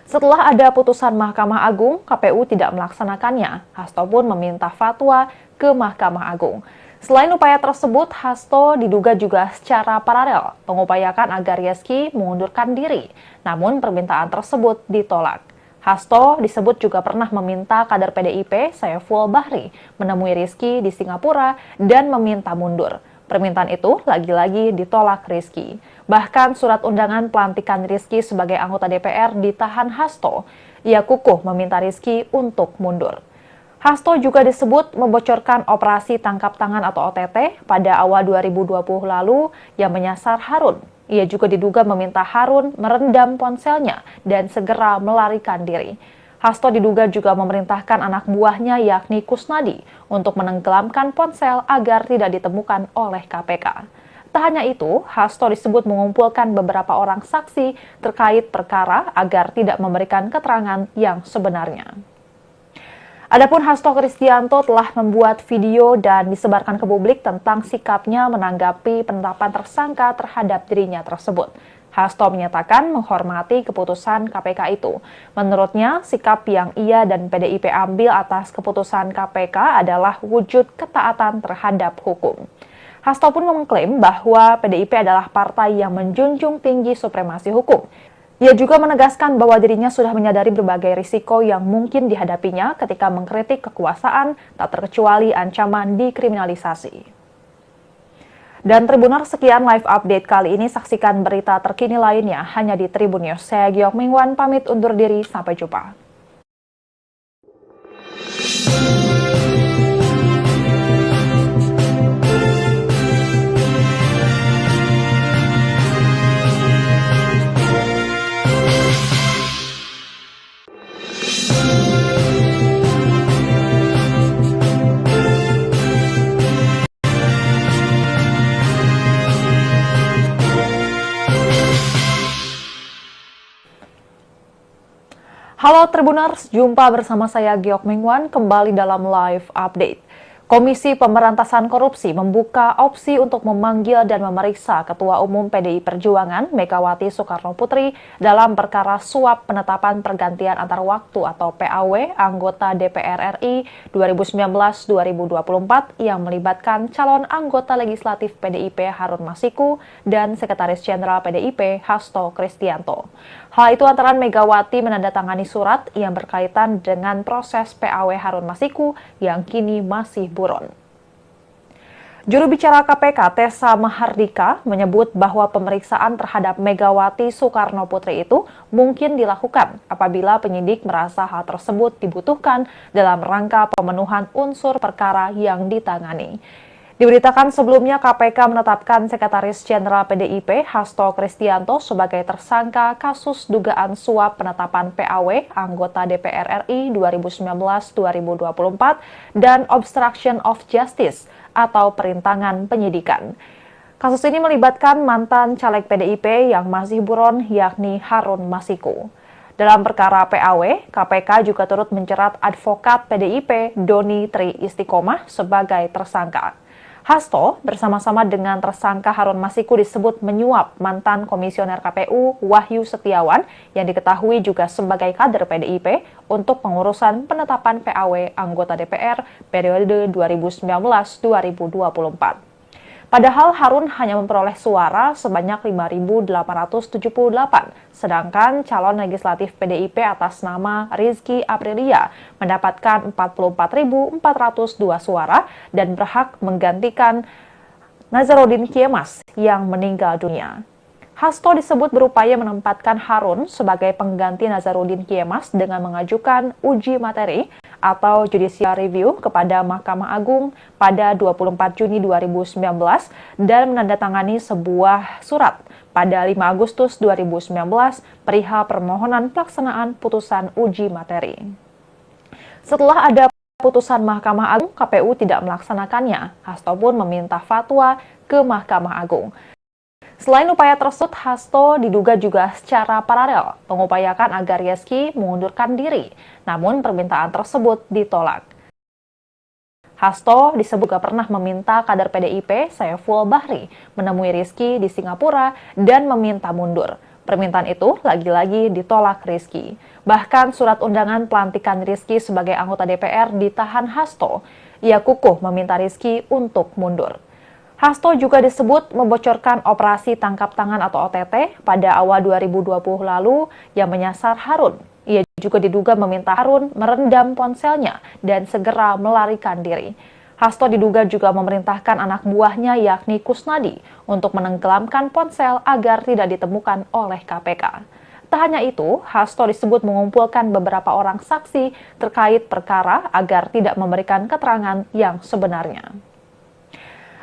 Setelah ada putusan Mahkamah Agung, KPU tidak melaksanakannya. Hasto pun meminta fatwa ke Mahkamah Agung. Selain upaya tersebut, Hasto diduga juga secara paralel mengupayakan agar Rizky mengundurkan diri, namun permintaan tersebut ditolak. Hasto disebut juga pernah meminta kader PDIP Saiful Bahri menemui Rizky di Singapura dan meminta mundur. Permintaan itu lagi-lagi ditolak Rizky. Bahkan surat undangan pelantikan Rizky sebagai anggota DPR ditahan Hasto. Ia kukuh meminta Rizky untuk mundur. Hasto juga disebut membocorkan operasi tangkap tangan atau OTT pada awal 2020 lalu yang menyasar Harun. Ia juga diduga meminta Harun merendam ponselnya dan segera melarikan diri. Hasto diduga juga memerintahkan anak buahnya yakni Kusnadi untuk menenggelamkan ponsel agar tidak ditemukan oleh KPK. Tak hanya itu, Hasto disebut mengumpulkan beberapa orang saksi terkait perkara agar tidak memberikan keterangan yang sebenarnya. Adapun Hasto Kristianto telah membuat video dan disebarkan ke publik tentang sikapnya menanggapi penetapan tersangka terhadap dirinya tersebut. Hasto menyatakan menghormati keputusan KPK itu. Menurutnya, sikap yang ia dan PDIP ambil atas keputusan KPK adalah wujud ketaatan terhadap hukum. Hasto pun mengklaim bahwa PDIP adalah partai yang menjunjung tinggi supremasi hukum. Ia juga menegaskan bahwa dirinya sudah menyadari berbagai risiko yang mungkin dihadapinya ketika mengkritik kekuasaan, tak terkecuali ancaman dikriminalisasi. Dan Tribuners, sekian live update kali ini. Saksikan berita terkini lainnya hanya di Tribun News. Saya Giok Mingwan, pamit undur diri. Sampai jumpa. Halo Tribuners, jumpa bersama saya Giok Mingwan kembali dalam live update. Komisi Pemberantasan Korupsi membuka opsi untuk memanggil dan memeriksa Ketua Umum PDI Perjuangan Megawati Soekarnoputri dalam perkara suap penetapan pergantian antar waktu atau PAW anggota DPR RI 2019-2024 yang melibatkan calon anggota legislatif PDIP Harun Masiku dan Sekretaris Jenderal PDIP Hasto Kristianto. Hal itu antara Megawati menandatangani surat yang berkaitan dengan proses PAW Harun Masiku yang kini masih buron. Juru bicara KPK Tessa Mahardika menyebut bahwa pemeriksaan terhadap Megawati Soekarnoputri itu mungkin dilakukan apabila penyidik merasa hal tersebut dibutuhkan dalam rangka pemenuhan unsur perkara yang ditangani. Diberitakan sebelumnya KPK menetapkan Sekretaris Jenderal PDIP Hasto Kristianto sebagai tersangka kasus dugaan suap penetapan PAW anggota DPR RI 2019-2024 dan obstruction of justice atau perintangan penyidikan. Kasus ini melibatkan mantan caleg PDIP yang masih buron yakni Harun Masiku. Dalam perkara PAW, KPK juga turut menjerat advokat PDIP Doni Tri Istiqomah sebagai tersangka. Hasto bersama-sama dengan tersangka Harun Masiku disebut menyuap mantan komisioner KPU Wahyu Setiawan yang diketahui juga sebagai kader PDIP untuk pengurusan penetapan PAW anggota DPR periode 2019-2024. Padahal Harun hanya memperoleh suara sebanyak 5.878, sedangkan calon legislatif PDIP atas nama Rizky Aprilia mendapatkan 44.402 suara dan berhak menggantikan Nazarudin Kemas yang meninggal dunia. Hasto disebut berupaya menempatkan Harun sebagai pengganti Nazarudin Kemas dengan mengajukan uji materi atau judicial review kepada Mahkamah Agung pada 24 Juni 2019 dan menandatangani sebuah surat pada 5 Agustus 2019 perihal permohonan pelaksanaan putusan uji materi. Setelah ada putusan Mahkamah Agung, KPU tidak melaksanakannya. Hasto pun meminta fatwa ke Mahkamah Agung. Selain upaya tersebut, Hasto diduga juga secara paralel mengupayakan agar Rizky mengundurkan diri, namun permintaan tersebut ditolak. Hasto disebut juga pernah meminta kader PDIP Saiful Bahri menemui Rizky di Singapura dan meminta mundur. Permintaan itu lagi-lagi ditolak Rizky. Bahkan surat undangan pelantikan Rizky sebagai anggota DPR ditahan Hasto. Ia kukuh meminta Rizky untuk mundur. Hasto juga disebut membocorkan operasi tangkap tangan atau OTT pada awal 2020 lalu yang menyasar Harun. Ia juga diduga meminta Harun merendam ponselnya dan segera melarikan diri. Hasto diduga juga memerintahkan anak buahnya yakni Kusnadi untuk menenggelamkan ponsel agar tidak ditemukan oleh KPK. Tak hanya itu, Hasto disebut mengumpulkan beberapa orang saksi terkait perkara agar tidak memberikan keterangan yang sebenarnya.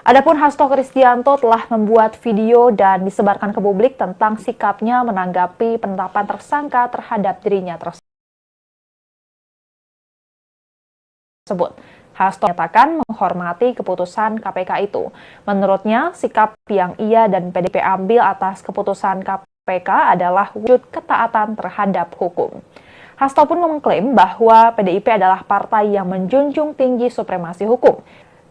Adapun Hasto Kristianto telah membuat video dan disebarkan ke publik tentang sikapnya menanggapi penetapan tersangka terhadap dirinya tersebut. Hasto menyatakan menghormati keputusan KPK itu. Menurutnya, sikap yang ia dan PDIP ambil atas keputusan KPK adalah wujud ketaatan terhadap hukum. Hasto pun mengklaim bahwa PDIP adalah partai yang menjunjung tinggi supremasi hukum.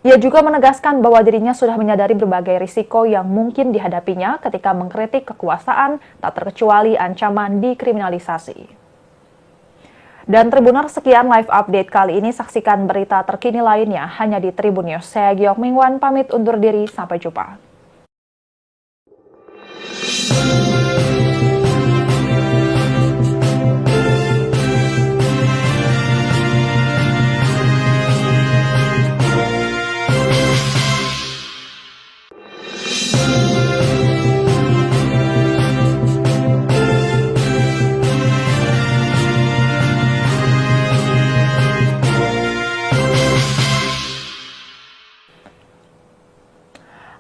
Ia juga menegaskan bahwa dirinya sudah menyadari berbagai risiko yang mungkin dihadapinya ketika mengkritik kekuasaan, tak terkecuali ancaman dikriminalisasi. Dan Tribuners, sekian live update kali ini. Saksikan berita terkini lainnya hanya di Tribun News. Saya Giok Mingwan, pamit undur diri. Sampai jumpa.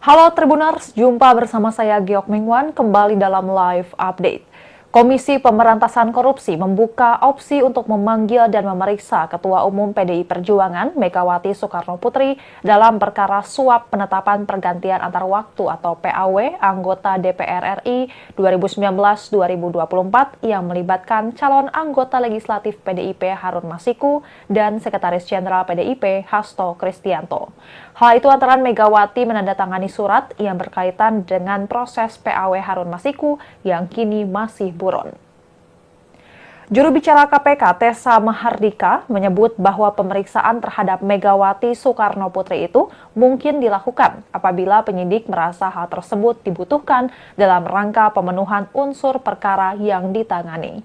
Halo Tribuners, jumpa bersama saya Giok Mingwan kembali dalam live update. Komisi Pemberantasan Korupsi membuka opsi untuk memanggil dan memeriksa Ketua Umum PDI Perjuangan Megawati Soekarnoputri dalam perkara suap penetapan pergantian antar waktu atau PAW anggota DPR RI 2019-2024 yang melibatkan calon anggota legislatif PDIP Harun Masiku dan Sekretaris Jenderal PDIP Hasto Kristianto. Hal itu antara Megawati menandatangani surat yang berkaitan dengan proses PAW Harun Masiku yang kini masih buron. Juru bicara KPK Tessa Mahardika menyebut bahwa pemeriksaan terhadap Megawati Soekarnoputri itu mungkin dilakukan apabila penyidik merasa hal tersebut dibutuhkan dalam rangka pemenuhan unsur perkara yang ditangani.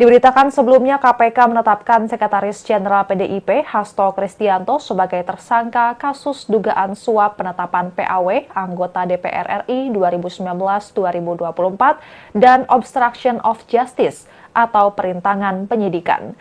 Diberitakan sebelumnya KPK menetapkan Sekretaris Jenderal PDIP Hasto Kristianto sebagai tersangka kasus dugaan suap penetapan PAW anggota DPR RI 2019-2024 dan obstruction of justice atau perintangan penyidikan.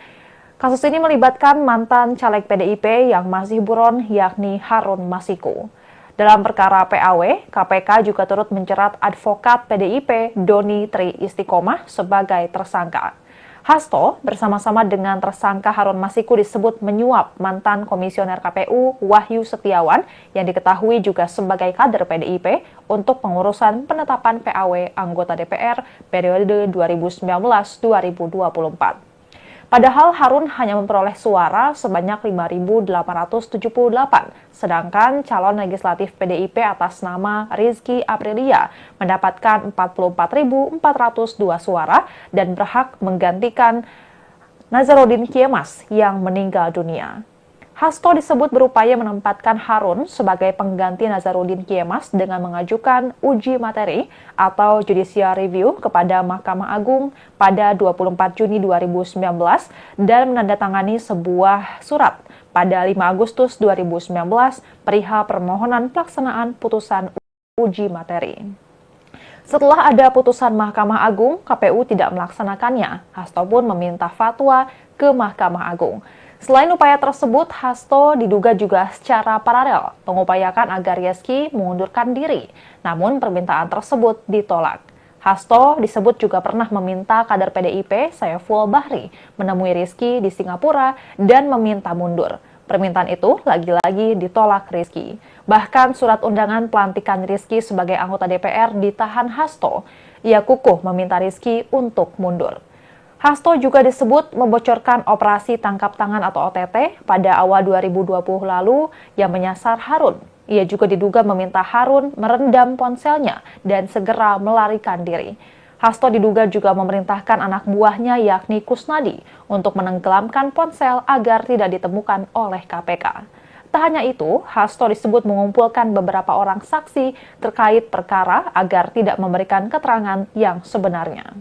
Kasus ini melibatkan mantan caleg PDIP yang masih buron yakni Harun Masiku. Dalam perkara PAW, KPK juga turut menjerat advokat PDIP Doni Tri Istiqomah sebagai tersangka. Hasto bersama-sama dengan tersangka Harun Masiku disebut menyuap mantan komisioner KPU Wahyu Setiawan yang diketahui juga sebagai kader PDIP untuk pengurusan penetapan PAW anggota DPR periode 2019-2024. Padahal Harun hanya memperoleh suara sebanyak 5.878, sedangkan calon legislatif PDIP atas nama Rizky Aprilia mendapatkan 44.402 suara dan berhak menggantikan Nazarudin Kiemas yang meninggal dunia. Hasto disebut berupaya menempatkan Harun sebagai pengganti Nazarudin Kiemas dengan mengajukan uji materi atau judicial review kepada Mahkamah Agung pada 24 Juni 2019 dan menandatangani sebuah surat pada 5 Agustus 2019 perihal permohonan pelaksanaan putusan uji materi. Setelah ada putusan Mahkamah Agung, KPU tidak melaksanakannya. Hasto pun meminta fatwa ke Mahkamah Agung. Selain upaya tersebut, Hasto diduga juga secara paralel mengupayakan agar Rizky mengundurkan diri. Namun permintaan tersebut ditolak. Hasto disebut juga pernah meminta kader PDIP Saiful Bahri menemui Rizky di Singapura dan meminta mundur. Permintaan itu lagi-lagi ditolak Rizky. Bahkan surat undangan pelantikan Rizky sebagai anggota DPR ditahan Hasto. Ia kukuh meminta Rizky untuk mundur. Hasto juga disebut membocorkan operasi tangkap tangan atau OTT pada awal 2020 lalu yang menyasar Harun. Ia juga diduga meminta Harun merendam ponselnya dan segera melarikan diri. Hasto diduga juga memerintahkan anak buahnya yakni Kusnadi untuk menenggelamkan ponsel agar tidak ditemukan oleh KPK. Tak hanya itu, Hasto disebut mengumpulkan beberapa orang saksi terkait perkara agar tidak memberikan keterangan yang sebenarnya.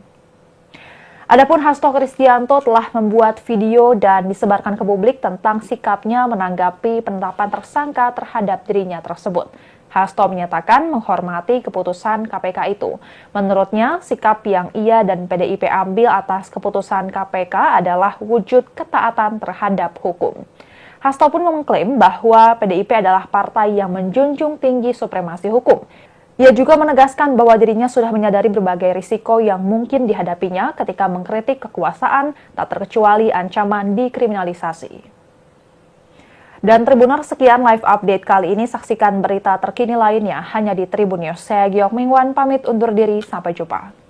Adapun Hasto Kristianto telah membuat video dan disebarkan ke publik tentang sikapnya menanggapi penetapan tersangka terhadap dirinya tersebut. Hasto menyatakan menghormati keputusan KPK itu. Menurutnya, sikap yang ia dan PDIP ambil atas keputusan KPK adalah wujud ketaatan terhadap hukum. Hasto pun mengklaim bahwa PDIP adalah partai yang menjunjung tinggi supremasi hukum. Ia juga menegaskan bahwa dirinya sudah menyadari berbagai risiko yang mungkin dihadapinya ketika mengkritik kekuasaan, tak terkecuali ancaman dikriminalisasi. Dan Tribuners, sekian live update kali ini. Saksikan berita terkini lainnya hanya di Tribun News. Saya Giok Mingwan, pamit undur diri. Sampai jumpa.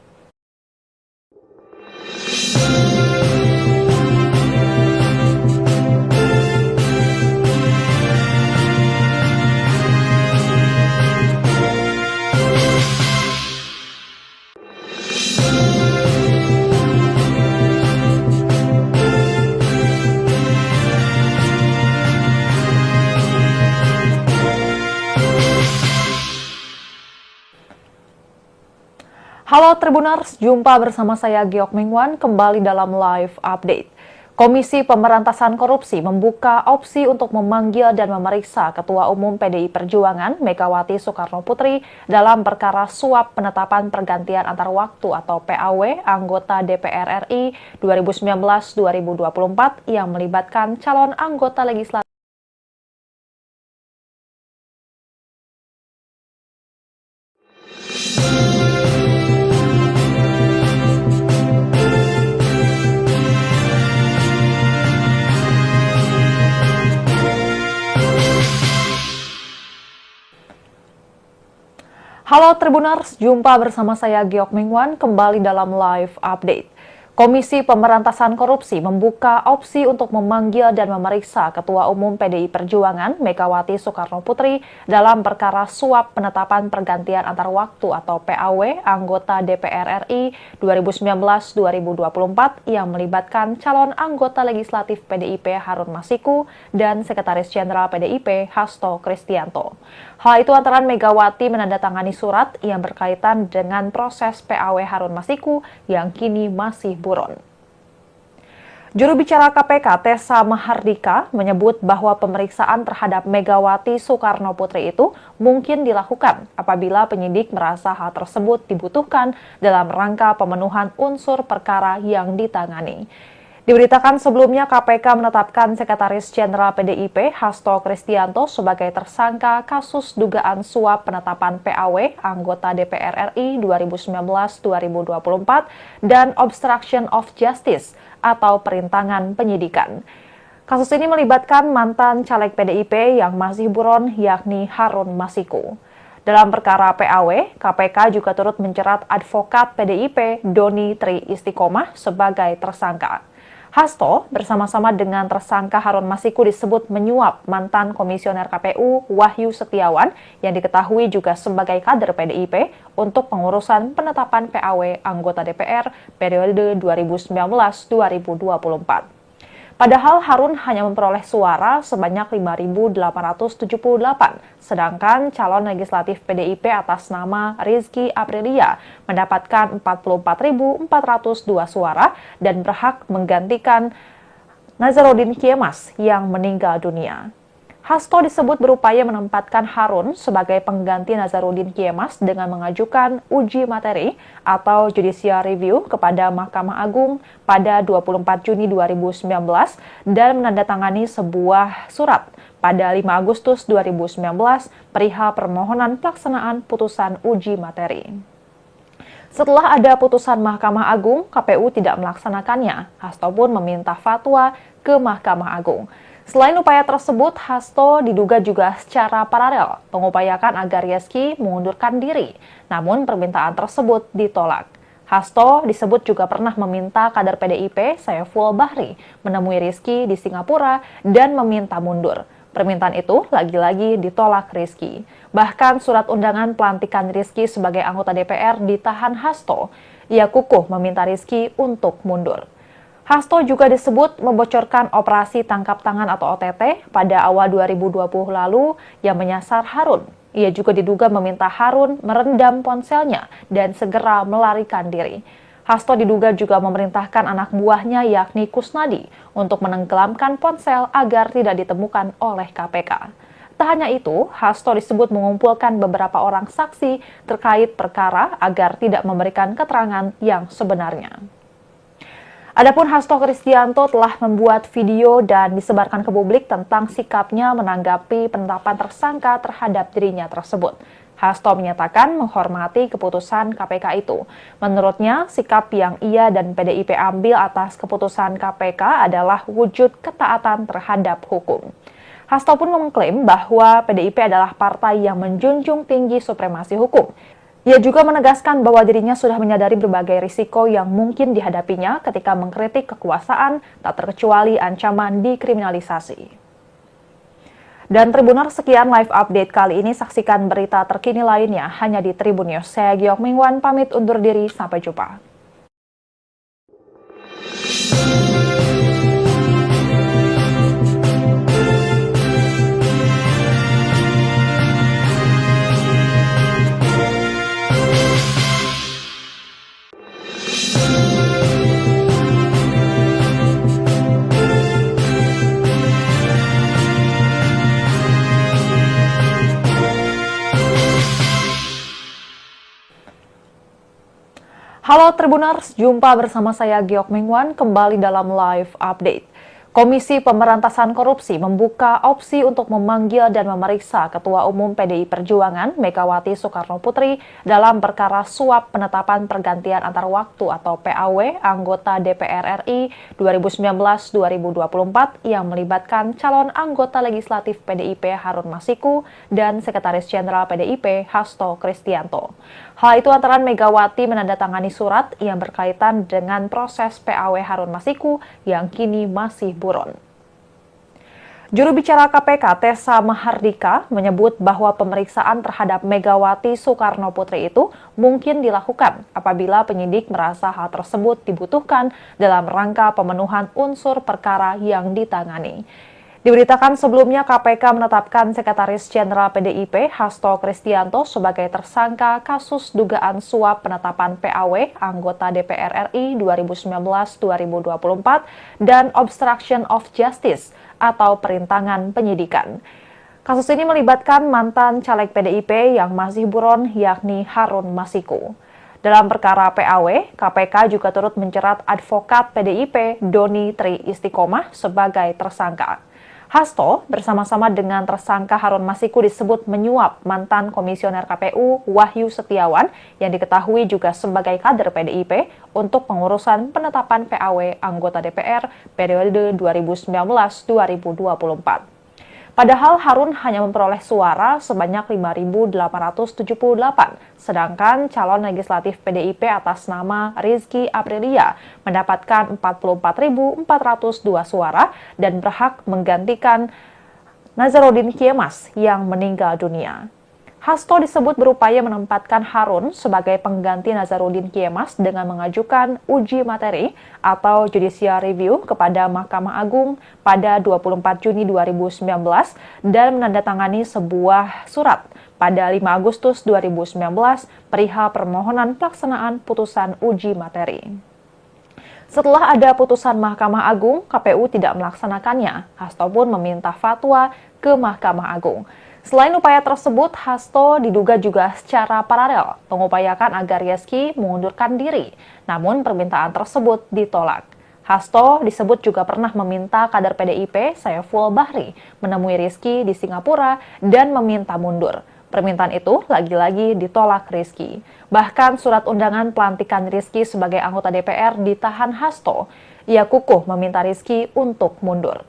Halo Tribuners, jumpa bersama saya Giok Mingwan kembali dalam live update. Komisi Pemberantasan Korupsi membuka opsi untuk memanggil dan memeriksa Ketua Umum PDI Perjuangan Megawati Soekarnoputri dalam perkara suap penetapan pergantian antar waktu atau PAW anggota DPR RI 2019-2024 yang melibatkan calon anggota legislatif. Halo Tribuners, jumpa bersama saya Giok Mingwan kembali dalam live update. Komisi Pemberantasan Korupsi membuka opsi untuk memanggil dan memeriksa Ketua Umum PDI Perjuangan Megawati Soekarnoputri dalam perkara suap penetapan pergantian antar waktu atau PAW anggota DPR RI 2019-2024 yang melibatkan calon anggota legislatif PDIP Harun Masiku dan Sekretaris Jenderal PDIP Hasto Kristianto. Hal itu antara Megawati menandatangani surat yang berkaitan dengan proses PAW Harun Masiku yang kini masih buron. Juru bicara KPK Tessa Mahardika menyebut bahwa pemeriksaan terhadap Megawati Soekarnoputri itu mungkin dilakukan apabila penyidik merasa hal tersebut dibutuhkan dalam rangka pemenuhan unsur perkara yang ditangani. Diberitakan sebelumnya KPK menetapkan Sekretaris Jenderal PDIP Hasto Kristianto sebagai tersangka kasus dugaan suap penetapan PAW anggota DPR RI 2019-2024 dan obstruction of justice atau perintangan penyidikan. Kasus ini melibatkan mantan caleg PDIP yang masih buron yakni Harun Masiku. Dalam perkara PAW, KPK juga turut menjerat advokat PDIP Doni Tri Istiqomah sebagai tersangka. Hasto bersama-sama dengan tersangka Harun Masiku disebut menyuap mantan komisioner KPU Wahyu Setiawan yang diketahui juga sebagai kader PDIP untuk pengurusan penetapan PAW anggota DPR periode 2019-2024. Padahal Harun hanya memperoleh suara sebanyak 5.878, sedangkan calon legislatif PDIP atas nama Rizky Aprilia mendapatkan 44.402 suara dan berhak menggantikan Nazarudin Kiemas yang meninggal dunia. Hasto disebut berupaya menempatkan Harun sebagai pengganti Nazarudin Kiemas dengan mengajukan uji materi atau judicial review kepada Mahkamah Agung pada 24 Juni 2019 dan menandatangani sebuah surat pada 5 Agustus 2019 perihal permohonan pelaksanaan putusan uji materi. Setelah ada putusan Mahkamah Agung, KPU tidak melaksanakannya. Hasto pun meminta fatwa ke Mahkamah Agung. Selain upaya tersebut, Hasto diduga juga secara paralel mengupayakan agar Rizky mengundurkan diri, namun permintaan tersebut ditolak. Hasto disebut juga pernah meminta kader PDIP Saiful Bahri menemui Rizky di Singapura dan meminta mundur. Permintaan itu lagi-lagi ditolak Rizky. Bahkan surat undangan pelantikan Rizky sebagai anggota DPR ditahan Hasto. Ia kukuh meminta Rizky untuk mundur. Hasto juga disebut membocorkan operasi tangkap tangan atau OTT pada awal 2020 lalu yang menyasar Harun. Ia juga diduga meminta Harun merendam ponselnya dan segera melarikan diri. Hasto diduga juga memerintahkan anak buahnya yakni Kusnadi untuk menenggelamkan ponsel agar tidak ditemukan oleh KPK. Tak hanya itu, Hasto disebut mengumpulkan beberapa orang saksi terkait perkara agar tidak memberikan keterangan yang sebenarnya. Adapun Hasto Kristianto telah membuat video dan disebarkan ke publik tentang sikapnya menanggapi penetapan tersangka terhadap dirinya tersebut. Hasto menyatakan menghormati keputusan KPK itu. Menurutnya, sikap yang ia dan PDIP ambil atas keputusan KPK adalah wujud ketaatan terhadap hukum. Hasto pun mengklaim bahwa PDIP adalah partai yang menjunjung tinggi supremasi hukum. Ia juga menegaskan bahwa dirinya sudah menyadari berbagai risiko yang mungkin dihadapinya ketika mengkritik kekuasaan, tak terkecuali ancaman dikriminalisasi. Dan Tribuners, sekian live update kali ini. Saksikan berita terkini lainnya hanya di Tribun News. Saya Giok Mingwan, pamit undur diri. Sampai jumpa. Halo Tribuners, jumpa bersama saya Giok Mingwan kembali dalam live update. Komisi Pemberantasan Korupsi membuka opsi untuk memanggil dan memeriksa Ketua Umum PDI Perjuangan Megawati Soekarnoputri dalam perkara suap penetapan pergantian antar waktu atau PAW anggota DPR RI 2019-2024 yang melibatkan calon anggota legislatif PDIP Harun Masiku dan Sekretaris Jenderal PDIP Hasto Kristianto. Hal itu antara Megawati menandatangani surat yang berkaitan dengan proses PAW Harun Masiku yang kini masih buron. Juru bicara KPK Tessa Mahardika menyebut bahwa pemeriksaan terhadap Megawati Soekarnoputri itu mungkin dilakukan apabila penyidik merasa hal tersebut dibutuhkan dalam rangka pemenuhan unsur perkara yang ditangani. Diberitakan sebelumnya KPK menetapkan Sekretaris Jenderal PDIP Hasto Kristianto sebagai tersangka kasus dugaan suap penetapan PAW anggota DPR RI 2019-2024 dan obstruction of justice atau perintangan penyidikan. Kasus ini melibatkan mantan caleg PDIP yang masih buron yakni Harun Masiku. Dalam perkara PAW, KPK juga turut menjerat advokat PDIP Doni Tri Istiqomah sebagai tersangka. Hasto bersama-sama dengan tersangka Harun Masiku disebut menyuap mantan komisioner KPU Wahyu Setiawan yang diketahui juga sebagai kader PDIP untuk pengurusan penetapan PAW anggota DPR periode 2019-2024. Padahal Harun hanya memperoleh suara sebanyak 5.878, sedangkan calon legislatif PDIP atas nama Rizky Aprilia mendapatkan 44.402 suara dan berhak menggantikan Nazarudin Kiemas yang meninggal dunia. Hasto disebut berupaya menempatkan Harun sebagai pengganti Nazarudin Kiemas dengan mengajukan uji materi atau judicial review kepada Mahkamah Agung pada 24 Juni 2019 dan menandatangani sebuah surat pada 5 Agustus 2019 perihal permohonan pelaksanaan putusan uji materi. Setelah ada putusan Mahkamah Agung, KPU tidak melaksanakannya. Hasto pun meminta fatwa ke Mahkamah Agung. Selain upaya tersebut, Hasto diduga juga secara paralel mengupayakan agar Rizky mengundurkan diri, namun permintaan tersebut ditolak. Hasto disebut juga pernah meminta kader PDIP Saiful Bahri menemui Rizky di Singapura dan meminta mundur. Permintaan itu lagi-lagi ditolak Rizky. Bahkan surat undangan pelantikan Rizky sebagai anggota DPR ditahan Hasto. Ia kukuh meminta Rizky untuk mundur.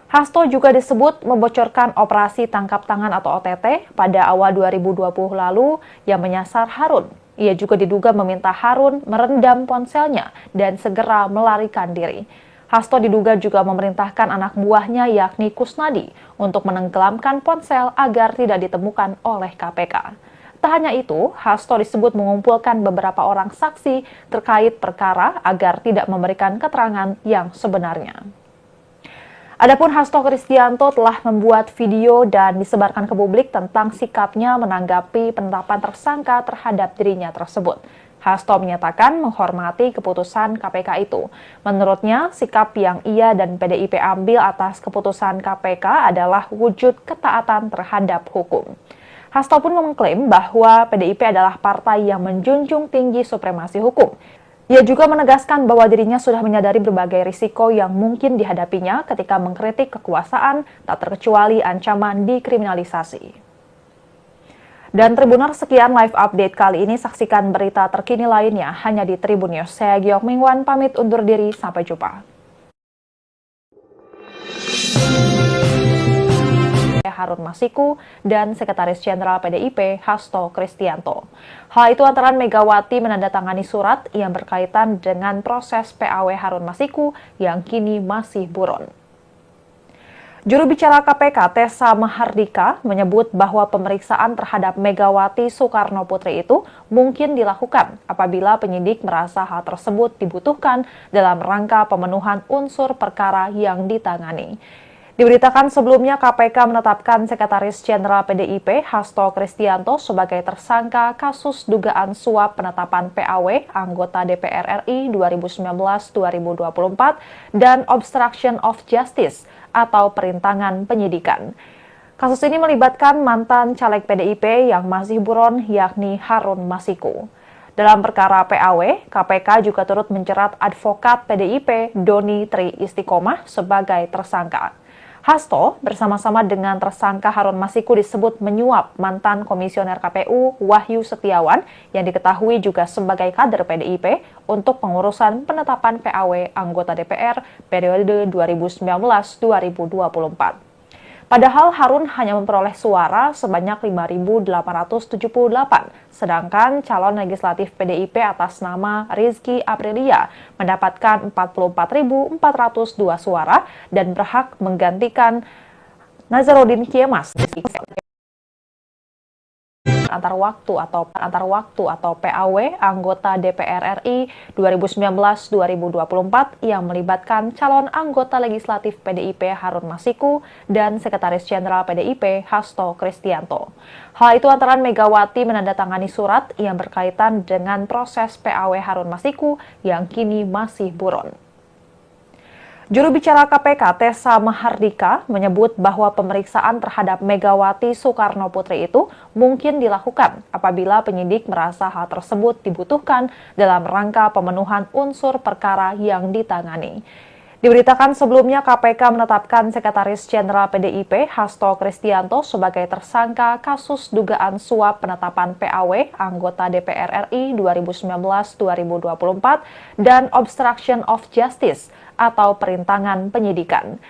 Hasto juga disebut membocorkan operasi tangkap tangan atau OTT pada awal 2020 lalu yang menyasar Harun. Ia juga diduga meminta Harun merendam ponselnya dan segera melarikan diri. Hasto diduga juga memerintahkan anak buahnya yakni Kusnadi untuk menenggelamkan ponsel agar tidak ditemukan oleh KPK. Tak hanya itu, Hasto disebut mengumpulkan beberapa orang saksi terkait perkara agar tidak memberikan keterangan yang sebenarnya. Adapun Hasto Kristianto telah membuat video dan disebarkan ke publik tentang sikapnya menanggapi penetapan tersangka terhadap dirinya tersebut. Hasto menyatakan menghormati keputusan KPK itu. Menurutnya, sikap yang ia dan PDIP ambil atas keputusan KPK adalah wujud ketaatan terhadap hukum. Hasto pun mengklaim bahwa PDIP adalah partai yang menjunjung tinggi supremasi hukum. Ia juga menegaskan bahwa dirinya sudah menyadari berbagai risiko yang mungkin dihadapinya ketika mengkritik kekuasaan, tak terkecuali ancaman dikriminalisasi. Dan Tribuners, sekian live update kali ini. Saksikan berita terkini lainnya hanya di Tribun News. Saya Giok Mingwan, pamit undur diri. Sampai jumpa. Harun Masiku dan Sekretaris Jenderal PDIP Hasto Kristianto. Hal itu antara Megawati menandatangani surat yang berkaitan dengan proses PAW Harun Masiku yang kini masih buron. Juru bicara KPK Tessa Mahardika menyebut bahwa pemeriksaan terhadap Megawati Soekarnoputri itu mungkin dilakukan apabila penyidik merasa hal tersebut dibutuhkan dalam rangka pemenuhan unsur perkara yang ditangani. Diberitakan sebelumnya KPK menetapkan Sekretaris Jenderal PDIP Hasto Kristianto sebagai tersangka kasus dugaan suap penetapan PAW anggota DPR RI 2019-2024 dan obstruction of justice atau perintangan penyidikan. Kasus ini melibatkan mantan caleg PDIP yang masih buron yakni Harun Masiku. Dalam perkara PAW, KPK juga turut menjerat advokat PDIP Doni Tri Istiqomah sebagai tersangka. Hasto bersama-sama dengan tersangka Harun Masiku disebut menyuap mantan komisioner KPU Wahyu Setiawan yang diketahui juga sebagai kader PDIP untuk pengurusan penetapan PAW anggota DPR periode 2019-2024. Padahal Harun hanya memperoleh suara sebanyak 5.878, sedangkan calon legislatif PDIP atas nama Rizky Aprilia mendapatkan 44.402 suara dan berhak menggantikan Nazarudin Kiemas antar waktu atau PAW anggota DPR RI 2019-2024 yang melibatkan calon anggota legislatif PDIP Harun Masiku dan Sekretaris Jenderal PDIP Hasto Kristianto. Hal itu antara Megawati menandatangani surat yang berkaitan dengan proses PAW Harun Masiku yang kini masih buron. Juru bicara KPK Tessa Mahardika menyebut bahwa pemeriksaan terhadap Megawati Soekarno Putri itu mungkin dilakukan apabila penyidik merasa hal tersebut dibutuhkan dalam rangka pemenuhan unsur perkara yang ditangani. Diberitakan sebelumnya KPK menetapkan Sekretaris Jenderal PDIP Hasto Kristianto sebagai tersangka kasus dugaan suap penetapan PAW anggota DPR RI 2019-2024 dan obstruction of justice atau perintangan penyidikan.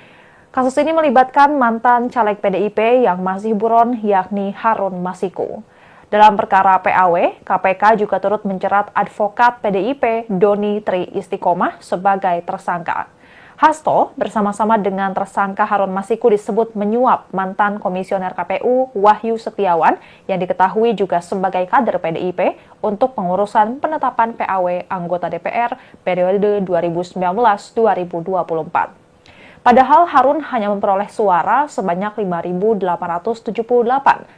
Kasus ini melibatkan mantan caleg PDIP yang masih buron yakni Harun Masiku. Dalam perkara PAW, KPK juga turut menjerat advokat PDIP Doni Tri Istiqomah sebagai tersangka. Hasto bersama-sama dengan tersangka Harun Masiku disebut menyuap mantan komisioner KPU Wahyu Setiawan yang diketahui juga sebagai kader PDIP untuk pengurusan penetapan PAW anggota DPR periode 2019-2024. Padahal Harun hanya memperoleh suara sebanyak 5.878,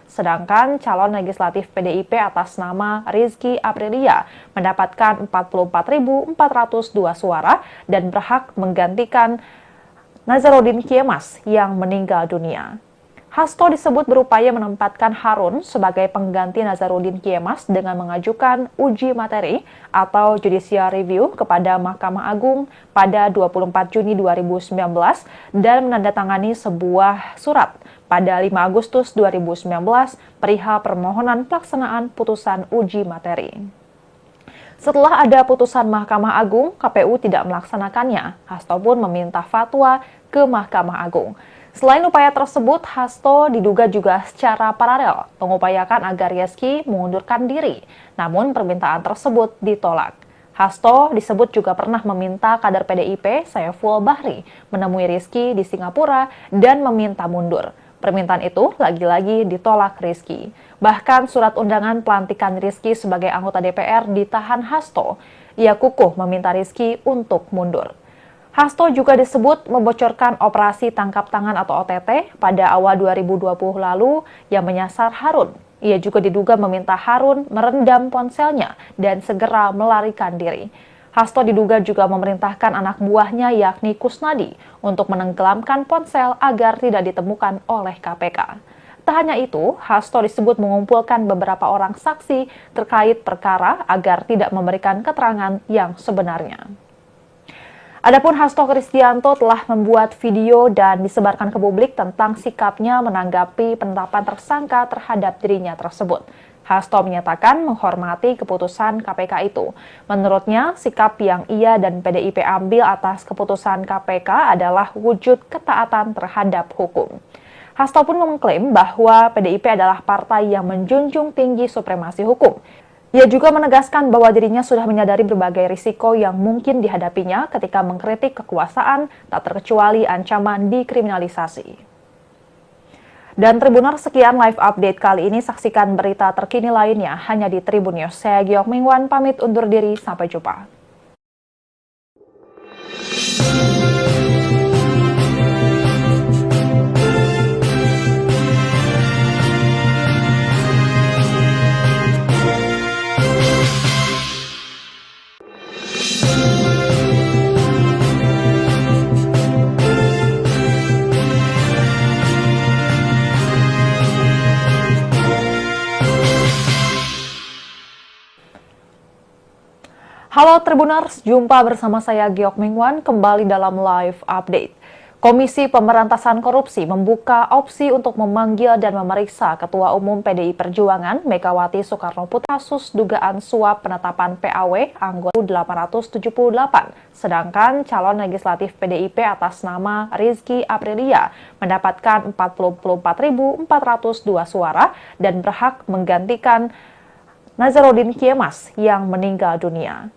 sedangkan calon legislatif PDIP atas nama Rizky Aprilia mendapatkan 44.402 suara dan berhak menggantikan Nazarudin Kiemas yang meninggal dunia. Hasto disebut berupaya menempatkan Harun sebagai pengganti Nazarudin Kiemas dengan mengajukan uji materi atau judicial review kepada Mahkamah Agung pada 24 Juni 2019 dan menandatangani sebuah surat pada 5 Agustus 2019 perihal permohonan pelaksanaan putusan uji materi. Setelah ada putusan Mahkamah Agung, KPU tidak melaksanakannya. Hasto pun meminta fatwa ke Mahkamah Agung. Selain upaya tersebut, Hasto diduga juga secara paralel mengupayakan agar Rizky mengundurkan diri, namun permintaan tersebut ditolak. Hasto disebut juga pernah meminta kader PDIP Saiful Bahri menemui Rizky di Singapura dan meminta mundur. Permintaan itu lagi-lagi ditolak Rizky. Bahkan surat undangan pelantikan Rizky sebagai anggota DPR ditahan Hasto. Ia kukuh meminta Rizky untuk mundur. Hasto juga disebut membocorkan operasi tangkap tangan atau OTT pada awal 2020 lalu yang menyasar Harun. Ia juga diduga meminta Harun merendam ponselnya dan segera melarikan diri. Hasto diduga juga memerintahkan anak buahnya yakni Kusnadi untuk menenggelamkan ponsel agar tidak ditemukan oleh KPK. Tak hanya itu, Hasto disebut mengumpulkan beberapa orang saksi terkait perkara agar tidak memberikan keterangan yang sebenarnya. Adapun Hasto Kristianto telah membuat video dan disebarkan ke publik tentang sikapnya menanggapi penetapan tersangka terhadap dirinya tersebut. Hasto menyatakan menghormati keputusan KPK itu. Menurutnya, sikap yang ia dan PDIP ambil atas keputusan KPK adalah wujud ketaatan terhadap hukum. Hasto pun mengklaim bahwa PDIP adalah partai yang menjunjung tinggi supremasi hukum. Ia juga menegaskan bahwa dirinya sudah menyadari berbagai risiko yang mungkin dihadapinya ketika mengkritik kekuasaan, tak terkecuali ancaman dikriminalisasi. Dan Tribuners, sekian live update kali ini. Saksikan berita terkini lainnya hanya di Tribun News. Saya Giok Mingwan, pamit undur diri. Sampai jumpa. Halo Tribuners, jumpa bersama saya Giok Mingwan kembali dalam live update. Komisi Pemberantasan Korupsi membuka opsi untuk memanggil dan memeriksa Ketua Umum PDI Perjuangan Megawati Soekarnoputri kasus dugaan suap penetapan PAW anggota 878. Sedangkan calon legislatif PDIP atas nama Rizky Aprilia mendapatkan 44.402 suara dan berhak menggantikan Nazarudin Kiemas yang meninggal dunia.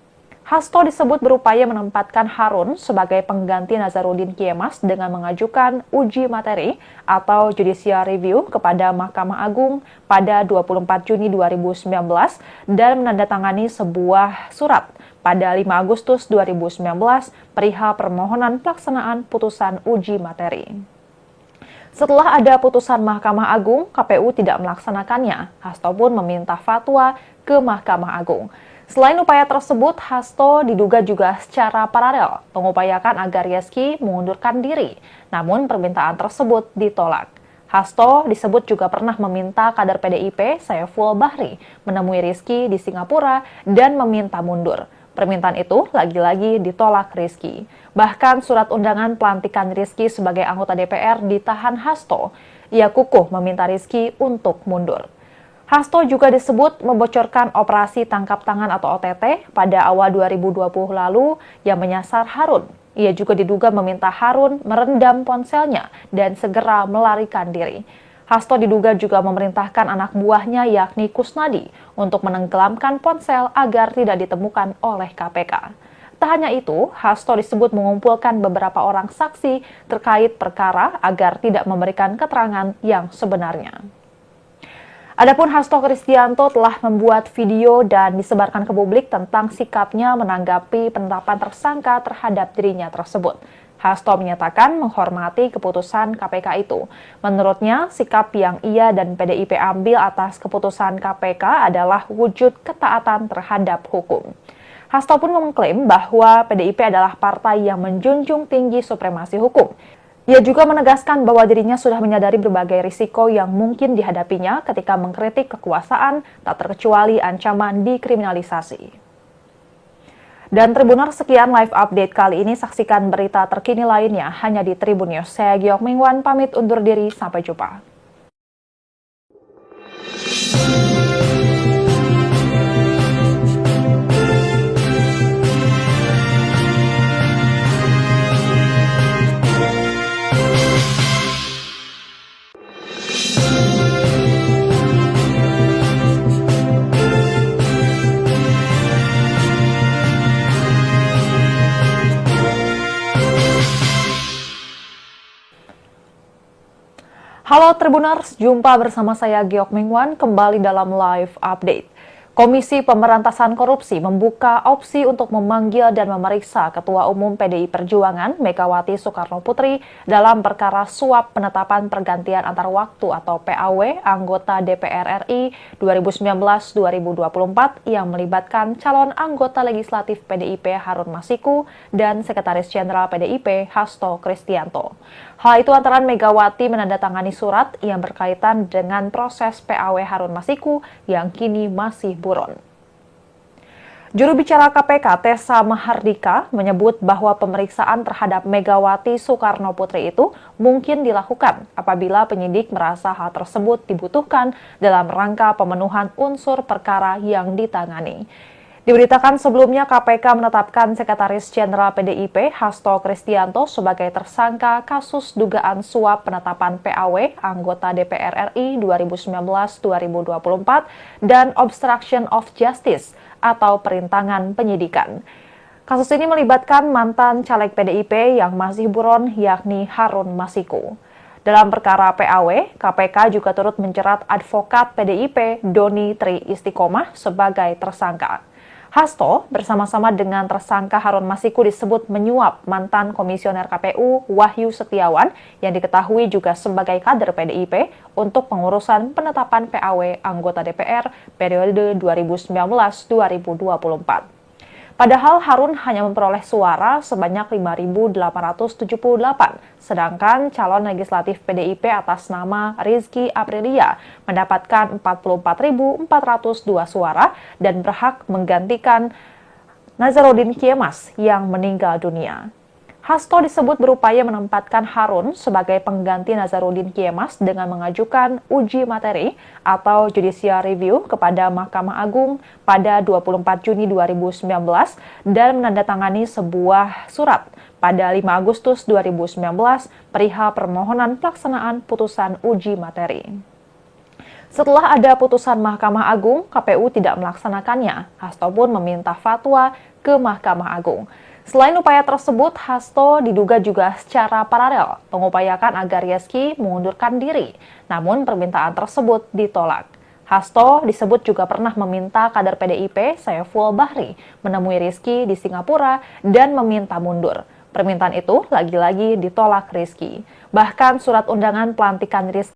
Hasto disebut berupaya menempatkan Harun sebagai pengganti Nazarudin Kiemas dengan mengajukan uji materi atau judicial review kepada Mahkamah Agung pada 24 Juni 2019 dan menandatangani sebuah surat pada 5 Agustus 2019 perihal permohonan pelaksanaan putusan uji materi. Setelah ada putusan Mahkamah Agung, KPU tidak melaksanakannya. Hasto pun meminta fatwa ke Mahkamah Agung. Selain upaya tersebut, Hasto diduga juga secara paralel mengupayakan agar Rizky mengundurkan diri. Namun permintaan tersebut ditolak. Hasto disebut juga pernah meminta kader PDIP Saiful Bahri menemui Rizky di Singapura dan meminta mundur. Permintaan itu lagi-lagi ditolak Rizky. Bahkan surat undangan pelantikan Rizky sebagai anggota DPR ditahan Hasto. Ia kukuh meminta Rizky untuk mundur. Hasto juga disebut membocorkan operasi tangkap tangan atau OTT pada awal 2020 lalu yang menyasar Harun. Ia juga diduga meminta Harun merendam ponselnya dan segera melarikan diri. Hasto diduga juga memerintahkan anak buahnya yakni Kusnadi untuk menenggelamkan ponsel agar tidak ditemukan oleh KPK. Tak hanya itu, Hasto disebut mengumpulkan beberapa orang saksi terkait perkara agar tidak memberikan keterangan yang sebenarnya. Adapun Hasto Kristianto telah membuat video dan disebarkan ke publik tentang sikapnya menanggapi penetapan tersangka terhadap dirinya tersebut. Hasto menyatakan menghormati keputusan KPK itu. Menurutnya, sikap yang ia dan PDIP ambil atas keputusan KPK adalah wujud ketaatan terhadap hukum. Hasto pun mengklaim bahwa PDIP adalah partai yang menjunjung tinggi supremasi hukum. Ia juga menegaskan bahwa dirinya sudah menyadari berbagai risiko yang mungkin dihadapinya ketika mengkritik kekuasaan, tak terkecuali ancaman dikriminalisasi. Dan Tribuners, sekian live update kali ini. Saksikan berita terkini lainnya hanya di Tribun News. Saya Giok Mingwan, pamit undur diri. Sampai jumpa. Halo Tribuners, jumpa bersama saya Giok Mingwan kembali dalam live update. Komisi Pemberantasan Korupsi membuka opsi untuk memanggil dan memeriksa Ketua Umum PDI Perjuangan Megawati Soekarnoputri dalam perkara suap penetapan pergantian antar waktu atau PAW anggota DPR RI 2019-2024 yang melibatkan calon anggota legislatif PDIP Harun Masiku dan Sekretaris Jenderal PDIP Hasto Kristianto. Hal itu antara Megawati menandatangani surat yang berkaitan dengan proses PAW Harun Masiku yang kini masih buron. Juru bicara KPK Tessa Mahardika menyebut bahwa pemeriksaan terhadap Megawati Soekarnoputri itu mungkin dilakukan apabila penyidik merasa hal tersebut dibutuhkan dalam rangka pemenuhan unsur perkara yang ditangani. Diberitakan sebelumnya KPK menetapkan Sekretaris Jenderal PDIP Hasto Kristianto sebagai tersangka kasus dugaan suap penetapan PAW anggota DPR RI 2019-2024 dan obstruction of justice atau perintangan penyidikan. Kasus ini melibatkan mantan caleg PDIP yang masih buron yakni Harun Masiku. Dalam perkara PAW, KPK juga turut menjerat advokat PDIP Doni Tri Istiqomah sebagai tersangka. Hasto bersama-sama dengan tersangka Harun Masiku disebut menyuap mantan komisioner KPU Wahyu Setiawan yang diketahui juga sebagai kader PDIP untuk pengurusan penetapan PAW anggota DPR periode 2019-2024. Padahal Harun hanya memperoleh suara sebanyak 5.878, sedangkan calon legislatif PDIP atas nama Rizky Aprilia mendapatkan 44.402 suara dan berhak menggantikan Nazarudin Kiemas yang meninggal dunia. Hasto disebut berupaya menempatkan Harun sebagai pengganti Nazarudin Kiemas dengan mengajukan uji materi atau judicial review kepada Mahkamah Agung pada 24 Juni 2019 dan menandatangani sebuah surat pada 5 Agustus 2019 perihal permohonan pelaksanaan putusan uji materi. Setelah ada putusan Mahkamah Agung, KPU tidak melaksanakannya. Hasto pun meminta fatwa ke Mahkamah Agung. Selain upaya tersebut, Hasto diduga juga secara paralel mengupayakan agar Rizky mengundurkan diri. Namun permintaan tersebut ditolak. Hasto disebut juga pernah meminta kader PDIP Saiful Bahri menemui Rizky di Singapura dan meminta mundur. Permintaan itu lagi-lagi ditolak Rizky. Bahkan surat undangan pelantikan Rizky